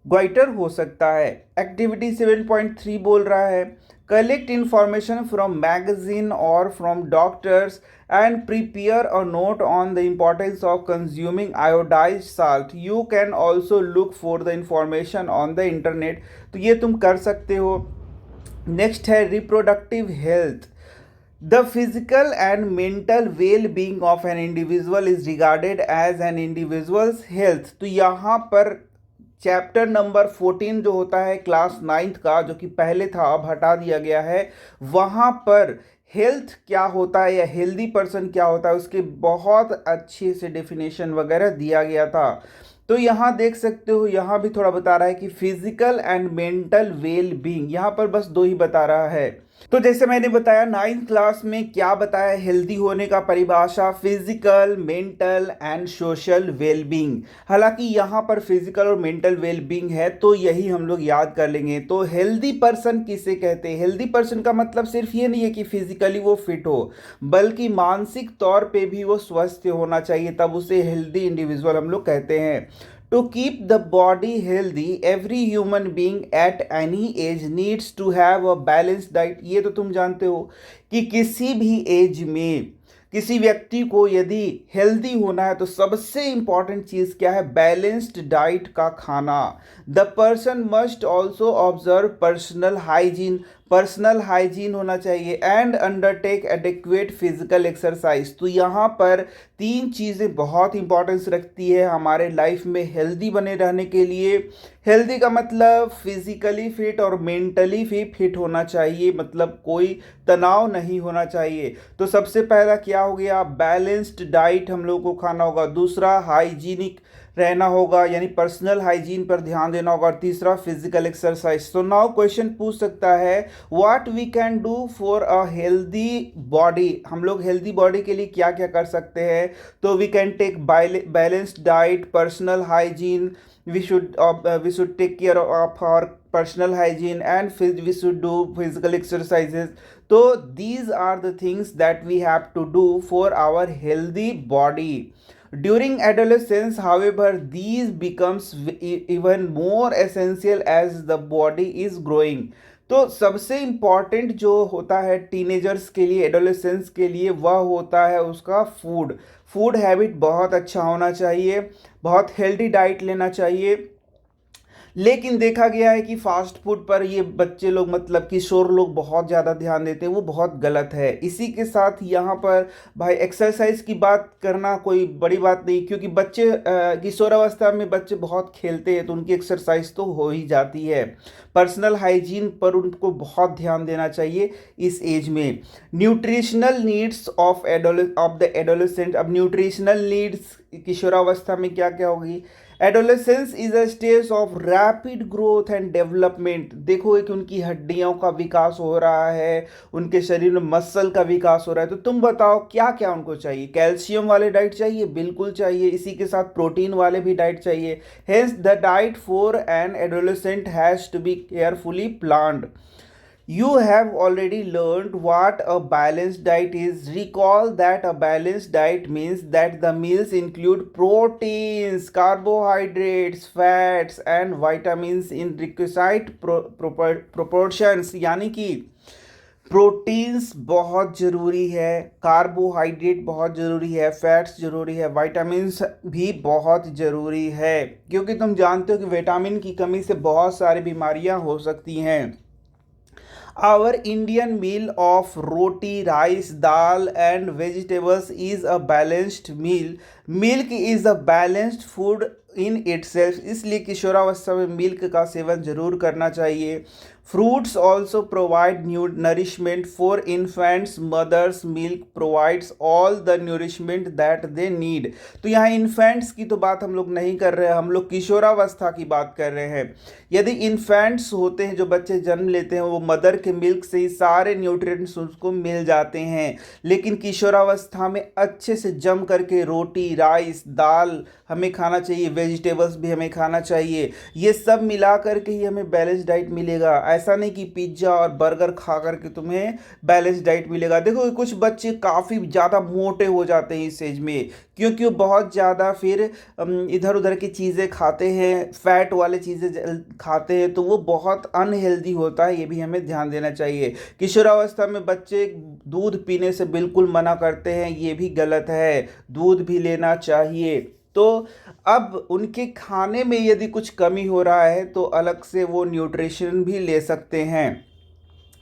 ग्वाइटर हो सकता है। एक्टिविटी 7.3 बोल रहा है, collect information from magazine or from doctors and prepare a note on the importance of consuming iodised salt. You can also look for the information on the internet. तो ये तुम कर सकते हो। नेक्स्ट है reproductive health. The physical and mental well being of an individual is regarded as an individual's health. तो यहाँ पर चैप्टर नंबर 14 जो होता है क्लास 9th का, जो कि पहले था अब हटा दिया गया है, वहाँ पर हेल्थ क्या होता है या हेल्दी पर्सन क्या होता है उसके बहुत अच्छे से डेफिनेशन वगैरह दिया गया था। तो यहाँ देख सकते हो, यहाँ भी थोड़ा बता रहा है कि physical and mental well being, यहाँ पर बस दो ही बता रहा है। तो जैसे मैंने बताया 9th क्लास में क्या बताया हेल्दी होने का परिभाषा, physical, mental and social wellbeing. हालांकि यहाँ पर फिजिकल और मेंटल वेलबींग है तो यही हम लोग याद कर लेंगे। तो हेल्दी पर्सन किसे कहते हैं? हेल्दी पर्सन का मतलब सिर्फ ये नहीं है कि फिजिकली वो फिट हो, बल्कि मानसिक तौर पे भी वो स्वस्थ होना चाहिए, तब उसे हेल्दी इंडिविजुअल हम लोग कहते हैं। To keep the body healthy, every human being at any age needs to have a balanced diet। ये तो तुम जानते हो कि किसी भी एज में किसी व्यक्ति को यदि हेल्दी होना है तो सबसे इंपॉर्टेंट चीज़ क्या है? बैलेंस्ड डाइट का खाना। The person must also observe personal hygiene, personal hygiene होना चाहिए, and undertake adequate physical exercise. तो यहाँ पर तीन चीज़ें बहुत इंपॉर्टेंस रखती है हमारे लाइफ में हेल्दी बने रहने के लिए। हेल्दी का मतलब फिजिकली फिट और मेंटली भी फिट होना चाहिए, मतलब कोई तनाव नहीं होना चाहिए। तो सबसे पहला क्या हो गया? बैलेंस्ड डाइट हम लोग को खाना होगा। दूसरा हाइजीनिक रहना होगा, यानी पर्सनल हाइजीन पर ध्यान देना होगा। और तीसरा फिजिकल एक्सरसाइज। तो नाउ क्वेश्चन पूछ सकता है what we can do for a healthy body. हम लोग हेल्दी बॉडी के लिए क्या क्या कर सकते हैं? तो we can take balanced diet, personal hygiene, we should take care of our personal hygiene, and we should do physical exercises. So these are the things that we have to do for our healthy body. During adolescence, however, these becomes even more essential as the body is growing. तो सबसे important जो होता है teenagers के लिए, adolescence के लिए, वह होता है उसका फूड हैबिट बहुत अच्छा होना चाहिए, बहुत हेल्दी डाइट लेना चाहिए। लेकिन देखा गया है कि फास्ट फूड पर ये बच्चे लोग, मतलब किशोर लोग बहुत ज़्यादा ध्यान देते हैं, वो बहुत गलत है। इसी के साथ यहाँ पर भाई एक्सरसाइज की बात करना कोई बड़ी बात नहीं, क्योंकि बच्चे किशोरावस्था में बच्चे बहुत खेलते हैं तो उनकी एक्सरसाइज तो हो ही जाती है। पर्सनल हाइजीन पर उनको बहुत ध्यान देना चाहिए इस एज में। Nutritional needs of the adolescent. अब न्यूट्रिशनल नीड्स किशोरावस्था में क्या क्या होगी? Adolescence is a stage of rapid growth and development. देखोगे कि उनकी हड्डियों का विकास हो रहा है, उनके शरीर में मसल का विकास हो रहा है। तो तुम बताओ क्या क्या उनको चाहिए? कैल्शियम वाले डाइट चाहिए? बिल्कुल चाहिए। इसी के साथ प्रोटीन वाले भी डाइट चाहिए। Hence the diet for an adolescent has to be carefully planned. You have already learned what a balanced diet is. Recall that a balanced diet means that the meals include proteins, carbohydrates, fats, and vitamins in requisite proportions. यानी कि proteins बहुत ज़रूरी है, carbohydrate बहुत ज़रूरी है, fats ज़रूरी है, विटामिन्स भी बहुत ज़रूरी है, क्योंकि तुम जानते हो कि विटामिन की कमी से बहुत सारी बीमारियां हो सकती हैं। Our Indian meal of roti, rice, dal, and vegetables is a balanced meal. Milk is a balanced food in itself, इसलिए किशोरावस्था में मिल्क का सेवन जरूर करना चाहिए। Fruits also provide nourishment for infants, mother's milk provides all the nourishment that they need. तो यहाँ इन्फेंट्स की तो बात हम लोग नहीं कर रहे हैं, हम लोग किशोरावस्था की बात कर रहे हैं। यदि इन्फेंट्स होते हैं, जो बच्चे जन्म लेते हैं, वो मदर के मिल्क से ही सारे न्यूट्रिएंट्स उसको मिल जाते हैं। लेकिन किशोरावस्था में अच्छे से जम करके रोटी, राइस, दाल हमें खाना चाहिए, वेजिटेबल्स भी हमें खाना चाहिए। ये सब मिला करके ही हमें बैलेंस डाइट मिलेगा। ऐसा नहीं कि पिज्ज़ा और बर्गर खा करके तुम्हें बैलेंस डाइट मिलेगा। देखो कुछ बच्चे काफ़ी ज़्यादा मोटे हो जाते हैं इस एज में, क्योंकि वो बहुत ज़्यादा फिर इधर उधर की चीज़ें खाते हैं, फैट वाले चीज़ें खाते हैं, तो वो बहुत अनहेल्दी होता है। ये भी हमें ध्यान देना चाहिए। किशोरावस्था में बच्चे दूध पीने से बिल्कुल मना करते हैं, ये भी गलत है। दूध भी लेना चाहिए। तो अब उनके खाने में यदि कुछ कमी हो रहा है तो अलग से वो न्यूट्रिशन भी ले सकते हैं।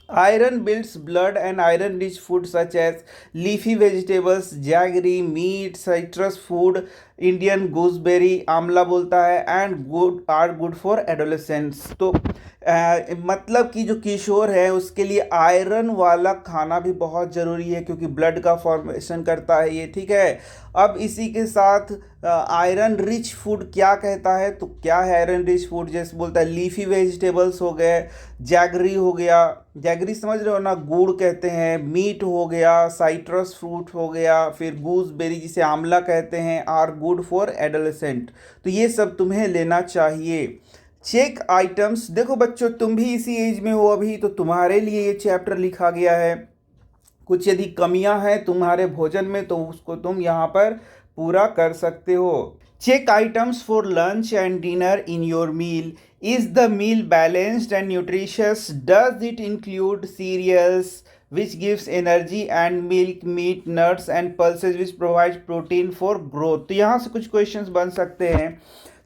Iron builds blood and iron rich food such as leafy vegetables, jaggery, meat, citrus food, Indian gooseberry, amla बोलता है, and good are good for adolescents. तो मतलब कि जो किशोर है उसके लिए आयरन वाला खाना भी बहुत ज़रूरी है, क्योंकि ब्लड का फॉर्मेशन करता है ये, ठीक है। अब इसी के साथ आयरन रिच फूड क्या कहता है, तो क्या है आयरन रिच फूड? जैसे बोलता है लीफी वेजिटेबल्स हो गए, जैगरी हो गया, जैगरी समझ रहे हो ना, गुड़ कहते हैं, मीट हो गया, साइट्रस फ्रूट हो गया, फिर गूसबेरी जिसे आंवला कहते हैं, आर गुड फॉर एडोलेसेंट। तो ये सब तुम्हें लेना चाहिए। चेक आइटम्स, देखो बच्चों तुम भी इसी एज में हो अभी, तो तुम्हारे लिए ये चैप्टर लिखा गया है। कुछ यदि कमियां हैं तुम्हारे भोजन में तो उसको तुम यहाँ पर पूरा कर सकते हो। Check items for lunch and dinner in your meal. Is the meal balanced and nutritious? Does it include cereals which gives energy and milk, meat, nuts and pulses which provides protein for growth? तो यहाँ से कुछ questions बन सकते हैं,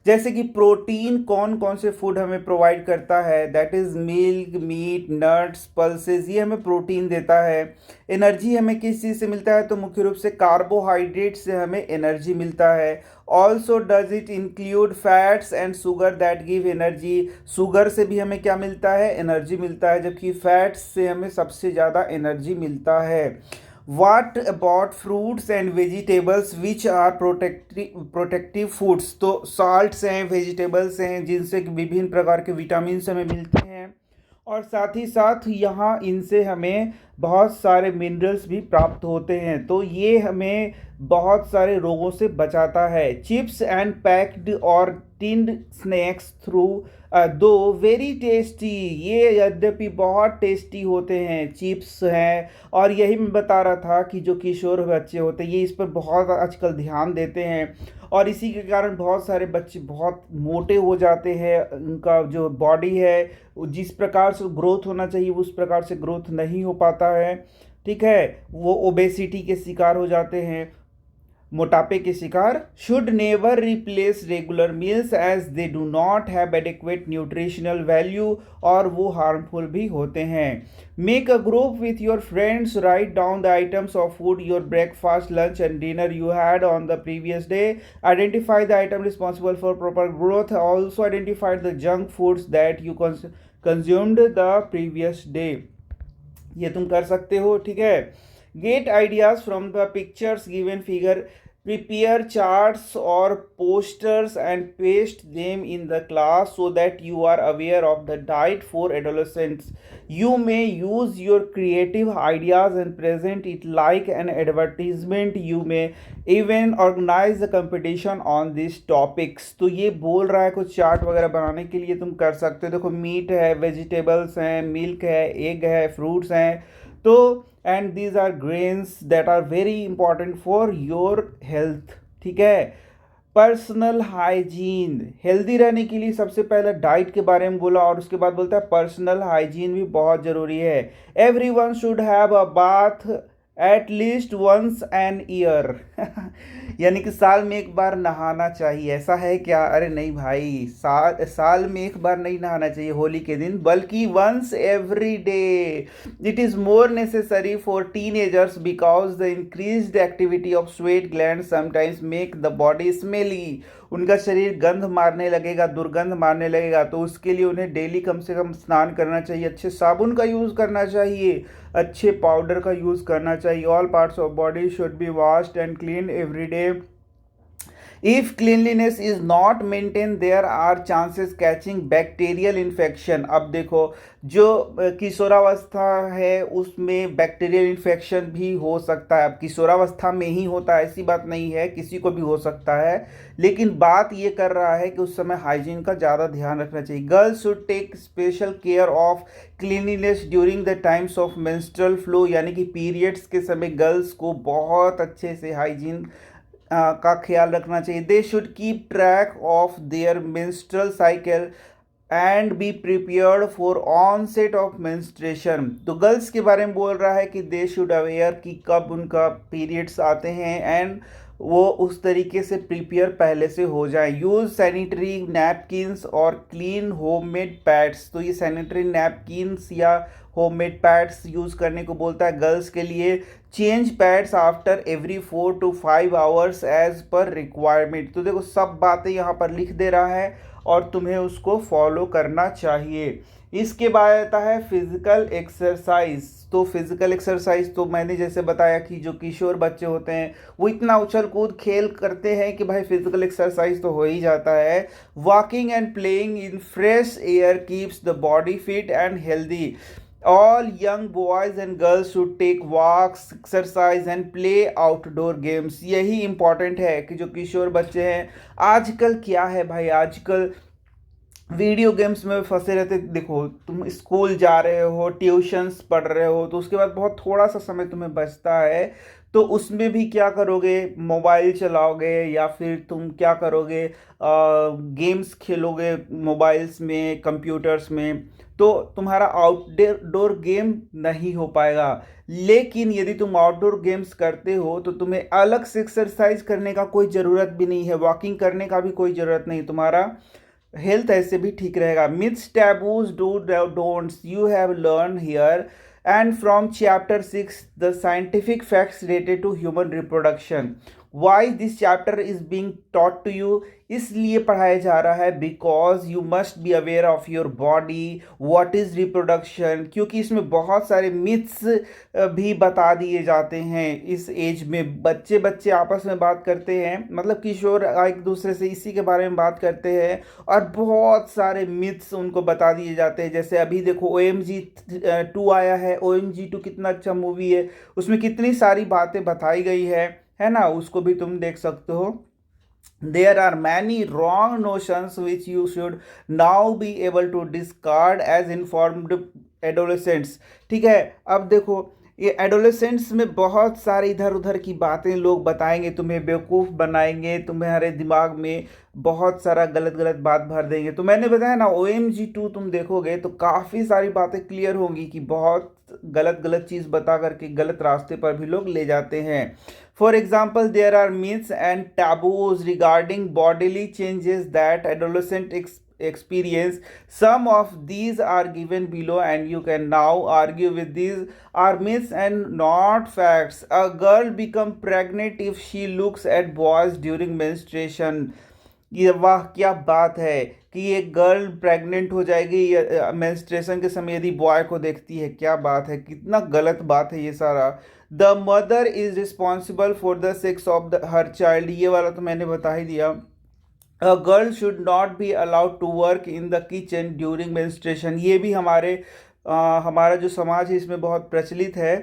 जैसे कि protein कौन कौन से फूड हमें प्रोवाइड करता है? That is milk, meat, nuts, pulses, ये हमें प्रोटीन देता है। एनर्जी हमें किस चीज़ से मिलता है? तो मुख्य रूप से कार्बोहाइड्रेट से हमें एनर्जी मिलता है। Also does it include fats and sugar that give energy? Sugar से भी हमें क्या मिलता है? एनर्जी मिलता है, जबकि फैट्स से हमें सबसे ज़्यादा एनर्जी मिलता है। What about fruits and vegetables which are protective foods? तो साल्ट्स हैं, वेजिटेबल्स हैं, जिनसे विभिन्न प्रकार के विटामिन हमें मिलते हैं, और साथ ही साथ यहाँ इनसे हमें बहुत सारे मिनरल्स भी प्राप्त होते हैं। तो ये हमें बहुत सारे रोगों से बचाता है। चिप्स एंड पैक्ड और टिन्ड स्नैक्स थ्रू दो वेरी टेस्टी, ये यद्यपि बहुत टेस्टी होते हैं, चिप्स हैं। और यही मैं बता रहा था कि जो किशोर बच्चे होते हैं ये इस पर बहुत आजकल ध्यान देते हैं, और इसी के कारण बहुत सारे बच्चे बहुत मोटे हो जाते हैं। उनका जो बॉडी है जिस प्रकार से ग्रोथ होना चाहिए उस प्रकार से ग्रोथ नहीं हो पाता है, ठीक है। वो ओबेसिटी के शिकार हो जाते हैं, मोटापे के शिकार। Should never replace regular meals as they do not have adequate nutritional value, और वो हार्मफुल भी होते हैं। Make a group with your friends, write down the items of food your breakfast, lunch and dinner you had on the previous day. Identify the item responsible for proper growth. Also identify the junk foods that you consumed the previous day. ये तुम कर सकते हो, ठीक है। Gate ideas from the pictures given figure prepare charts or posters and paste them in the class so that you are aware of the diet for adolescents. You may use your creative ideas and present it like an advertisement. You may even organize a competition on these topics. तो ये बोल रहा है कुछ chart वगैरह बनाने के लिए तुम कर सकते हो। देखो मीट है, वेजिटेबल्स हैं, मिल्क है, एग है, फ्रूट्स हैं, तो and these are grains that are very important for your health. ठीक है। पर्सनल हाइजीन, हेल्दी रहने के लिए सबसे पहले डाइट के बारे में बोला और उसके बाद बोलता है पर्सनल हाइजीन भी बहुत ज़रूरी है। Every one should have a bath at least once an year. यानी कि साल में एक बार नहाना चाहिए। ऐसा है क्या? अरे नहीं भाई, साल में एक बार नहीं नहाना चाहिए होली के दिन, बल्कि once every day. It is more necessary for teenagers because the increased activity of sweat gland sometimes make the body smelly. उनका शरीर गंध मारने लगेगा, दुर्गंध मारने लगेगा, तो उसके लिए उन्हें डेली कम से कम स्नान करना चाहिए, अच्छे साबुन का यूज़ करना चाहिए, अच्छे पाउडर का यूज़ करना चाहिए। All parts of body should be washed and clean every day. If cleanliness is not maintained, there are chances catching bacterial infection। अब देखो, जो किशोरावस्था है उसमें बैक्टीरियल इन्फेक्शन भी हो सकता है। अब किशोरावस्था में ही होता है ऐसी बात नहीं है, किसी को भी हो सकता है, लेकिन बात ये कर रहा है कि उस समय हाइजीन का ज़्यादा ध्यान रखना चाहिए। Girls should take special care of cleanliness during the times of menstrual flow, यानी कि पीरियड्स के समय गर्ल्स को बहुत अच्छे से हाइजीन का ख्याल रखना चाहिए। They should keep track of their menstrual cycle and be prepared for onset of menstruation. तो गर्ल्स के बारे में बोल रहा है कि दे शुड अवेयर कि कब उनका पीरियड्स आते हैं एंड वो उस तरीके से प्रिपेयर पहले से हो जाए। यूज़ सैनिटरी नैपकिन्स और क्लीन होममेड पैड्स। तो ये सैनिटरी नैपकिन्स या होममेड पैड्स यूज़ करने को बोलता है गर्ल्स के लिए। Change pads after every 4 to 5 hours as per requirement. तो देखो सब बातें यहाँ पर लिख दे रहा है और तुम्हें उसको फॉलो करना चाहिए। इसके बाद आता है फिजिकल एक्सरसाइज। तो फिजिकल एक्सरसाइज तो मैंने जैसे बताया कि जो किशोर बच्चे होते हैं वो इतना उछल कूद खेल करते हैं कि भाई फिजिकल एक्सरसाइज तो हो ही जाता है। Walking and playing in fresh air keeps the body fit and healthy. All young boys and girls should take walks, exercise and play outdoor games। यही इम्पॉर्टेंट है कि जो किशोर बच्चे हैं, आजकल क्या है भाई, आजकल वीडियो गेम्स में फंसे रहते। देखो तुम स्कूल जा रहे हो, ट्यूशन्स पढ़ रहे हो, तो उसके बाद बहुत थोड़ा सा समय तुम्हें बचता है, तो उसमें भी क्या करोगे, मोबाइल चलाओगे या फिर तुम क्या करोगे, गेम्स खेलोगे मोबाइल्स में, कंप्यूटर्स में, तो तुम्हारा आउटडोर गेम नहीं हो पाएगा। लेकिन यदि तुम आउटडोर गेम्स करते हो तो तुम्हें अलग से एक्सरसाइज करने का कोई ज़रूरत भी नहीं है, वॉकिंग करने का भी कोई ज़रूरत नहीं, तुम्हारा हेल्थ ऐसे भी ठीक रहेगा। Myths, taboos, do don'ts you have learn here and from chapter 6 the scientific facts related to human reproduction. Why this chapter is being taught to you, इसलिए पढ़ाया जा रहा है because you must be aware of your body, what is reproduction, क्योंकि इसमें बहुत सारे myths भी बता दिए जाते हैं। इस एज में बच्चे बच्चे आपस में बात करते हैं, मतलब किशोर एक दूसरे से इसी के बारे में बात करते हैं और बहुत सारे मिथ्स उनको बता दिए जाते हैं। जैसे अभी देखो OMG 2 आया है, OMG 2 कितना अच्छा मूवी है, उसमें कितनी सारी बातें बताई गई है ना, उसको भी तुम देख सकते हो। There are many wrong notions which you should now be able to discard as informed adolescents। ठीक है। अब देखो ये एडोलेसेंट्स में बहुत सारे इधर उधर की बातें लोग बताएंगे, तुम्हें बेवकूफ़ बनाएंगे, तुम्हारे दिमाग में बहुत सारा गलत गलत बात भर देंगे। तो मैंने बताया ना OMG 2 तुम देखोगे तो काफ़ी सारी बातें क्लियर होंगी कि बहुत गलत गलत चीज़ बता करके गलत रास्ते पर भी लोग ले जाते हैं। For example there are myths and taboos regarding bodily changes that adolescent experience। Some of these are given below and you can now argue with these are myths and not facts। A girl become pregnant if she looks at boys during menstruation। ये वाह क्या बात है कि एक girl pregnant हो जाएगी menstruation के समय यदि बॉय को देखती है, क्या बात है, कितना गलत बात है ये सारा। The mother is responsible for the sex of the her child, ये वाला तो मैंने बता ही दिया। A girl should not be allowed to work in the kitchen during menstruation, ये भी हमारा जो समाज है इसमें बहुत प्रचलित है,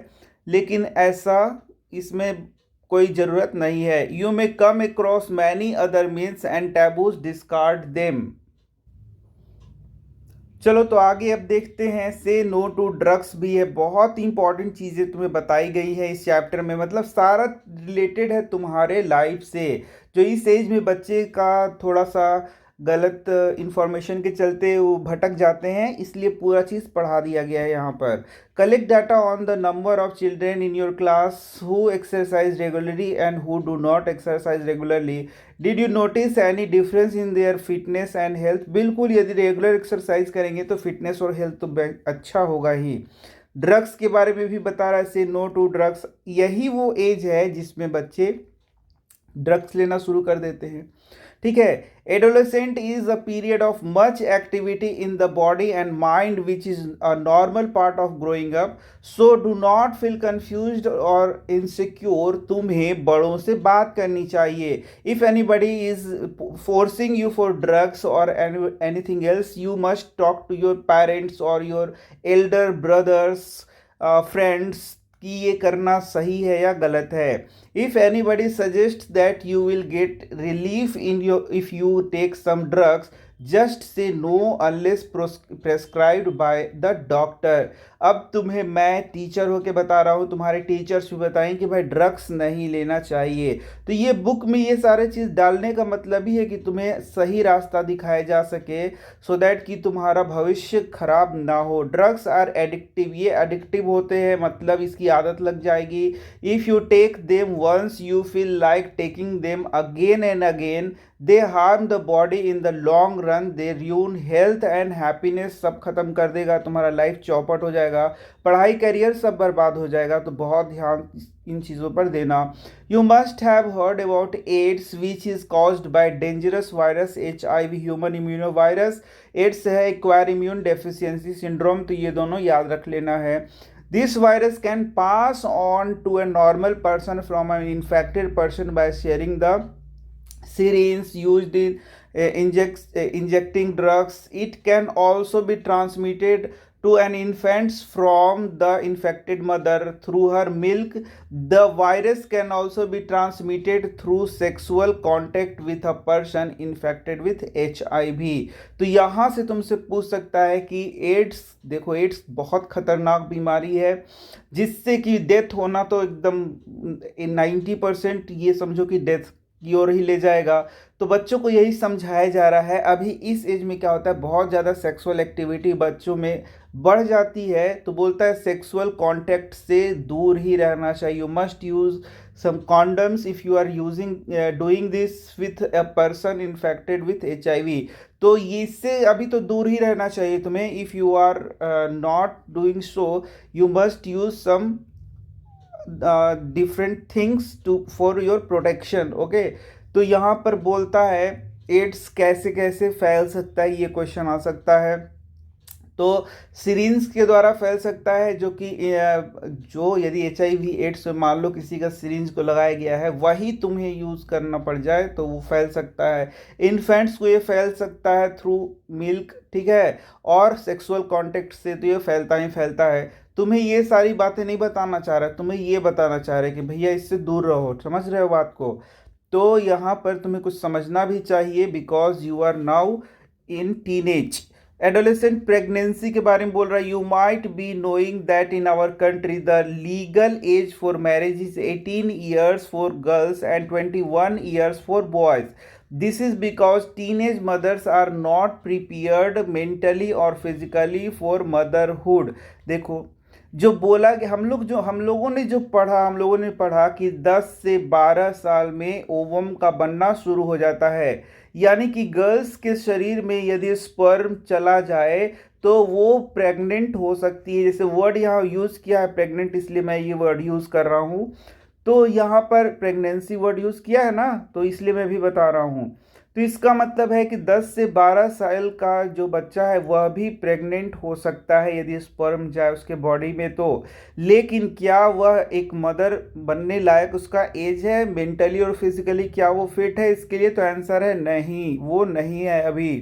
लेकिन ऐसा इसमें कोई ज़रूरत नहीं है। You may come across many other means and taboos, discard them. चलो तो आगे अब देखते हैं, से नो टू ड्रग्स भी है, बहुत इंपॉर्टेंट चीज़ें तुम्हें बताई गई है इस चैप्टर में, मतलब सारा रिलेटेड है तुम्हारे लाइफ से। जो इस एज में बच्चे का थोड़ा सा गलत इंफॉर्मेशन के चलते वो भटक जाते हैं, इसलिए पूरा चीज़ पढ़ा दिया गया है यहाँ पर। Collect data on the number of children in your class who exercise regularly and who do not exercise regularly. Did you notice any difference in their fitness and health? बिल्कुल, यदि रेगुलर एक्सरसाइज करेंगे तो fitness और health तो अच्छा होगा ही। Drugs के बारे में भी बता रहा है, से नो टू ड्रग्स, यही वो एज है जिसमें बच्चे ड्रग्स लेना शुरू कर देते हैं। ठीक है, adolescent is a period of much activity in the body and mind which is a normal part of growing up, so do not feel confused और इनसिक्योर। तुम्हें बड़ों से बात करनी चाहिए। If anybody is forcing you for drugs और anything else, you must talk to your parents और your elder brothers, friends, कि ये करना सही है या गलत है। If anybody suggest that you will get relief in your if you take some drugs, just say no unless prescribed by the doctor. अब तुम्हें मैं टीचर होके बता रहा हूँ, तुम्हारे टीचर्स भी बताएं कि भाई ड्रग्स नहीं लेना चाहिए। तो ये बुक में ये सारे चीज़ डालने का मतलब ही है कि तुम्हें सही रास्ता दिखाया जा सके, सो दैट कि तुम्हारा भविष्य खराब ना हो। ड्रग्स आर एडिक्टिव, ये एडिक्टिव होते हैं, मतलब इसकी आदत लग जाएगी। If you take them once you feel like taking them again and again, they harm the body in the long run, they ruin health and happiness, सब खत्म कर देगा, तुम्हारा लाइफ चौपट हो जाएगा, पढ़ाई करियर सब बर्बाद हो जाएगा। तो बहुत ध्यान इन चीज़ों पर देना। You must have heard about AIDS which is caused by dangerous virus HIV, human immuno virus. AIDS है एक्वायर इम्यून डेफिशिएंसी सिंड्रोम, तो ये दोनों याद रख लेना है। This virus can pass on to a normal person from an infected person by sharing the syringe used in injecting drugs. It can also be transmitted to an infant from the infected mother through her milk. The virus can also be transmitted through sexual contact with a person infected with HIV. तो यहाँ से तुमसे पूछ सकता है कि ads, देखो ads बहुत खतरनाक बीमारी है जिससे कि डेथ होना तो एकदम 90%, ये समझो कि डेथ की ओर ही ले जाएगा। तो बच्चों को यही समझाया जा रहा है। अभी इस एज में क्या होता है, बहुत ज़्यादा सेक्सुअल एक्टिविटी बच्चों में बढ़ जाती है, तो बोलता है सेक्सुअल कांटेक्ट से दूर ही रहना चाहिए। You must use some condoms if you are using doing this with a person infected with HIV। तो इससे अभी तो दूर ही रहना चाहिए तुम्हें। If you are not doing so, you must use some different things to for your protection. Okay, तो यहाँ पर बोलता है एड्स कैसे कैसे फैल सकता है, ये क्वेश्चन आ सकता है। तो सिरिंज के द्वारा फैल सकता है, जो कि जो यदि HIV एड्स मान लो किसी का सिरिंज को लगाया गया है वही तुम्हें यूज़ करना पड़ जाए तो वो फैल सकता है। इन्फेंट्स को ये फैल सकता है थ्रू मिल्क, ठीक है, और सेक्सुअल कांटेक्ट से तो ये फैलता ही फैलता है। तुम्हें ये सारी बातें नहीं बताना चाह रहा, तुम्हें ये बताना चाह रहे कि भैया इससे दूर रहो। समझ रहे हो बात को? तो यहाँ पर तुम्हें कुछ समझना भी चाहिए, because you are now in teenage. Adolescent pregnancy के बारे में बोल रहा है। You might be knowing that in our country the legal age for marriage is 18 years for girls and 21 years for boys. This is because teenage mothers are not prepared mentally और physically for motherhood. देखो जो बोला कि हम लोगों ने पढ़ा कि 10 से 12 साल में ओवम का बनना शुरू हो जाता है, यानी कि गर्ल्स के शरीर में यदि स्पर्म चला जाए तो वो प्रेग्नेंट हो सकती है। जैसे वर्ड यहाँ यूज़ किया है प्रेग्नेंट, इसलिए मैं ये वर्ड यूज़ कर रहा हूँ। तो यहाँ पर प्रेगनेंसी वर्ड यूज़ किया है ना, तो इसलिए मैं भी बता रहा हूँ। तो इसका मतलब है कि 10 से 12 साल का जो बच्चा है वह भी प्रेग्नेंट हो सकता है यदि स्पर्म जाए उसके बॉडी में तो। लेकिन क्या वह एक मदर बनने लायक उसका एज है, मेंटली और फिजिकली क्या वो फिट है? इसके लिए तो आंसर है नहीं, वो नहीं है अभी।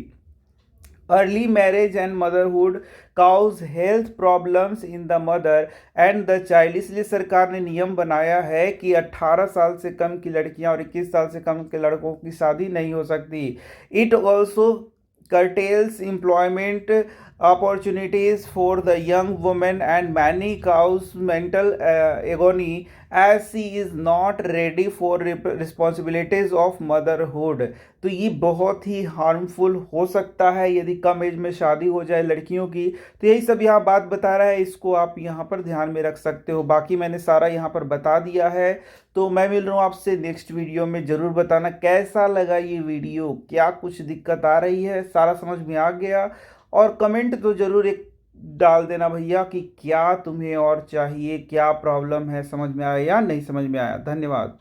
Early marriage and motherhood cause health problems in the mother and the child. इसलिए सरकार ने नियम बनाया है कि 18 साल से कम की लड़कियां और 21 साल से कम के लड़कों की शादी नहीं हो सकती। It also curtails employment opportunities for the young woman and many cause mental agony as she is not ready for responsibilities of motherhood। तो ये बहुत ही हार्मफुल हो सकता है यदि कम एज में शादी हो जाए लड़कियों की। तो यही सब यहाँ बात बता रहा है, इसको आप यहाँ पर ध्यान में रख सकते हो। बाकी मैंने सारा यहाँ पर बता दिया है। तो मैं मिल रहा हूँ आपसे नेक्स्ट वीडियो में। ज़रूर बताना कैसा लगा ये वीडियो, क्या कुछ दिक्कत आ रही है, सारा समझ में आ गया? और कमेंट तो ज़रूर एक डाल देना भैया कि क्या तुम्हें और चाहिए, क्या प्रॉब्लम है, समझ में आया या नहीं समझ में आया। धन्यवाद।